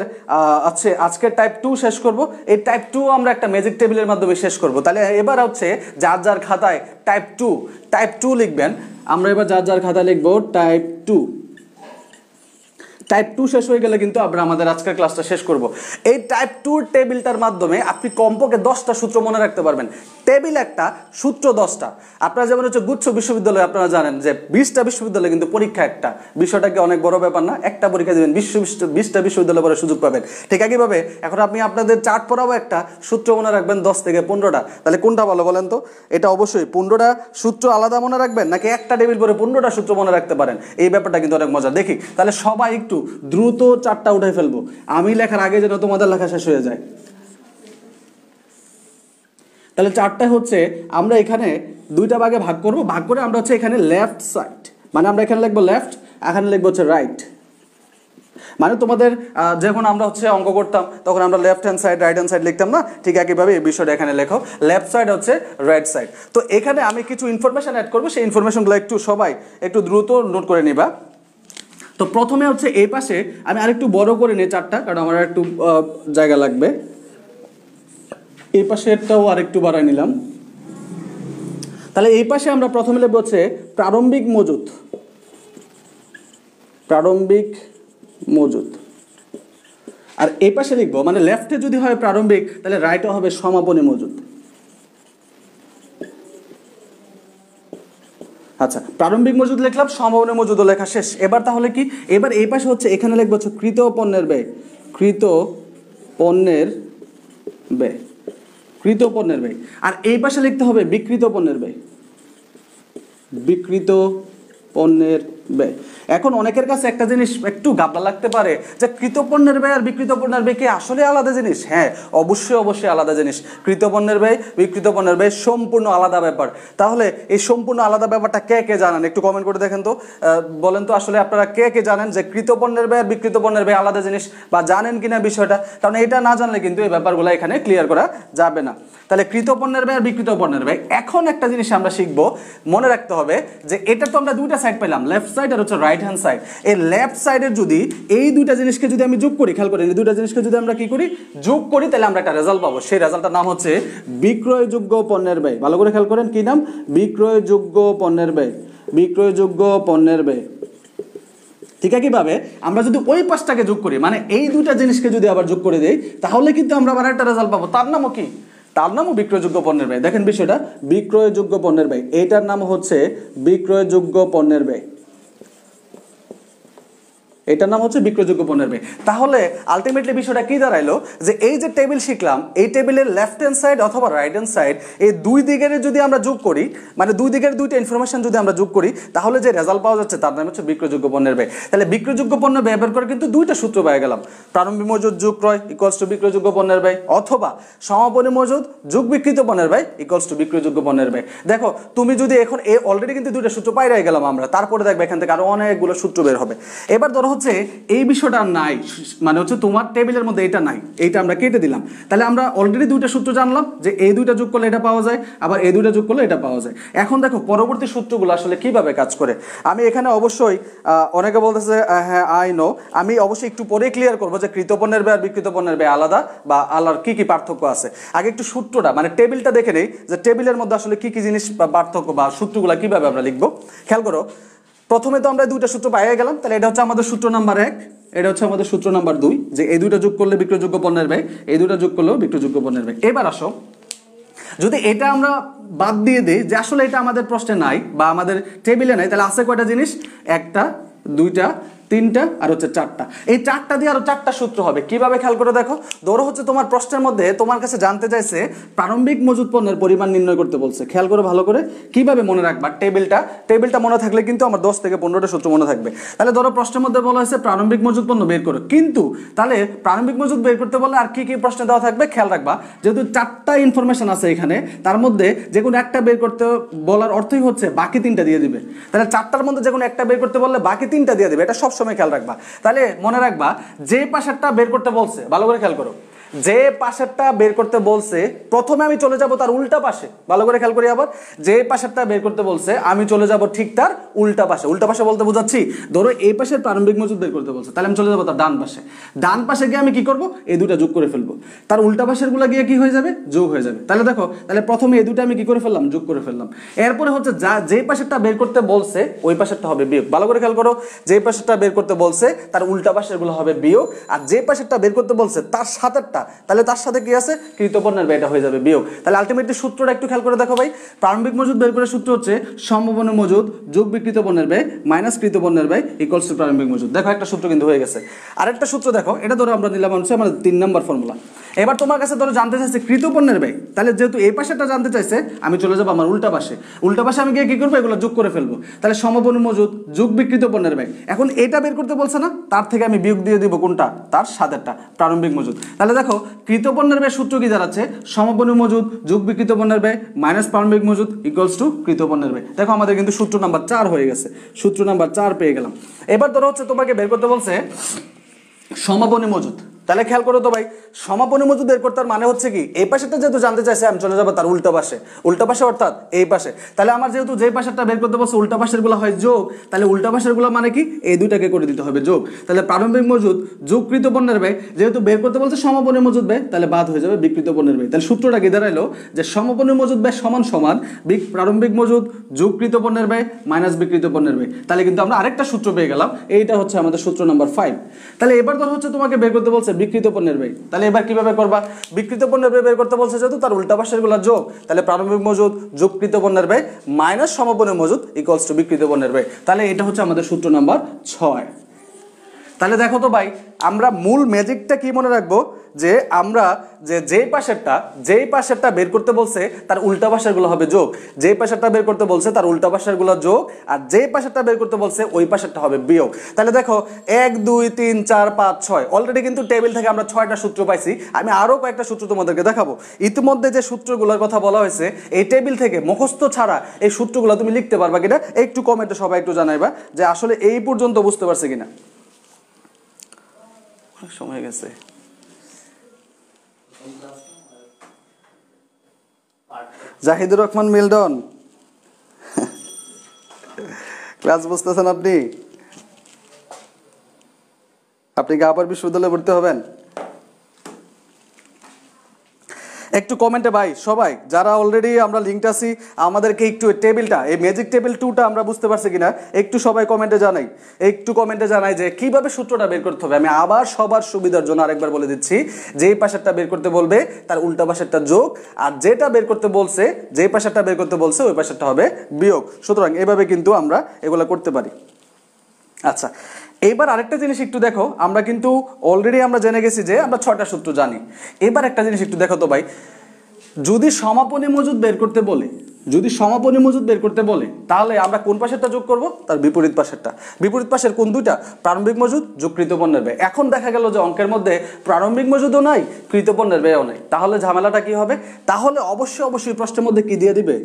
আজকের টাইপ 2 শেষ করব। এই টাইপ 2 আমরা একটা ম্যাজিক টেবিলের মাধ্যমে শেষ করব। তাহলে এবার হচ্ছে যার খাতায় টাইপ 2 লিখবেন, আমরা এবার যার খাতায় লিখবো টাইপ 2। টাইপ 2 শেষ হয়ে গেলে কিন্তু আমরা আমাদের আজকের ক্লাসটা শেষ করব। এই টাইপ 2 টেবিলটার মাধ্যমে আপনি কমপক্ষে 10টা সূত্র মনে রাখতে পারবেন। টেবিল একটা, সূত্র 10টা। আপনারা যেমন হচ্ছে গুচ্ছ বিশ্ববিদ্যালয়ে আপনারা জানেন যে 20টা বিশ্ববিদ্যালয়ে কিন্তু পরীক্ষা একটা, বিষয়টা কি অনেক বড় ব্যাপার না? একটা পরীক্ষা দেবেন, 20টা বিশ্ববিদ্যালয় পরে সুযোগ পাবেন। ঠিক একইভাবে এখন আপনি আপনাদের চার্ট পড়াবো একটা, সূত্র মনে রাখবেন 10 থেকে 15টা। তাহলে কোনটা ভালো বলেন তো? এটা অবশ্যই 15টা সূত্র আলাদা মনে রাখবেন, নাকি একটা টেবিল পরে 15টা সূত্র মনে রাখতে পারেন? এই ব্যাপারটা কিন্তু অনেক মজা। দেখি তাহলে সবাই একটু দ্রুত চারটা উঠাই ফেলবো, আমি লেখার আগে যেন তোমাদের লেখা শেষ হয়ে যায়। তাহলে চারটা হচ্ছে আমরা এখানে দুইটা ভাগে ভাগ করব, ভাগ করে আমরা হচ্ছে এখানে লেফট সাইড, মানে আমরা এখানে লিখবো লেফট, এখানে লিখবো হচ্ছে রাইট। মানে তোমাদের যখন আমরা হচ্ছে অঙ্ক করতাম তখন আমরা left hand side right hand side লিখতাম না, ঠিক একইভাবে এই বিষয়টা এখানে লেখো, লেফট সাইড হচ্ছে রাইট সাইড। তো এখানে আমি কিছু ইনফরমেশন অ্যাড করবো, সেই ইনফরমেশনগুলো একটু সবাই একটু দ্রুত নোট করে নিবা। তো প্রথমে হচ্ছে এই পাশে আমি আরেকটু বড় করে নিই চারটা, কারণ আমার একটু জায়গা লাগবে। এই পাশেরটাও আরেকটু বাড়াই নিলাম। তাহলে এই পাশে আমরা প্রথমে লিখব হচ্ছে প্রারম্ভিক মজুদ, প্রারম্ভিক মজুদ। আর এই পাশে লিখবো, মানে লেফটে যদি হয় প্রারম্ভিক, তাহলে রাইটে হবে সমাপনী মজুদ। আচ্ছা, প্রারম্ভিক মজুদ লিখলাম, সমাপনী মজুদও লেখা শেষ। এবার তাহলে কি, এবার এই পাশে হচ্ছে এখানে লিখবো হচ্ছে কৃত পণ্যের ব্যয়, কৃত পণ্যের ব্যয়, কৃত পণ্যের ব্যয়। আর এই পাশে লিখতে হবে বিকৃত পণ্যের ব্যয়, বিকৃত পণ্যের ব্যয়। এখন অনেকের কাছে একটা জিনিস একটু গাবলা লাগতে পারে যে কৃত পণ্যের ব্যয় আর বিকৃত পণ্যের ব্যয় কি আসলে আলাদা জিনিস? হ্যাঁ, অবশ্যই অবশ্যই আলাদা জিনিস। কৃত পণ্যের ব্যয় বিকৃত পণ্যের ব্যয় সম্পূর্ণ আলাদা ব্যাপার। তাহলে এই সম্পূর্ণ আলাদা ব্যাপারটা কে কে জানেন একটু কমেন্ট করে দেখেন তো, বলেন তো আসলে আপনারা কে কে জানেন যে কৃত পণ্যের ব্যয় আর বিকৃত পণ্যের ব্যয় আলাদা জিনিস, বা জানেন কিনা বিষয়টা? কারণ এটা না জানলে কিন্তু এই ব্যাপারগুলো এখানে ক্লিয়ার করা যাবে না। তাহলে কৃত পণ্যের ব্যয় আর বিকৃত পণ্যের ব্যয়। এখন একটা জিনিস আমরা শিখবো, মনে রাখতে হবে যে এটা তো আমরা দুইটা সাইড পেলাম, লেফট সাইড আর হচ্ছে রাইট হ্যান্ড সাইড। এই লেফট সাইডের যদি এই দুইটা জিনিসকে যদি আমি যোগ করি, খেয়াল করি, এই দুইটা জিনিসকে যদি আমরা কি করি, যোগ করি, তাহলে আমরা একটা রেজাল্ট পাবো। সেই রেজাল্টটার নাম হচ্ছে বিক্রয়যোগ্য পণ্যের ব্যয়। ভালো করে খেয়াল করেন, কি নাম? বিক্রয়যোগ্য পণ্যের ব্যয়, বিক্রয়যোগ্য পণ্যের ব্যয়। ঠিক একইভাবে আমরা যদি ওই পাঁচটাকে যোগ করি, মানে এই দুইটা জিনিসকে যদি আবার যোগ করে দেই, তাহলে কিন্তু আমরা আবার একটা রেজাল্ট পাবো। তার নামও কি? তার নামও বিক্রয়যোগ্য পণ্যের ব্যয়। দেখেন বিষয়টা, বিক্রয়যোগ্য পণ্যের ব্যয়, এইটার নাম হচ্ছে বিক্রয়যোগ্য পণ্যের ব্যয়, এটার নাম হচ্ছে বিক্রয়যোগ্য পণ্যের ব্যয়। তাহলে আলটিমেটলি বিষয়টা কি দাঁড়াইলো, যে এই যে টেবিল শিখলাম, এই টেবিলের লেফট হ্যান্ড সাইড অথবা রাইট হ্যান্ড সাইড, এই দুই দিকের যদি আমরা যোগ করি, মানে দুই দিকের দুইটা ইনফরমেশন যদি আমরা যোগ করি, তাহলে যে রেজাল্ট পাওয়া যাচ্ছে তার নাম হচ্ছে বিক্রয়যোগ্য পণ্যের ব্যয়। তাহলে বিক্রয়যোগ্য পণ্য ব্যয় বের করে কিন্তু দুইটা সূত্র পেয়ে গেলাম, প্রারম্ভিক মজুদ যোগ ক্রয় ইকুয়ালস টু বিক্রয়যোগ্য পণ্যের ব্যয়, অথবা সমাপনী মজুদ যোগ বিকৃত পণ্যের ব্যয় ইকুয়ালস টু বিক্রয়যোগ্য পণ্যের ব্যয়। দেখো তুমি যদি এখন অলরেডি কিন্তু দুইটা সূত্র পাইরে গেলাম আমরা, তারপরে দেখবে এখান থেকে আরো অনেকগুলো সূত্র বের হবে। এবার ধরো হচ্ছে এই বিষয়টা নাই, মানে হচ্ছে তোমার টেবিলের মধ্যে এটা নাই, এইটা আমরা কেটে দিলাম। তাহলে আমরা অলরেডি দুইটা সূত্র জানলাম যে এই দুইটা যোগ করলে এটা পাওয়া যায়, আবার এই দুইটা যোগ করলে এটা পাওয়া যায়। এখন দেখো পরবর্তী সূত্রগুলো আসলে কিভাবে কাজ করে। আমি এখানে অবশ্যই অনেকে বলতেছে হ্যাঁ আই নো, আমি অবশ্যই একটু পরে ক্লিয়ার করবো যে কৃত পণ্যের ব্যয় আর বিকৃত পণ্যের ব্যয় আলাদা, বা আলার কি কি পার্থক্য আছে। আগে একটু সূত্রটা মানে টেবিলটা দেখে নেই যে টেবিলের মধ্যে আসলে কি কি জিনিস বা পার্থক্য বা সূত্রগুলো কিভাবে আমরা লিখবো। খেয়াল করো, প্রথমে তো আমরা দুইটা সূত্র পাইয়ে গেলাম, তাহলে এটা হচ্ছে আমাদের সূত্র নাম্বার 1, এটা হচ্ছে আমাদের সূত্র নাম্বার 2, যে এই দুইটা যোগ করলে বিক্রয়যোগ্য পণ্যের ব্যয়, এই দুইটা যোগ করলেও বিক্রয়যোগ্য পণ্যের ব্যয়। এবার আসো, যদি এটা আমরা বাদ দিয়ে দিই যে আসলে এটা আমাদের প্রশ্নে নাই বা আমাদের টেবিলে নাই, তাহলে আছে কয়টা জিনিস? একটা, দুইটা, তিনটা আর হচ্ছে চারটা। এই চারটা দিয়ে আরো চারটা সূত্র হবে। কিভাবে খেয়াল করে দেখো, ধরো হচ্ছে তোমার প্রশ্নের মধ্যে তোমার কাছে জানতে চাইছে প্রারম্ভিক মজুদ পণ্যের পরিমাণ নির্ণয় করতে বলছে। খেয়াল করে ভালো করে, কিভাবে মনে রাখবা টেবিলটা মনে থাকলে কিন্তু আমার 10 থেকে 15টা সূত্র মনে থাকবে। তাহলে ধরো প্রশ্নের মধ্যে বলা হয়েছে প্রারম্ভিক মজুদ পণ্য বের করো, কিন্তু তাহলে প্রারম্ভিক মজুদ বের করতে বললে আর কি কি প্রশ্ন দেওয়া থাকবে খেয়াল রাখবা। যেহেতু চারটা ইনফরমেশন আছে এখানে, তার মধ্যে যে কোনো একটা বের করতে বলার অর্থই হচ্ছে বাকি তিনটা দিয়ে দিবে। তাহলে চারটার মধ্যে যে কোনো একটা বের করতে বললে বাকি তিনটা দিয়ে দিবে, এটা সবসময় খেয়াল রাখবা। তাহলে মনে রাখবা যে পাশেরটা বের করতে বলছে, ভালো করে খেয়াল করো, যে পাশেরটা বের করতে বলছে প্রথমে আমি চলে যাব তার উল্টা পাশে, ভালো করে খেয়াল করি আবার, যে পাশেরটা বের করতে বলছে আমি চলে যাব ঠিক তার উল্টা পাশে। উল্টা পাশে বলতে বোঝাচ্ছি, ধরো এই পাশের প্রারম্ভিক মজুদ বের করতে বলছে, তাহলে আমি চলে যাবো তার ডান পাশে। ডান পাশে গিয়ে আমি কি করব, এই দুইটা যোগ করে ফেলবো, তার উল্টা পাশের গুলা গিয়ে কি হয়ে যাবে, যোগ হয়ে যাবে। তাহলে দেখো, তাহলে প্রথমে এই দুইটা আমি কি করে ফেললাম, যোগ করে ফেললাম। এরপরে হচ্ছে যে পাশেরটা বের করতে বলছে ওই পাশেরটা হবে বিয়োগ। ভালো করে খেয়াল করো, যে পাশেরটা বের করতে বলছে তার উল্টা পাশের গুলো হবে বিয়োগ, আর যে পাশেরটা বের করতে বলছে তার সাথেরটা, তাহলে তার সাথে কি আছে, কৃতপণ্যের ব্যয়টা হয়ে যাবে বিয়োগ। তাহলে আলটিমেটলি সূত্রটা একটু খেয়াল করে দেখো ভাই, প্রারম্ভিক মজুদ বের করার সূত্র হচ্ছে সমপণ্য মজুদ যোগ বিকৃত পণ্যের ব্যয় মাইনাস কৃতপণ্যের ব্যয় ইকুয়ালস টু প্রারম্ভিক মজুদ। দেখো একটা সূত্র কিন্তু হয়ে গেছে। আরেকটা সূত্র দেখো, এটা ধরো আমরা নিলাম হচ্ছে আমাদের 3 নম্বর ফর্মুলা। এবার তোমার কাছে ধরো জানতে চাইছে কৃতপণ্যের ব্যয়, তাহলে যেহেতু এই পাশেটা জানতে চাইছে আমি চলে যাবো আমার উল্টা পাশে। উল্টা পাশে আমি গিয়ে কি করবো, এগুলো যোগ করে ফেলবো। তাহলে সমপণ্য মজুদ যোগ বিকৃত পণ্যের ব্যয়, এখন এটা বের করতে বলছে না, তার থেকে আমি বিয়োগ দিয়ে দিব কোনটা, তার সাথেরটা প্রারম্ভিক মজুদ। তাহলে দেখো কৃতপণ্যের ব্যয় সূত্র কি দাঁড়াচ্ছে, সমপণ্য মজুদ যোগ বিকৃত পণ্যের ব্যয় মাইনাস প্রারম্ভিক মজুদ ইকুয়ালস টু কৃতপণ্যের ব্যয়। দেখো আমাদের কিন্তু সূত্র নাম্বার 4 হয়ে গেছে, সূত্র নাম্বার 4 পেয়ে গেলাম। এবার ধরো হচ্ছে তোমাকে বের করতে বলছে সমাপনী মজুদ। তাহলে খেয়াল করো তো ভাই, সমাপনী মজুদ বের করতে মানে হচ্ছে কি, এই পাশেটা যেহেতু জানতে চাইছে আমি চলে যাবো তার উল্টা পাশে। উল্টা পাশে অর্থাৎ এই পাশে। তাহলে আমার যেহেতু যে পাশেরটা বের করতে বলছে উল্টা পাশের গুলো হয় যোগ, তাহলে উল্টা পাশের গুলো মানে কি, এই দুইটাকে করে দিতে হবে যোগ। তাহলে প্রারম্ভিক মজুদ যোগ কৃতপণ্যের ব্যয়, যেহেতু বের করতে বলছে সমপনী মজুদ ব্যয়, তাহলে বাদ হয়ে যাবে বিকৃত পণ্যের ব্যয়। তাহলে সূত্রটা কি দাঁড়াইলো যে সমপনী মজুদ ব্যয় সমান সমান প্রারম্ভিক মজুদ যোগ কৃতপণ্যের ব্যয় মাইনাস বিকৃত পণ্যের ব্যয়। তাহলে কিন্তু আমরা আরেকটা সূত্র পেয়ে গেলাম, এইটা হচ্ছে আমাদের সূত্র নাম্বার 5। তাহলে এবার ধর হচ্ছে তোমাকে বের করতে বলছে বিকৃত পণ্যের ব্যয়। তাহলে এবার কিভাবে করবা, বিকৃত পণ্যের ব্যয় বের করতে বলছে যেহেতু তার উল্টা পাশের গুলো যোগ, তাহলে প্রারম্ভিক মজুদ যোগ কৃত পণ্যের ব্যয় মাইনাস সমপনী মজুদ ইকুয়ালস টু বিকৃত পণ্যের ব্যয়। তাহলে এটা হচ্ছে আমাদের সূত্র নাম্বার 6। তাহলে দেখো তো ভাই, আমরা মূল ম্যাজিকটা কি মনে রাখবো, যে আমরা যেই পাশেরটা বের করতে বলছে তার উল্টা পাশের গুলো হবে যোগ, যেই পাশেরটা বের করতে বলছে তার উল্টা পাশের গুলো যোগ, আর যেই পাশেরটা বের করতে বলছে ওই পাশেরটা হবে বিয়োগ। তাহলে দেখো 1 2 3 4 5 6 অলরেডি কিন্তু টেবিল থেকে আমরা 6টা সূত্র পাইছি। আমি আরো কয়েকটা সূত্র তোমাদেরকে দেখাবো। ইতিমধ্যে যে সূত্রগুলোর কথা বলা হয়েছে এই টেবিল থেকে মুখস্থ ছাড়া এই সূত্রগুলো তুমি লিখতে পারবা কিনা, একটু কমেন্টে সবাই একটু জানাইবা যে আসলে এই পর্যন্ত বুঝতে পারছে কিনা। সময় গেছে, জাহিদুর রহমান মিল্টন ক্লাস বুঝতেছেন আপনি? আপনি কি আবার বিশ্ববিদ্যালয়ে ভর্তি হবেন? একটু কমেন্টে ভাই সবাই যারা অলরেডি আমরা লিঙ্কটা আছি আমাদেরকে একটু টেবিলটা এই ম্যাজিক টেবিল 2টা আমরা বুঝতে পারছি কিনা একটু সবাই কমেন্টে জানাই, একটু কমেন্টে জানাই যে কিভাবে সূত্রটা বের করতে হবে। আমি আবার সবার সুবিধার জন্য আরেকবার বলে দিচ্ছি, যেই পাশেরটা বের করতে বলবে তার উল্টা পাশেরটা যোগ, আর যেটা বের করতে বলছে যেই পাশেরটা বের করতে বলছে ওই পাশেরটা হবে বিয়োগ। সুতরাং এভাবে কিন্তু আমরা এগুলা করতে পারি। আচ্ছা, এবার আরেকটা জিনিস একটু দেখো, আমরা কিন্তু অলরেডি আমরা জেনে গেছি যে আমরা 6টা সূত্র জানি। এবার একটা জিনিস একটু দেখো তো ভাই, যদি সমাপনী মজুদ বের করতে বলে, যদি সমাপনী মজুদ বের করতে বলে তাহলে আমরা কোন পাশেরটা যোগ করব, তার বিপরীত পাশেরটা। বিপরীত পাশের কোন দুইটা, প্রারম্ভিক মজুদ যোগ কৃতপণ্যের ব্যয়। এখন দেখা গেল যে অঙ্কের মধ্যে প্রারম্ভিক মজুদও নাই কৃতপণ্যের ব্যয়ও নাই, তাহলে ঝামেলাটা কি হবে, তাহলে অবশ্যই প্রশ্নের মধ্যে কি দিয়ে দিবে,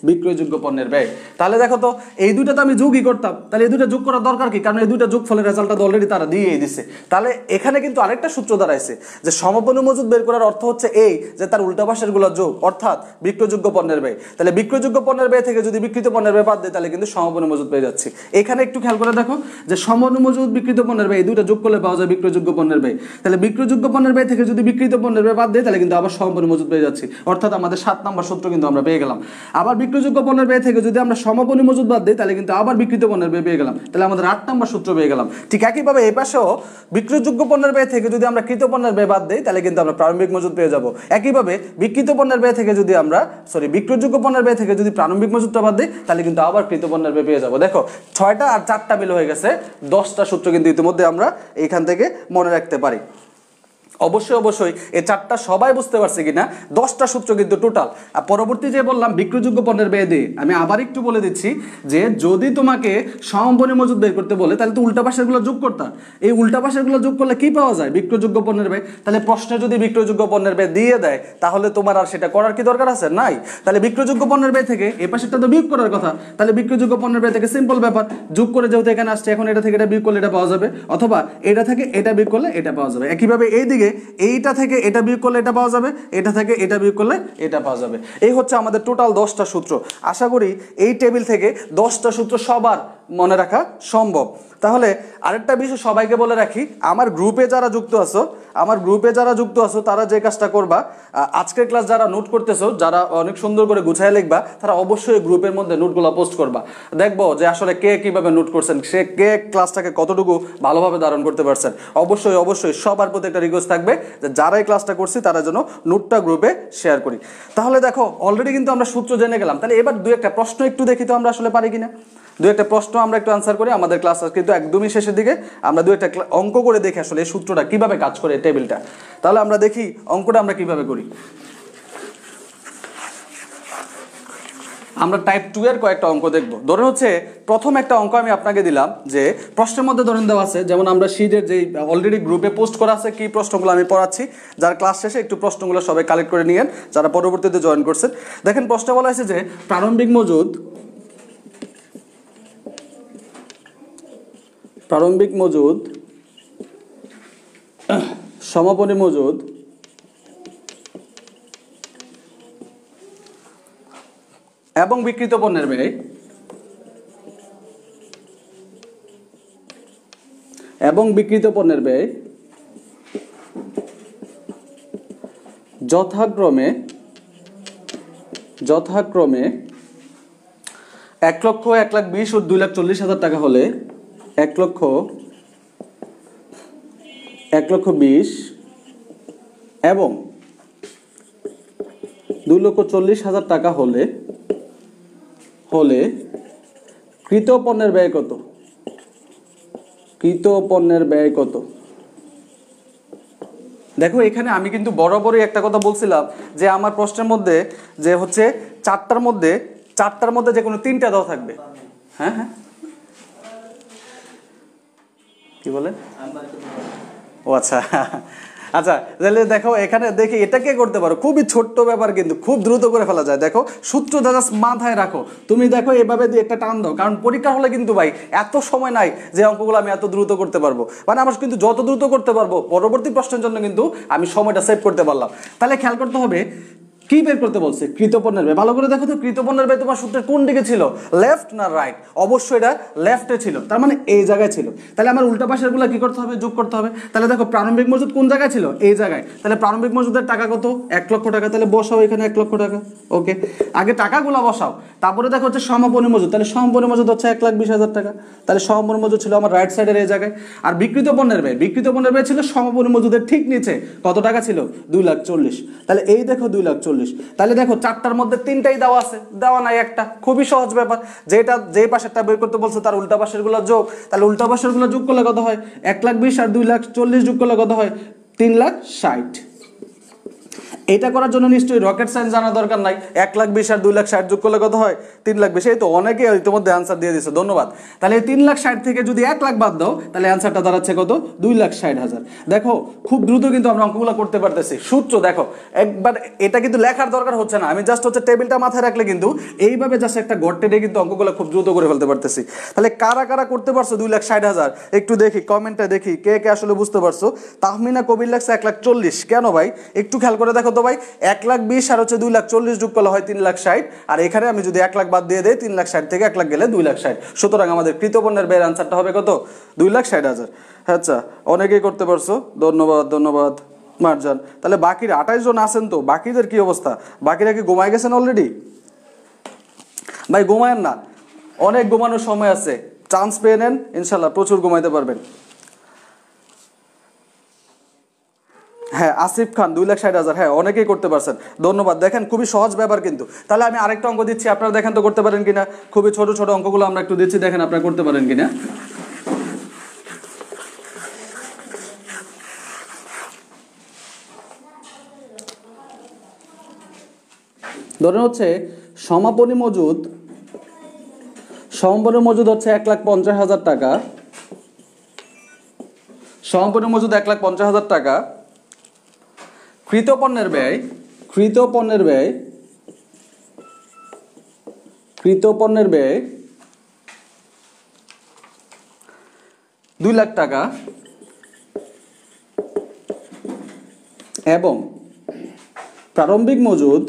বিক্রয়যোগ্য পণ্যের ব্যয়। তাহলে দেখো তো এই দুইটা তো আমি যোগই করতাম, তাহলে এই দুইটা যোগ করার দরকার কি, কারণ এই দুইটা যোগ ফলের রেজাল্টটা তো অলরেডি তারা দিয়েই দিছে। তাহলে এখানে কিন্তু আরেকটা সূত্র দাঁড়াইছে যে সমাপনী মজুদ বের করার অর্থ হচ্ছে এই যে তার উল্টা পাশের গুলো যোগ অর্থাৎ বিক্রয়যোগ্য পণ্যের ব্যয়। তাহলে বিক্রয়যোগ্য পণ্যের ব্যয় থেকে যদি বিকৃত পণ্যের ব্যয় বাদ দেয় তাহলে কিন্তু সমাপনী মজুদ পেয়ে যাচ্ছি। এখানে একটু খেয়াল করে দেখো যে সমাপনী মজুদ বিকৃত পণ্যের ব্যয় এই দুইটা যোগ করলে পাওয়া যায় বিক্রয়যোগ্য পণ্যের ব্যয়। তাহলে বিক্রয়যোগ্য পণ্যের ব্যয় থেকে যদি বিকৃত পণ্যের ব্যয় বাদ দেয় তাহলে কিন্তু আবার সমাপনী মজুদ পেয়ে যাচ্ছি, অর্থাৎ আমাদের 7 নম্বর সূত্র কিন্তু আমরা পেয়ে গেলাম। আবার বিক্রয়যোগ্য পণ্যের ব্যয় থেকে যদি আমরা সমাপনী মজুদ বাদ দিই তাহলে কিন্তু আবার বিকৃত পণ্যের ব্যয় পেয়ে গেলাম, তাহলে আমাদের 8 নম্বর সূত্র পেয়ে গেলাম। ঠিক একইভাবে এই পাশেও বিক্রয়যোগ্য পণ্যের ব্যয় থেকে যদি আমরা কৃত পণ্যের ব্যয় বাদ দিই তাহলে কিন্তু আমরা প্রারম্ভিক মজুদ পেয়ে যাব। একইভাবে বিকৃত পণ্যের ব্যয় থেকে যদি আমরা বিক্রয়যোগ্য পণ্যের ব্যয় থেকে যদি প্রারম্ভিক মজুদটা বাদ দিই তাহলে কিন্তু আবার কৃত পণ্যের ব্যয় পেয়ে যাব। দেখো 6টা আর 4টা মিলে হয়ে গেছে 10টা সূত্র কিন্তু ইতিমধ্যে আমরা এখান থেকে মনে রাখতে পারি। অবশ্যই এই 4টা সবাই বুঝতে পারছে কিনা, 10টা সূত্র কিন্তু টোটাল। আর পরবর্তী যে বললাম বিক্রয়যোগ্য পণ্যের ব্যয় দিয়ে আমি আবার একটু বলে দিচ্ছি যে যদি তোমাকে সমাপনী মজুদ বের করতে বলে তাহলে তো উল্টা পাশের গুলো যোগ করতে, এই উল্টা পাশের গুলো যোগ করলে কি পাওয়া যায়, বিক্রয়যোগ্য পণ্যের ব্যয়। তাহলে প্রশ্নে যদি বিক্রয়যোগ্য পণ্যের ব্যয় দিয়ে দেয় তাহলে তোমার আর সেটা করার কি দরকার আছে, নাই। তাহলে বিক্রয়যোগ্য পণ্যের ব্যয় থেকে এই পাশেরটা তো বিয়োগ করার কথা, তাহলে বিক্রয়যোগ্য পণ্যের ব্যয় থেকে সিম্পল ব্যাপার, যোগ করে যেহেতু এখানে আসছে এখন এটা থেকে এটা বিয়োগ করলে এটা পাওয়া যাবে, অথবা এটা থেকে এটা বিয়োগ করলে এটা পাওয়া যাবে। একইভাবে এই দিকে দিকে এইটা থেকে এটা বিয়োগ করলে এটা পাওয়া যাবে, এটা থেকে এটা বিয়োগ করলে এটা পাওয়া যাবে। এই হচ্ছে আমাদের টোটাল 10টা সূত্র। আশা করি এই টেবিল থেকে 10টা সূত্র সবার মনে রাখা সম্ভব। তাহলে আরেকটা বিষয় সবাইকে বলে রাখি, আমার গ্রুপে যারা যুক্ত আছো তারা যে কাজটা করবা, আজকের ক্লাস যারা নোট করতেছো, যারা অনেক সুন্দর করে গুছায় লিখবা, তারা অবশ্যই গ্রুপের মধ্যে নোটগুলো পোস্ট করবা। দেখবো যে আসলে কে কিভাবে নোট করছেন, কে ক্লাসটাকে কতটুকু ভালোভাবে ধারণ করতে পারছেন। অবশ্যই সবার প্রতি একটা রিকোয়েস্ট থাকবে যে যারা এই ক্লাসটা করছি তারা যেন নোটটা গ্রুপে শেয়ার করি। তাহলে দেখো অলরেডি কিন্তু আমরা সূত্র জেনে গেলাম। তাহলে এবার দু একটা প্রশ্ন একটু দেখি তো আমরা আসলে পারি কিনা। দু একটা প্রশ্ন আমরা একটু আনসার করি। আমাদের ক্লাস কিন্তু একদমই শেষের দিকে, আমরা দু একটা অঙ্ক করে দেখি আসলে এই সূত্রটা কিভাবে কাজ করে টেবিলটা। তাহলে আমরা দেখি অঙ্কটা আমরা কিভাবে করি। আমরা টাইপ 2 এর কয়েকটা অঙ্ক দেখব। ধরে হচ্ছে প্রথম একটা অঙ্ক আমি আপনাকে দিলাম যে প্রশ্নের মধ্যে ধরেন দেওয়া আছে, যেমন আমরা শীটের যে অলরেডি গ্রুপে পোস্ট করা আছে কি প্রশ্নগুলো আমি পড়াচ্ছি, যারা ক্লাস শেষে একটু প্রশ্নগুলো সবাই কালেক্ট করে নিয়েন যারা পরবর্তীতে জয়েন করছেন। দেখেন প্রশ্নে বলা হয়েছে যে প্রারম্ভিক মজুদ, সমাপনী মজুদ এবং বিক্রিত পণ্যের ব্যয় যথাক্রমে 1,20,000 ও 2,40,000 টাকা হলে 1,20,000 এবং 2,40,000 টাকা হলে কৃত পণ্যের ব্যয় কত? দেখো এখানে আমি কিন্তু বরাবরই একটা কথা বলছিলাম যে আমার প্রশ্নের মধ্যে যে হচ্ছে চারটার মধ্যে যে কোনো তিনটা দেওয়া থাকবে। হ্যাঁ কি বলেন? ও আচ্ছা তাহলে দেখো এখানে দেখি এটা কে করতে পারো, খুবই ছোট্ট ব্যাপার কিন্তু খুব দ্রুত করে ফেলা যায়। দেখো সূত্র জাস্ট মাথায় রাখো, তুমি দেখো এভাবে দিয়ে একটা টান দাও, কারণ পরীক্ষা হলে কিন্তু ভাই এত সময় নাই যে অঙ্কগুলো আমি এত দ্রুত করতে পারবো। মানে আমার কিন্তু যত দ্রুত করতে পারবো পরবর্তী প্রশ্নের জন্য কিন্তু আমি সময়টা সেভ করতে পারলাম। তাহলে খেয়াল করতে হবে কি বের করতে বলছে, কৃতপণ্যের ব্যয়। ভালো করে দেখো তো কৃতপণ্যের ব্যয় তোমার সূত্রের কোন দিকে ছিল, লেফট না রাইট? অবশ্যই এটা লেফটে ছিল, তার মানে এই জায়গায় ছিল। তাহলে আমার উল্টা পাশের গুলো কি করতে হবে, যোগ করতে হবে। তাহলে দেখো প্রারম্ভিক মজুদ কোন জায়গায় ছিল, এই জায়গায়। তাহলে প্রারম্ভিক মজুদের টাকা কত, 1,00,000 টাকা। তাহলে বসাও এখানে 1,00,000 টাকা। ওকে, আগে টাকাগুলো বসাও, তারপরে দেখো হচ্ছে সমাপনী মজুদ। তাহলে সমাপনী মজুদ হচ্ছে 1,20,000 টাকা। তাহলে সমাপনী মজুদ ছিল আমার রাইট সাইডের এই জায়গায়। আর বিক্রিত পণ্যের ব্যয় ছিল সমাপনী মজুদের ঠিক নিচে। কত টাকা ছিল, 2,40,000। তাহলে এই দেখো 2,40,000। তাহলে দেখো চারটার মধ্যে তিনটাই দেওয়া আছে, দেওয়া নাই একটা। খুবই সহজ ব্যাপার, যে পাশেরটা বের করতে বলছে তার উল্টা পাশের গুলো যোগ। তাহলে উল্টা পাশের গুলো যোগ করলে কত হয়, 1,20,000 আর 2,40,000 যোগ করলে কত হয়, 3,60,000। এটা করার জন্য নিশ্চয়ই রকেট সায়েন্স জানা দরকার নাই। 1,20,000 আর 2,60,000 যোগ করলে কত হয়, 3,20,000। এই তো অনেকে ইতিমধ্যে আনসার দিয়ে দিচ্ছে, ধন্যবাদ। তাহলে 3,60,000 থেকে যদি 1,00,000 বাদ দাও তাহলে অ্যান্সারটা দাঁড়াচ্ছে কত, 2,60,000। দেখো খুব দ্রুত কিন্তু আমরা অঙ্কগুলো করতে পারতেছি। সূত্র দেখো একবার, এটা কিন্তু লেখার দরকার হচ্ছে না, আমি জাস্ট হচ্ছে টেবিলটা মাথায় রাখলে কিন্তু এইভাবে জাস্ট একটা গড় টেনে কিন্তু অঙ্কগুলো খুব দ্রুত করে ফেলতে পারতেছি। তাহলে কারা কারা করতে পারছো 2,60,000 একটু দেখি কমেন্টে, দেখি কে কে আসলে বুঝতে পারছো। তাহমিনা কবির লাগছে 1,40,000। কেন ভাই একটু খেয়াল করে দেখো তো ভাই, 1,20,000 আর হচ্ছে 2,40,000 যোগ করলে হয় 3,60,000। আর এখানে আমি যদি 1,00,000 বাদ দিয়ে দেই, 3,60,000 থেকে 1,00,000 গেলে 2,60,000। সুতরাং আমাদের কৃতপণ্যের ব্যয়ের আনসারটা হবে কত, 2,60,000। আচ্ছা, অনেকেই করতে পারছো, ধন্যবাদ মারজান। তাহলে বাকিরা 28 জন আছেন, তো বাকিদের কি অবস্থা? বাকিরা কি ঘুমায় গেছেন অলরেডি? ভাই ঘুমায়েন না, অনেক ঘুমানোর সময় আছে, চান্স পেয়ে নেন, ইনশাল্লাহ প্রচুর ঘুমাইতে পারবেন। হ্যাঁ আসিফ খান 2,60,000, হ্যাঁ অনেকেই করতে পারছেন, ধন্যবাদ। দেখেন খুবই সহজ ব্যাপার কিন্তু। তাহলে আমি আরেকটা অঙ্ক দিচ্ছি, আপনারা দেখেন তো করতে পারেন কিনা। খুবই ছোট ছোট অঙ্কগুলো আমরা একটু দিচ্ছি, দেখেন আপনারা করতে পারেন কিনা। ধরেন হচ্ছে সমাপনী মজুদ হচ্ছে 1,50,000 টাকা। সমাপনী মজুদ 1,50,000 টাকা। কৃত পণ্যের ব্যয় 2,00,000 টাকা। এবং প্রারম্ভিক মজুদ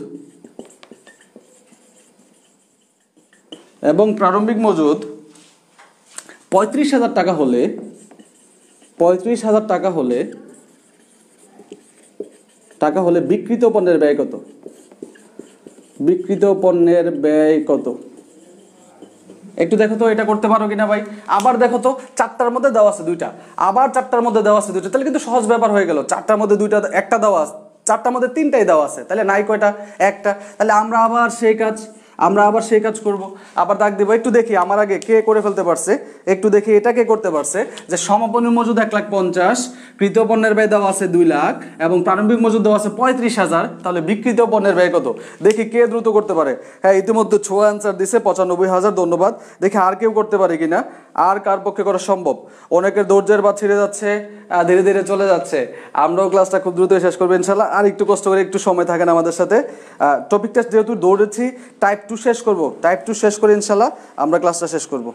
35,000 টাকা হলে বিক্রিত পণ্যের ব্যয় কত? বিক্রিত পণ্যের ব্যয় কত? একটু দেখো তো এটা করতে পারো কিনা ভাই। আবার দেখো তো 4টার মধ্যে দেওয়া আছে 2টা, আবার 4টার মধ্যে দেওয়া আছে 2টা, তাহলে কিন্তু সহজ ব্যাপার হয়ে গেল। 4টার মধ্যে 2টা, একটা দেওয়া আছে, 4টার মধ্যে 3টাই দেওয়া আছে, তাহলে নাই কয়টা? একটা। তাহলে আমরা আবার সেই কাজ করব, আবার দাগ দেবো। একটু দেখি আমার আগে কে করে ফেলতে পারছে, একটু দেখি এটা কে করতে পারছে। যে সমাপনী মজুদ 1,50,000, কৃত পণ্যের ব্যয় দেওয়া আছে 2 লাখ এবং প্রারম্ভিক মজুদ দেওয়া আছে 35,000, তাহলে বিক্রিত পণ্যের ব্যয় কত? দেখি কে দ্রুত করতে পারে। হ্যাঁ, ইতিমধ্যে ছোয়া অ্যান্সার দিছে 95,000, ধন্যবাদ। দেখি আর কেউ করতে পারে কিনা, আর কার পক্ষে করা সম্ভব। অনেকের ধৈর্যের বাঁধ ছিঁড়ে যাচ্ছে, ধীরে ধীরে চলে যাচ্ছে। আমরাও ক্লাসটা খুব দ্রুত শেষ করবো ইনশাল্লাহ। আর একটু কষ্ট করে, একটু সময় থাকেন আমাদের সাথে। টপিকটা যেহেতু দৌড়েছি, টাইপ 2 শেষ করবো, টাইপ 2 শেষ করে ইনশাল্লাহ আমরা ক্লাসটা শেষ করবো।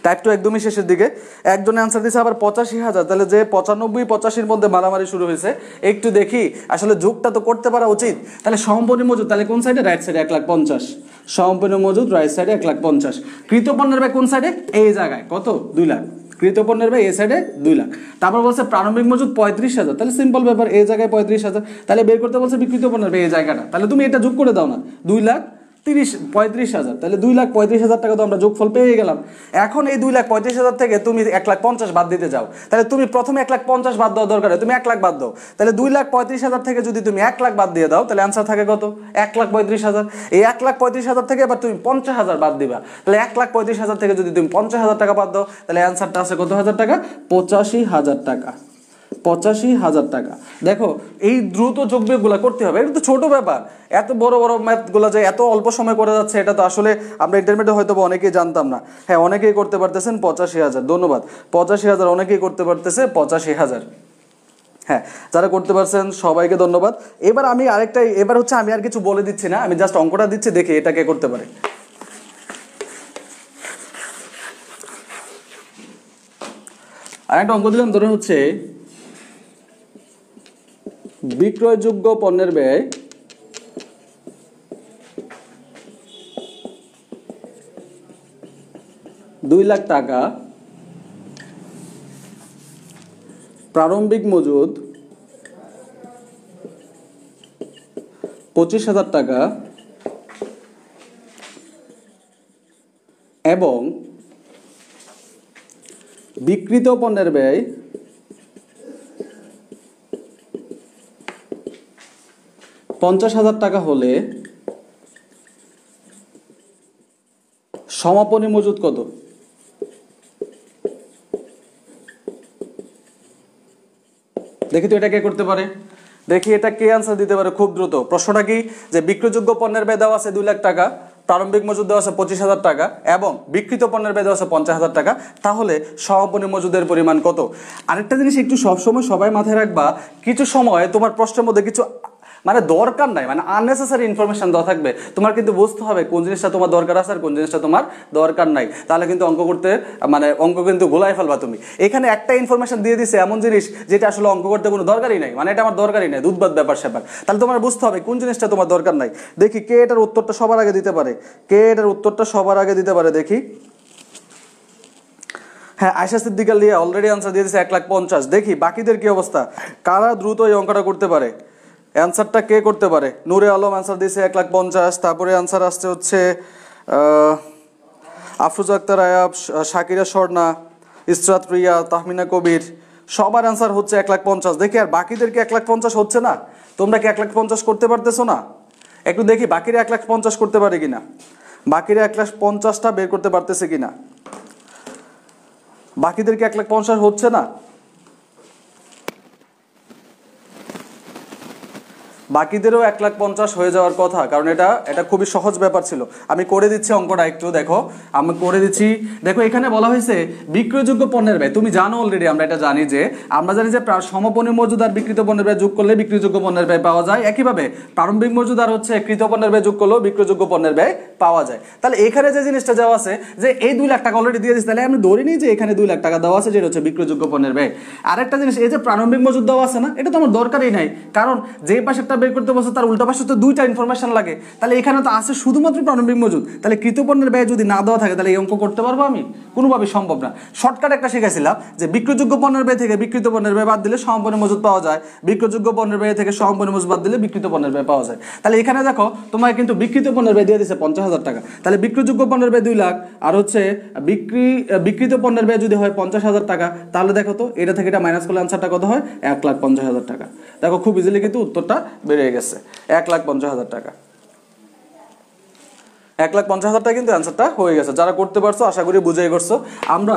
টাইপ 2 একদমই শেষের দিকে। একজনে অ্যান্সার দিয়েছে আবার 85,000, তাহলে যে 95 85-র মধ্যে মারামারি শুরু হয়েছে। একটু দেখি, আসলে যোগটা তো করতে পারা উচিত। তাহলে সমাপনী মজুদ তাহলে কোন সাইডে? রাইট সাইডে 1,50,000। সমাপনী মজুদ রাইট সাইডে 1,50,000। কৃত পণ্যের ব্যয় কোন সাইডে? এই জায়গায় কত? 2 লাখ। কৃত পণ্যের ব্যয় এই সাইডে 2 লাখ। তারপর বলছে প্রারম্ভিক মজুদ 35,000, তাহলে সিম্পল ব্যাপার, এই জায়গায় 35,000, তাহলে বের করতে বলছে বিক্রিত পণ্যের ব্যয় এই জায়গাটা। তাহলে তুমি এটা যোগ করে দাও না, 2,35,000, তাহলে 2,35,000 টাকা তো আমরা যোগফল পেয়ে গেলাম। এখন এই 2,35,000 থেকে তুমি 1,50,000 বাদ দিতে যাও, তাহলে তুমি প্রথমে 1,50,000 বাদ দেওয়া দরকার, তুমি 1 লাখ বাদ দাও। তাহলে 2,35,000 থেকে যদি তুমি 1 লাখ বাদ দিয়ে দাও, তাহলে অ্যান্সার থাকে কত? 1,35,000। এই 1,35,000 থেকে এবার তুমি 50,000 বাদ দিবা, তাহলে 1,35,000 থেকে যদি তুমি 50,000 টাকা বাদ দাও, তাহলে অ্যান্সারটা আছে কত হাজার টাকা? 85,000 টাকা। 85,000 টাকা। দেখো, এই দ্রুত যোগ বিয়োগগুলো করতে হবে, এটা তো ছোট ব্যাপার। এত বড় বড় ম্যাথগুলো যে এত অল্প সময় করে যাচ্ছে, এটা তো আসলে আমরা ইন্টারমিডিয়েটে হয়তো অনেকেই জানতাম না। হ্যাঁ, অনেকেই করতে পারতেছেন 85,000, ধন্যবাদ। 85,000 অনেকেই করতে পারতেছে 85,000। হ্যাঁ, যারা করতে পারছেন সবাইকে ধন্যবাদ। এবার আমি এবার হচ্ছে আমি আর কিছু বলে দিচ্ছি না, আমি জাস্ট অঙ্কটা দিচ্ছি, দেখি এটা কে করতে পারে। আরেকটা অঙ্ক দিলাম, ধরে হচ্ছে বিক্রয়যোগ্য পণ্যের ব্যয় ৳2,00,000 টাকা, প্রারম্ভিক মজুদ 25,000 টাকা এবং বিক্রিত পণ্যের ব্যয় 50,000 টাকা হলে সমাপনী মজুদ কত? দেখি তো এটা কে করতে পারে, দেখি এটা কে আনসার দিতে পারে খুব দ্রুত। প্রশ্নটা কি? যে বিক্রয়যোগ্য পণ্যের ব্যয় দেওয়া আছে 2,00,000 টাকা, প্রারম্ভিক মজুদ দেওয়া আছে 25,000 টাকা এবং বিক্রিত পণ্যের ব্যয় দেওয়া আছে 50,000 টাকা, তাহলে সমাপনী মজুদের পরিমাণ কত? আরেকটা জিনিস একটু সবসময় সবাই মাথায় রাখবা, কিছু সময় তোমার প্রশ্নের মধ্যে কিছু মানে দরকার নাই, মানে আননেসেসারি ইনফরমেশন দেওয়া থাকবে, তোমার কিন্তু বুঝতে হবে কোন জিনিসটা তোমার দরকার আছে আর কোন জিনিসটা তোমার দরকার নাই। তাহলে কিন্তু অঙ্ক করতে অঙ্ক কিন্তু গোলায় ফেলবা তুমি। এখানে একটা ইনফরমেশন দিয়ে দিছে এমন জিনিস যেটা আসলে অঙ্ক করতে কোনো দরকারই নাই, মানে এটা আমার দরকারই নাই, দুধবাদ ব্যাপার স্যাপার। তাহলে তোমার বুঝতে হবে কোন জিনিসটা তোমার দরকার নাই। দেখি কে এটার উত্তরটা সবার আগে দিতে পারে, দেখি। হ্যাঁ, আয়েশা সিদ্দিকা লিয়া অলরেডি আনসার দিয়ে দিয়েছে 1,50,000। দেখি বাকিদের কি অবস্থা, কারা দ্রুত এই অঙ্কটা করতে পারে। অ্যান্সারটা কে করতে পারে? নূরে আলম আনসার দিয়েছে 1,50,000। তারপরে আনসার আসছে হচ্ছে আফরোজা আক্তার আয়াব, শাকিরা স্বর্ণা, ইসরাত রিয়া, তাহমিনা কবির, সবার আনসার হচ্ছে 1,50,000। দেখি আর বাকিদের কি 1,50,000 হচ্ছে না? তোমরা কি 1,50,000 করতে পারতেছো না? একটু দেখি বাকিরা 1,50,000 করতে পারে কিনা, বাকিরা 1,50,000টা বের করতে পারতেছে কিনা। বাকিদের কি 1,50,000 হচ্ছে না? বাকিদেরও 1,50,000 হয়ে যাওয়ার কথা, কারণ এটা খুবই সহজ ব্যাপার ছিল। আমি করে দিচ্ছি অঙ্কটা, একটু দেখো, আমি করে দিচ্ছি। দেখো এখানে বলা হয়েছে বিক্রয়যোগ্য পণ্যের ব্যয়। তুমি জানো অলরেডি, আমরা এটা জানি যে সমপণ্য মজুদ আর বিক্রিত পণ্যের ব্যয় যোগ করলে বিক্রয়যোগ্য পণ্যের ব্যয় পাওয়া যায়। একইভাবে প্রারম্ভিক মজুদ আর হচ্ছে কৃত পণ্যের ব্যয় যোগ করলেও বিক্রয়যোগ্য পণ্যের ব্যয় পাওয়া যায়। তাহলে এখানে যে জিনিসটা দেওয়া আছে যে এই 2 লাখ টাকা অলরেডি দিয়ে দিচ্ছি, তাহলে আমি ধরে নিই যে এখানে 2 লাখ টাকা দেওয়া আছে, যেটা হচ্ছে বিক্রয়যোগ্য পণ্যের ব্যয়। আরেকটা জিনিস, এই যে প্রারম্ভিক মজুদ দেওয়া আছে না, এটা তো আমার দরকারই নাই, কারণ যে পাশেরটা বের করতে বসে তার উল্টা পাশে তো 2টা ইনফরমেশন লাগে। তাহলে এখানে তো আছে শুধুমাত্র প্রারম্ভিক মজুদ, তাহলে কৃত পণ্যের ব্যয় যদি না দেওয়া থাকে তাহলে এই অঙ্ক করতে পারবো আমি? কোনোভাবেই সম্ভব না। শর্টকাট একটা শিখেছিলাম যে বিক্রয়যোগ্য পণ্যের ব্যয় থেকে বিক্রিত পণ্যের ব্যয় বাদ দিলে সমপণ্য মজুদ পাওয়া যায়, বিক্রয়যোগ্য পণ্যের ব্যয় থেকে সমপণ্য মজুদ বাদ দিলে বিক্রিত পণ্যের ব্যয় পাওয়া যায়। তাহলে এখানে দেখো তোমাকে কিন্তু বিক্রিত পণ্যের ব্যয় দিয়ে দিচ্ছে 50,000 টাকা, তাহলে বিক্রয়যোগ্য পণ্যের ব্যয় 2 লাখ, আর হচ্ছে বিক্রিত পণ্যের ব্যয় যদি হয় 50,000 টাকা, তাহলে দেখো তো এটা থেকে এটা মাইনাস করলে আনসারটা কত হয়? 1,50,000 টাকা। দেখো খুব ইজিলি কিন্তু উত্তরটা বেরিয়ে গেছে, 1,50,000 টাকা। 1,50,000 টাকা কিন্তু অ্যান্সারটা হয়ে গেছে। যারা করতে পারছো আশা করি বুঝেই করছো। আমরা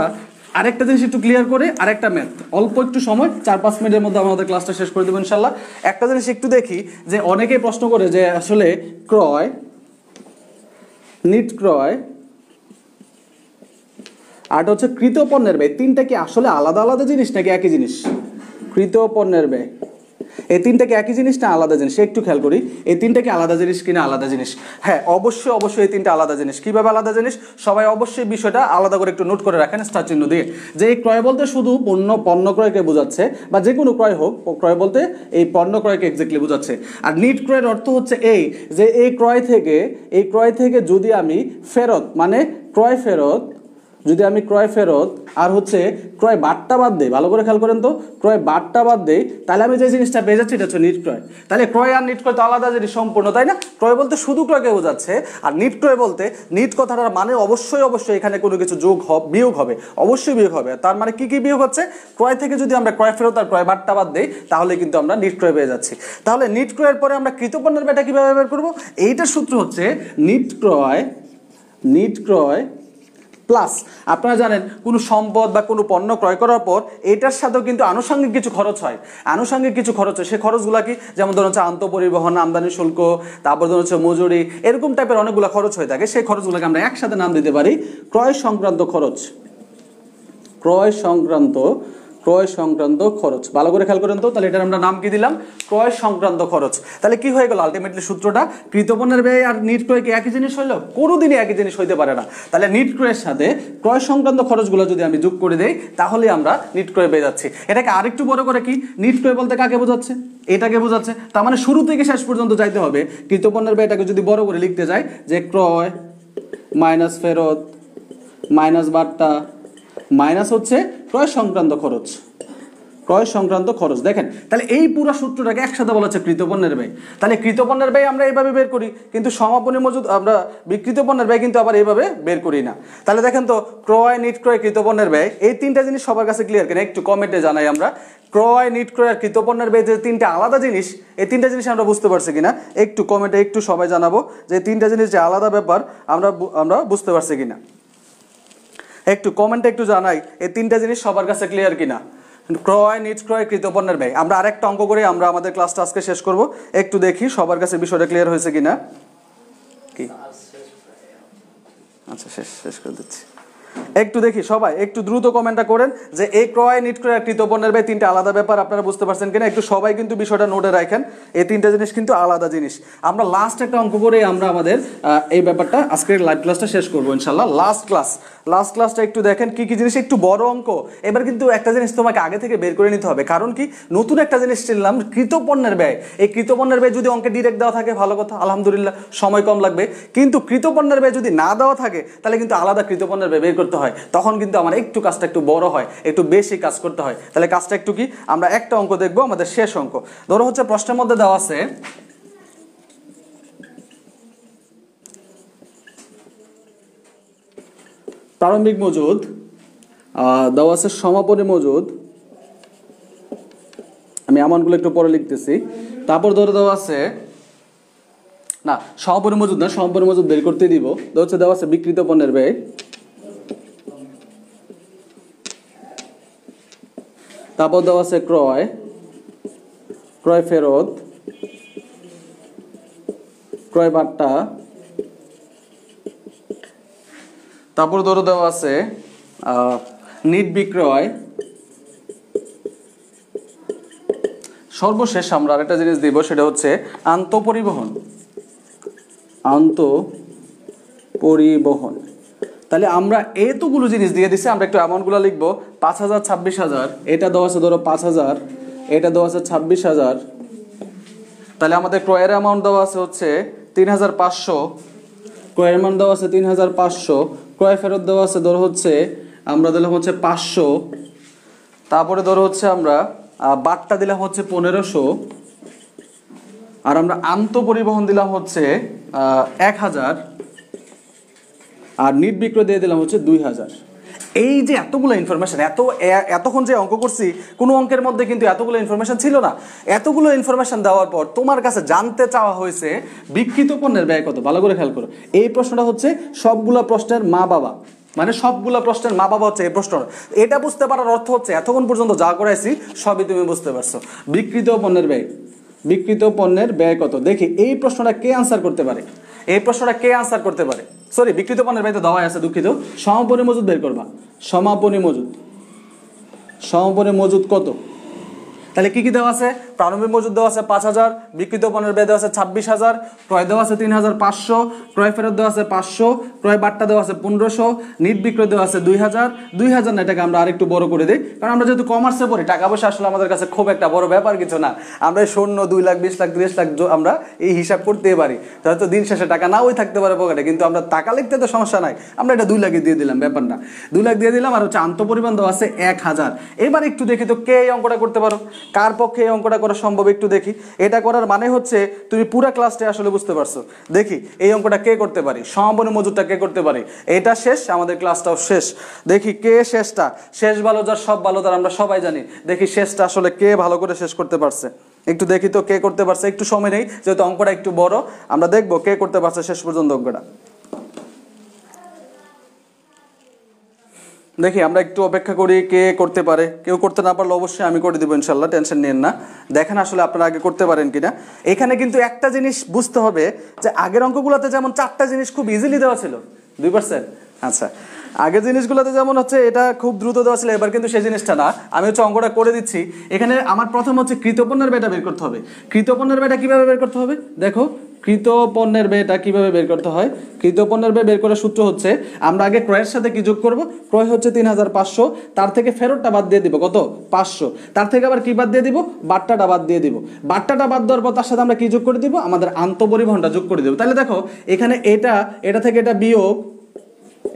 আরেকটা জিনিস একটু ক্লিয়ার করে, আরেকটা ম্যাথ, অল্প একটু সময় 4-5 মিনিটের মধ্যে আমাদের ক্লাসটা শেষ করে দেবো ইনশাল্লাহ। একটা জিনিস একটু দেখি, যে অনেকেই প্রশ্ন করে যে আসলে ক্রয়, নিট ক্রয় আর হচ্ছে কৃত পণ্যের ব্যয়, তিনটা কি আসলে আলাদা আলাদা জিনিস নাকি একই জিনিস? কৃত পণ্যের ব্যয়, এই তিনটা কি একই জিনিস না আলাদা জিনিস? একটু খেয়াল করি, এই তিনটা কি আলাদা জিনিস কিনা আলাদা জিনিস? হ্যাঁ, অবশ্যই এই তিনটা আলাদা জিনিস। কিভাবে আলাদা জিনিস? সবাই অবশ্যই বিষয়টা আলাদা করে একটু নোট করে রাখেন স্টার চিহ্ন দিয়ে, যে এই ক্রয় বলতে শুধু পণ্য ক্রয়কে বোঝাচ্ছে, বা যে কোনো ক্রয় হোক, ক্রয় বলতে এই পণ্য ক্রয়কে এক্স্যাক্টলি বোঝাচ্ছে। আর নিট ক্রয়ের অর্থ হচ্ছে এই যে এই ক্রয় থেকে যদি আমি ফেরত, মানে ক্রয় ফেরত, যদি আমি ক্রয় ফেরত আর হচ্ছে ক্রয় বাট্টা বাদ দেই, ভালো করে খেয়াল করেন তো, ক্রয় বাট্টা বাদ দেই, তাহলে আমি যে জিনিসটা পেয়ে যাচ্ছি এটা হচ্ছে নিট ক্রয়। তাহলে ক্রয় আর নিট ক্রয় তো আলাদা জিনিস সম্পূর্ণ, তাই না? ক্রয় বলতে শুধু ক্রয়কে বোঝাচ্ছে, আর নিট ক্রয় বলতে নিট কথাটার মানে অবশ্যই এখানে কোনো কিছু বিয়োগ হবে, অবশ্যই বিয়োগ হবে। তার মানে কি বিয়োগ হচ্ছে? ক্রয় থেকে যদি আমরা ক্রয় ফেরত আর ক্রয় বাট্টা বাদ দেই, তাহলে কিন্তু আমরা নিট ক্রয় পেয়ে যাচ্ছি। তাহলে নিট ক্রয়ের পরে আমরা কৃত পণ্যের ব্যয়টা কিভাবে বের করবো? এইটার সূত্র হচ্ছে নিট ক্রয় প্লাস, আপনারা জানেন কোনো সম্পদ বা কোনো পণ্য ক্রয় করার পর এটার সাথেও কিন্তু আনুষঙ্গিক কিছু খরচ হয়। সেই খরচগুলো কি? যেমন ধরুন হচ্ছে আন্তঃপরিবহন, আমদানি শুল্ক, তারপর ধরুন হচ্ছে মজুরি, এরকম টাইপের অনেকগুলো খরচ হয়ে থাকে। সেই খরচগুলোকে আমরা একসাথে নাম দিতে পারি ক্রয় সংক্রান্ত খরচ। ক্রয় সংক্রান্ত খরচ, ভালো করে খেয়াল করেন তো। তাহলে এটার আমরা নাম কি দিলাম? ক্রয় সংক্রান্ত খরচ। তাহলে কি হয়ে গেল আলটিমেটলি সূত্রটা? কৃতপণ্যের ব্যয় আর নিট ক্রয় কি একই জিনিস হইলো? কোনোদিনই একই জিনিস হইতে পারে না। তাহলে নিট ক্রয়ের সাথে ক্রয় সংক্রান্ত খরচগুলো যদি আমি যোগ করে দেই, তাহলে আমরা নিট ক্রয় পেয়ে যাচ্ছি। এটাকে আরেকটু বড় করে, কি নিট ক্রয় বলতে কাকে বোঝাচ্ছে? এটাকে বোঝাচ্ছে। তার মানে শুরু থেকে শেষ পর্যন্ত যাইতে হবে। কৃতপণ্যের ব্যয়টাকে যদি বড় করে লিখতে যাই, যে ক্রয় মাইনাস ফেরত মাইনাস বাট্টা মাইনাস হচ্ছে ক্রয় সংক্রান্ত খরচ। দেখেন, তাহলে এই পুরো সূত্রটাকে একসাথে বলা হচ্ছে কৃতপণ্যের ব্যয়। তাহলে কৃতপণ্যের ব্যয় আমরা এইভাবে বের করি, কিন্তু সমাপনী মজুদ আমরা বিক্রিত পণ্যের ব্যয় কিন্তু আবার এইভাবে বের করি না। তাহলে দেখেন তো, ক্রয়, নিট ক্রয়, কৃতপণ্যের ব্যয়, এই তিনটা জিনিস সবার কাছে ক্লিয়ার কিনা একটু কমেন্টে জানাই আমরা। ক্রয়, নিট ক্রয় আর কৃতপণ্যের ব্যয় যে তিনটা আলাদা জিনিস, এই তিনটা জিনিস আমরা বুঝতে পারছি কিনা একটু কমেন্টে একটু সবাই জানাবো, যে তিনটা জিনিস যে আলাদা ব্যাপার আমরা বুঝতে পারছি কিনা। একটু কমেন্টে একটু জানাই এই তিনটা জিনিস সবার কাছে ক্লিয়ার কিনা। ক্রয়, নিট ক্রয়, কৃতপণ্যের ব্যয়। আমরা আরেকটা অঙ্ক করে আমরা আমাদের ক্লাসটা আজকে শেষ করব। একটু দেখি সবার কাছে বিষয়টা ক্লিয়ার হয়েছে কিনা। কি? আচ্ছা, শেষ করে দিচ্ছি। একটু দেখি সবাই একটু দ্রুত কমেন্টটা করেন যে এই ক্রয়, নিট ক্রয় আর কৃতপণ্যের ব্যয় তিনটা আলাদা ব্যাপার, আপনারা বুঝতে পারছেন কিনা। একটু সবাই কিন্তু বিষয়টা নোটে রাখেন, এই তিনটা জিনিস কিন্তু আলাদা জিনিস। আমরা লাস্ট একটা অঙ্ক করে আমরা আমাদের এই ব্যাপারটা আজকের লাইভ ক্লাসটা শেষ করবো ইনশাল্লাহ। লাস্ট ক্লাসটা একটু দেখেন কি কি জিনিস, একটু বড় অঙ্ক। এবার কিন্তু একটা জিনিস তোমাকে আগে থেকে বের করে নিতে হবে, কারণ কি নতুন একটা জিনিস চিনলাম, কৃতপণ্যের ব্যয়। এই কৃতপণ্যের ব্যয় যদি অঙ্কে ডিরেক্ট দেওয়া থাকে ভালো কথা, আলহামদুলিল্লাহ, সময় কম লাগবে। কিন্তু কৃতপণ্যের ব্যয় যদি না দেওয়া থাকে, তাহলে কিন্তু আলাদা কৃতপণ্যের ব্যয় বের করতে হয়। তখন কিন্তু আমার একটু কাজটা একটু বড় হয়, একটু বেশি কাজ করতে হয়। তাহলে কাজটা একটু কি, আমরা একটা অঙ্ক দেখবো, আমাদের শেষ অঙ্ক। ধরো হচ্ছে প্রশ্নের মধ্যে দেওয়া আছে প্রারম্ভিক মজুদ, দেওয়া আছে সমাপনী মজুদ, আমি আমানগুলো একটু পরে লিখতেছি। তারপর ধরে দেওয়া আছে না সমাপনী মজুদ না, সমাপনী মজুদ বের করতে দিব। হচ্ছে দেওয়া আছে বিক্রিত পণ্যের ব্যয়, তারপর দেওয়া আছে ক্রয় ফেরত, ক্রয় বাট্টা, তারপর ধরো দেওয়া আছে নিট বিক্রয়, সর্বশেষ আমরা আরেকটা জিনিস দিব, সেটা হচ্ছে আন্তঃপরিবহন। তাহলে আমরা এতগুলো জিনিস দিয়ে দিছি, আমরা একটু অ্যামাউন্টগুলো লিখবো। 5,000, 26,000, এটা দেওয়া আছে ধরো 5,000, এটা দেওয়া আছে 26,000। তাহলে আমাদের ক্রয়ের অ্যামাউন্ট দেওয়া আছে হচ্ছে 3,500, ক্রয়ের অ্যামাউন্ট দেওয়া আছে 3,500, ক্রয় ফেরত দেওয়া আছে ধরো হচ্ছে আমরা দিলাম হচ্ছে 500, তারপরে ধরো হচ্ছে আমরা বাট্টা দিলাম হচ্ছে 1,500, আর আমরা আন্তঃপরিবহন দিলাম হচ্ছে 1,000, আর নিট বিক্রয় দিয়ে দিলাম হচ্ছে 2,000। এই যে এতগুলো ইনফরমেশন, এতক্ষণ যে অঙ্ক করছি, কোনো অঙ্কের মধ্যে কিন্তু এতগুলো ইনফরমেশন ছিল না। এতগুলো ইনফরমেশন দেওয়ার পর তোমার কাছে জানতে চাওয়া হয়েছে বিক্রিত পণ্যের ব্যয় কত। ভালো করে খেয়াল করো, এই প্রশ্নটা হচ্ছে সবগুলা প্রশ্নের মা বাবা, মানে সবগুলা প্রশ্নের মা বাবা হচ্ছে এই প্রশ্নটা। এটা বুঝতে পারার অর্থ হচ্ছে এতক্ষণ পর্যন্ত যা করাইছি সবই তুমি বুঝতে পারছো। বিক্রিত পণ্যের ব্যয়, বিক্রিত পণ্যের ব্যয় কত। দেখি এই প্রশ্নটা কে আনসার করতে পারে, এই প্রশ্নটা কে আনসার করতে পারে। সরি, বিক্রিত পণ্যের ব্যয় তো দেওয়া আছে, দুঃখিত। সমাপনী মজুদ বের করবা, সমাপনী মজুদ, সমাপনী মজুদ কত। তাহলে কি কি দেওয়া আছে? প্রারম্ভিক মজুদ দেওয়া আছে 5,000, বিক্রিত পণ্যের ব্যয় দেওয়া আছে 26,000, ক্রয় দেওয়া আছে 3,500, ক্রয় ফেরত দেওয়া আছে 500, ক্রয় বাট্টা দেওয়া আছে 1,500, নিট বিক্রয় দেওয়া আছে 2,000 না, এটাকে আমরা আরেকটু বড় করে দিই, কারণ আমরা যেহেতু কমার্সে পড়ি, টাকা পয়সা আসলে আমাদের কাছে খুব একটা বড় ব্যাপার কিছু না। আমরা 2 লাখ 20 লাখ 30 লাখ আমরা এই হিসাব করতেই পারি। হয়তো দিন শেষে টাকা নাও থাকতে পারে পকেটে, কিন্তু আমরা টাকা লিখতে তো সমস্যা নাই, আমরা এটা 2 লাখে দিয়ে দিলাম, ব্যাপার না। 2 লাখ দিয়ে দিলাম। আর হচ্ছে আন্তঃপরিবহন দেওয়া আছে 1,000। এবার একটু দেখি তো কে এই অঙ্কটা করতে পারো, কার পক্ষে এই অঙ্কটা করা সম্ভব একটু দেখি। এটা করার মানে হচ্ছে তুমি পুরো ক্লাসটা আসলে বুঝতে পারছো। দেখি এই অঙ্কটা কে করতে পারে, সমাপনী মজুদটা কে করতে পারে। এটা শেষ, আমাদের ক্লাসটাও শেষ। দেখি কে শেষটা, শেষ ভালো যার সব ভালো তার, আমরা সবাই জানি। দেখি শেষটা আসলে কে ভালো করে শেষ করতে পারছে, একটু দেখি তো কে করতে পারছে। একটু সময় নেই, যেহেতু অঙ্কটা একটু বড়, আমরা দেখবো কে করতে পারছে শেষ পর্যন্ত অঙ্কটা। দেখি আমরা একটু অপেক্ষা করি কে করতে পারে। কেউ করতে না পারলে অবশ্যই আমি করে দেবো ইনশাল্লাহ, টেনশন নিন না। দেখেন আসলে আপনারা আগে করতে পারেন কিনা। এখানে কিন্তু একটা জিনিস বুঝতে হবে যে আগের অঙ্কগুলোতে যেমন 4টা জিনিস খুব ইজিলি দেওয়া ছিল, 2%। আচ্ছা, আগের জিনিসগুলোতে যেমন হচ্ছে এটা খুব দ্রুত দেওয়া ছিল, এবার কিন্তু সেই জিনিসটা না। আমি হচ্ছে অঙ্কটা করে দিচ্ছি। এখানে আমার প্রথম হচ্ছে কৃতপণ্যের ব্যয়টা বের করতে হবে। কৃতপণ্যের ব্যয়টা কিভাবে বের করতে হবে দেখো, কৃতপণ্যের ব্যয়টা কিভাবে বের করতে হয়। কৃতপণ্যের ব্যয় বের করার সূত্র হচ্ছে আমরা আগে ক্রয়ের সাথে কি যোগ করব। ক্রয় হচ্ছে 3,500, তার থেকে ফেরতটা বাদ দিয়ে দিব কত 500, তার থেকে আবার কি বাদ দিয়ে দিব, বাট্টাটা বাদ দিয়ে দিব। বাট্টাটা বাদ দেওয়ার পর তার সাথে আমরা কি যোগ করে দিব, আমাদের আন্তঃপরিবহনটা যোগ করে দিব। তাহলে দেখো এখানে এটা থেকে এটা বিয়োগ,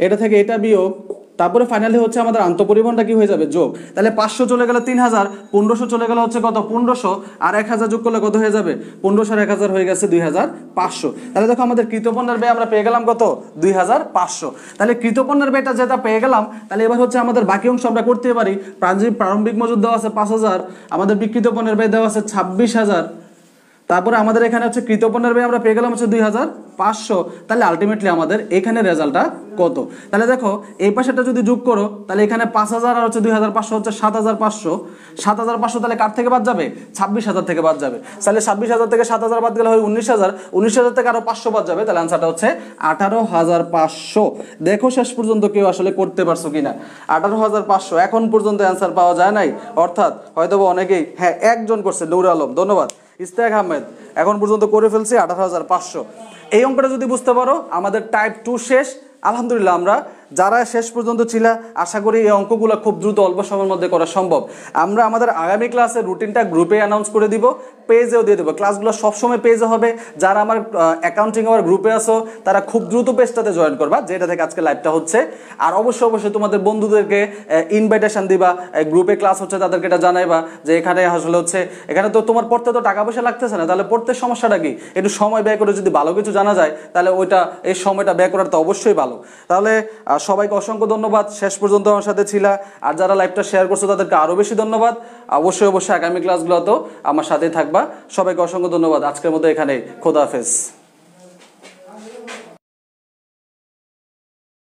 এটা থেকে এটা বিয়োগ, তারপরে ফাইনালি হচ্ছে আমাদের আন্তঃপরিবহনটা কি হয়ে যাবে, যোগ। তাহলে 500 চলে গেল 3,000, 1,500 চলে গেল হচ্ছে কত 1,500, আর 1,000 যোগ করলে কত হয়ে যাবে, 1,500 আর 1,000 হয়ে গেছে 2,500। তাহলে দেখো আমাদের কৃতপণ্যের ব্যয় আমরা পেয়ে গেলাম কত 2,500। তাহলে কৃতপণ্যের ব্যয়টা যেটা পেয়ে গেলাম, তাহলে এবার হচ্ছে আমাদের বাকি অংশ আমরা করতে পারি। প্রারম্ভিক মজুদ দেওয়া আছে 5,000, আমাদের বিক্রিত পণ্যের ব্যয় দেওয়া আছে 26,000, তারপরে আমাদের এখানে হচ্ছে কৃতপণ্যের ব্যয় আমরা পেয়ে গেলাম হচ্ছে 2,500। তাহলে আলটিমেটলি আমাদের এখানে রেজাল্টটা কত। তাহলে দেখো এই পাশেটা যদি যোগ করো, তাহলে এখানে 5,000 আর হচ্ছে 2,500 হচ্ছে 7,500। 7,500 তাহলে কার থেকে বাদ যাবে, 26,000 থেকে বাদ যাবে। তাহলে 26,000 থেকে 7,000 বাদ গেলে হয় 19,000, 19,000 থেকে আরো 500 বাদ যাবে। তাহলে আনসারটা হচ্ছে 18,500। দেখো শেষ পর্যন্ত কেউ আসলে করতে পারছো কিনা। 18,500 এখন পর্যন্ত অ্যান্সার পাওয়া যায় নাই, অর্থাৎ হয়তো অনেকেই, হ্যাঁ একজন করছে, নূর আলম, ধন্যবাদ। ইস্তেক আহমেদ এখন পর্যন্ত করে ফেলছে 18,500। এই অঙ্কটা যদি বুঝতে পারো আমাদের টাইপ 2 শেষ। আলহামদুলিল্লাহ, আমরা যারা শেষ পর্যন্ত ছিল আশা করি এই অঙ্কগুলো খুব দ্রুত অল্প সময়ের মধ্যে করা সম্ভব। আমরা আমাদের আগামী ক্লাসের রুটিনটা গ্রুপে অ্যানাউন্স করে দিব, পেজেও দিয়ে দেবো। ক্লাসগুলো সবসময় পেজে হবে। যারা আমার অ্যাকাউন্টিং আমার গ্রুপে আসো তারা খুব দ্রুত পেজটাতে জয়েন করবা, যেটা থেকে আজকে লাইভটা হচ্ছে। আর অবশ্যই তোমাদের বন্ধুদেরকে ইনভাইটেশন দিবা, গ্রুপে ক্লাস হচ্ছে তাদেরকে এটা জানাইবা যে এখানে আসলে হচ্ছে, এখানে তো তোমার পড়তে তো টাকা পয়সা লাগতেছে না, তাহলে পড়তে সমস্যাটা কি, একটু সময় ব্যয় করে যদি ভালো কিছু জানা যায় তাহলে ওইটা এই সময়টা ব্যয় করার তো অবশ্যই ভালো। তাহলে সবাইকে অসংখ্য ধন্যবাদ শেষ পর্যন্ত আমার সাথে ছিলা। আর যারা লাইভটা শেয়ার করছো তাদেরকে আরো বেশি ধন্যবাদ। অবশ্যই আগামী ক্লাসগুলোতেও আমার সাথে থাকবা। সবাইকে অসংখ্য ধন্যবাদ। আজকের মতো এখানে, খোদা হাফেজ।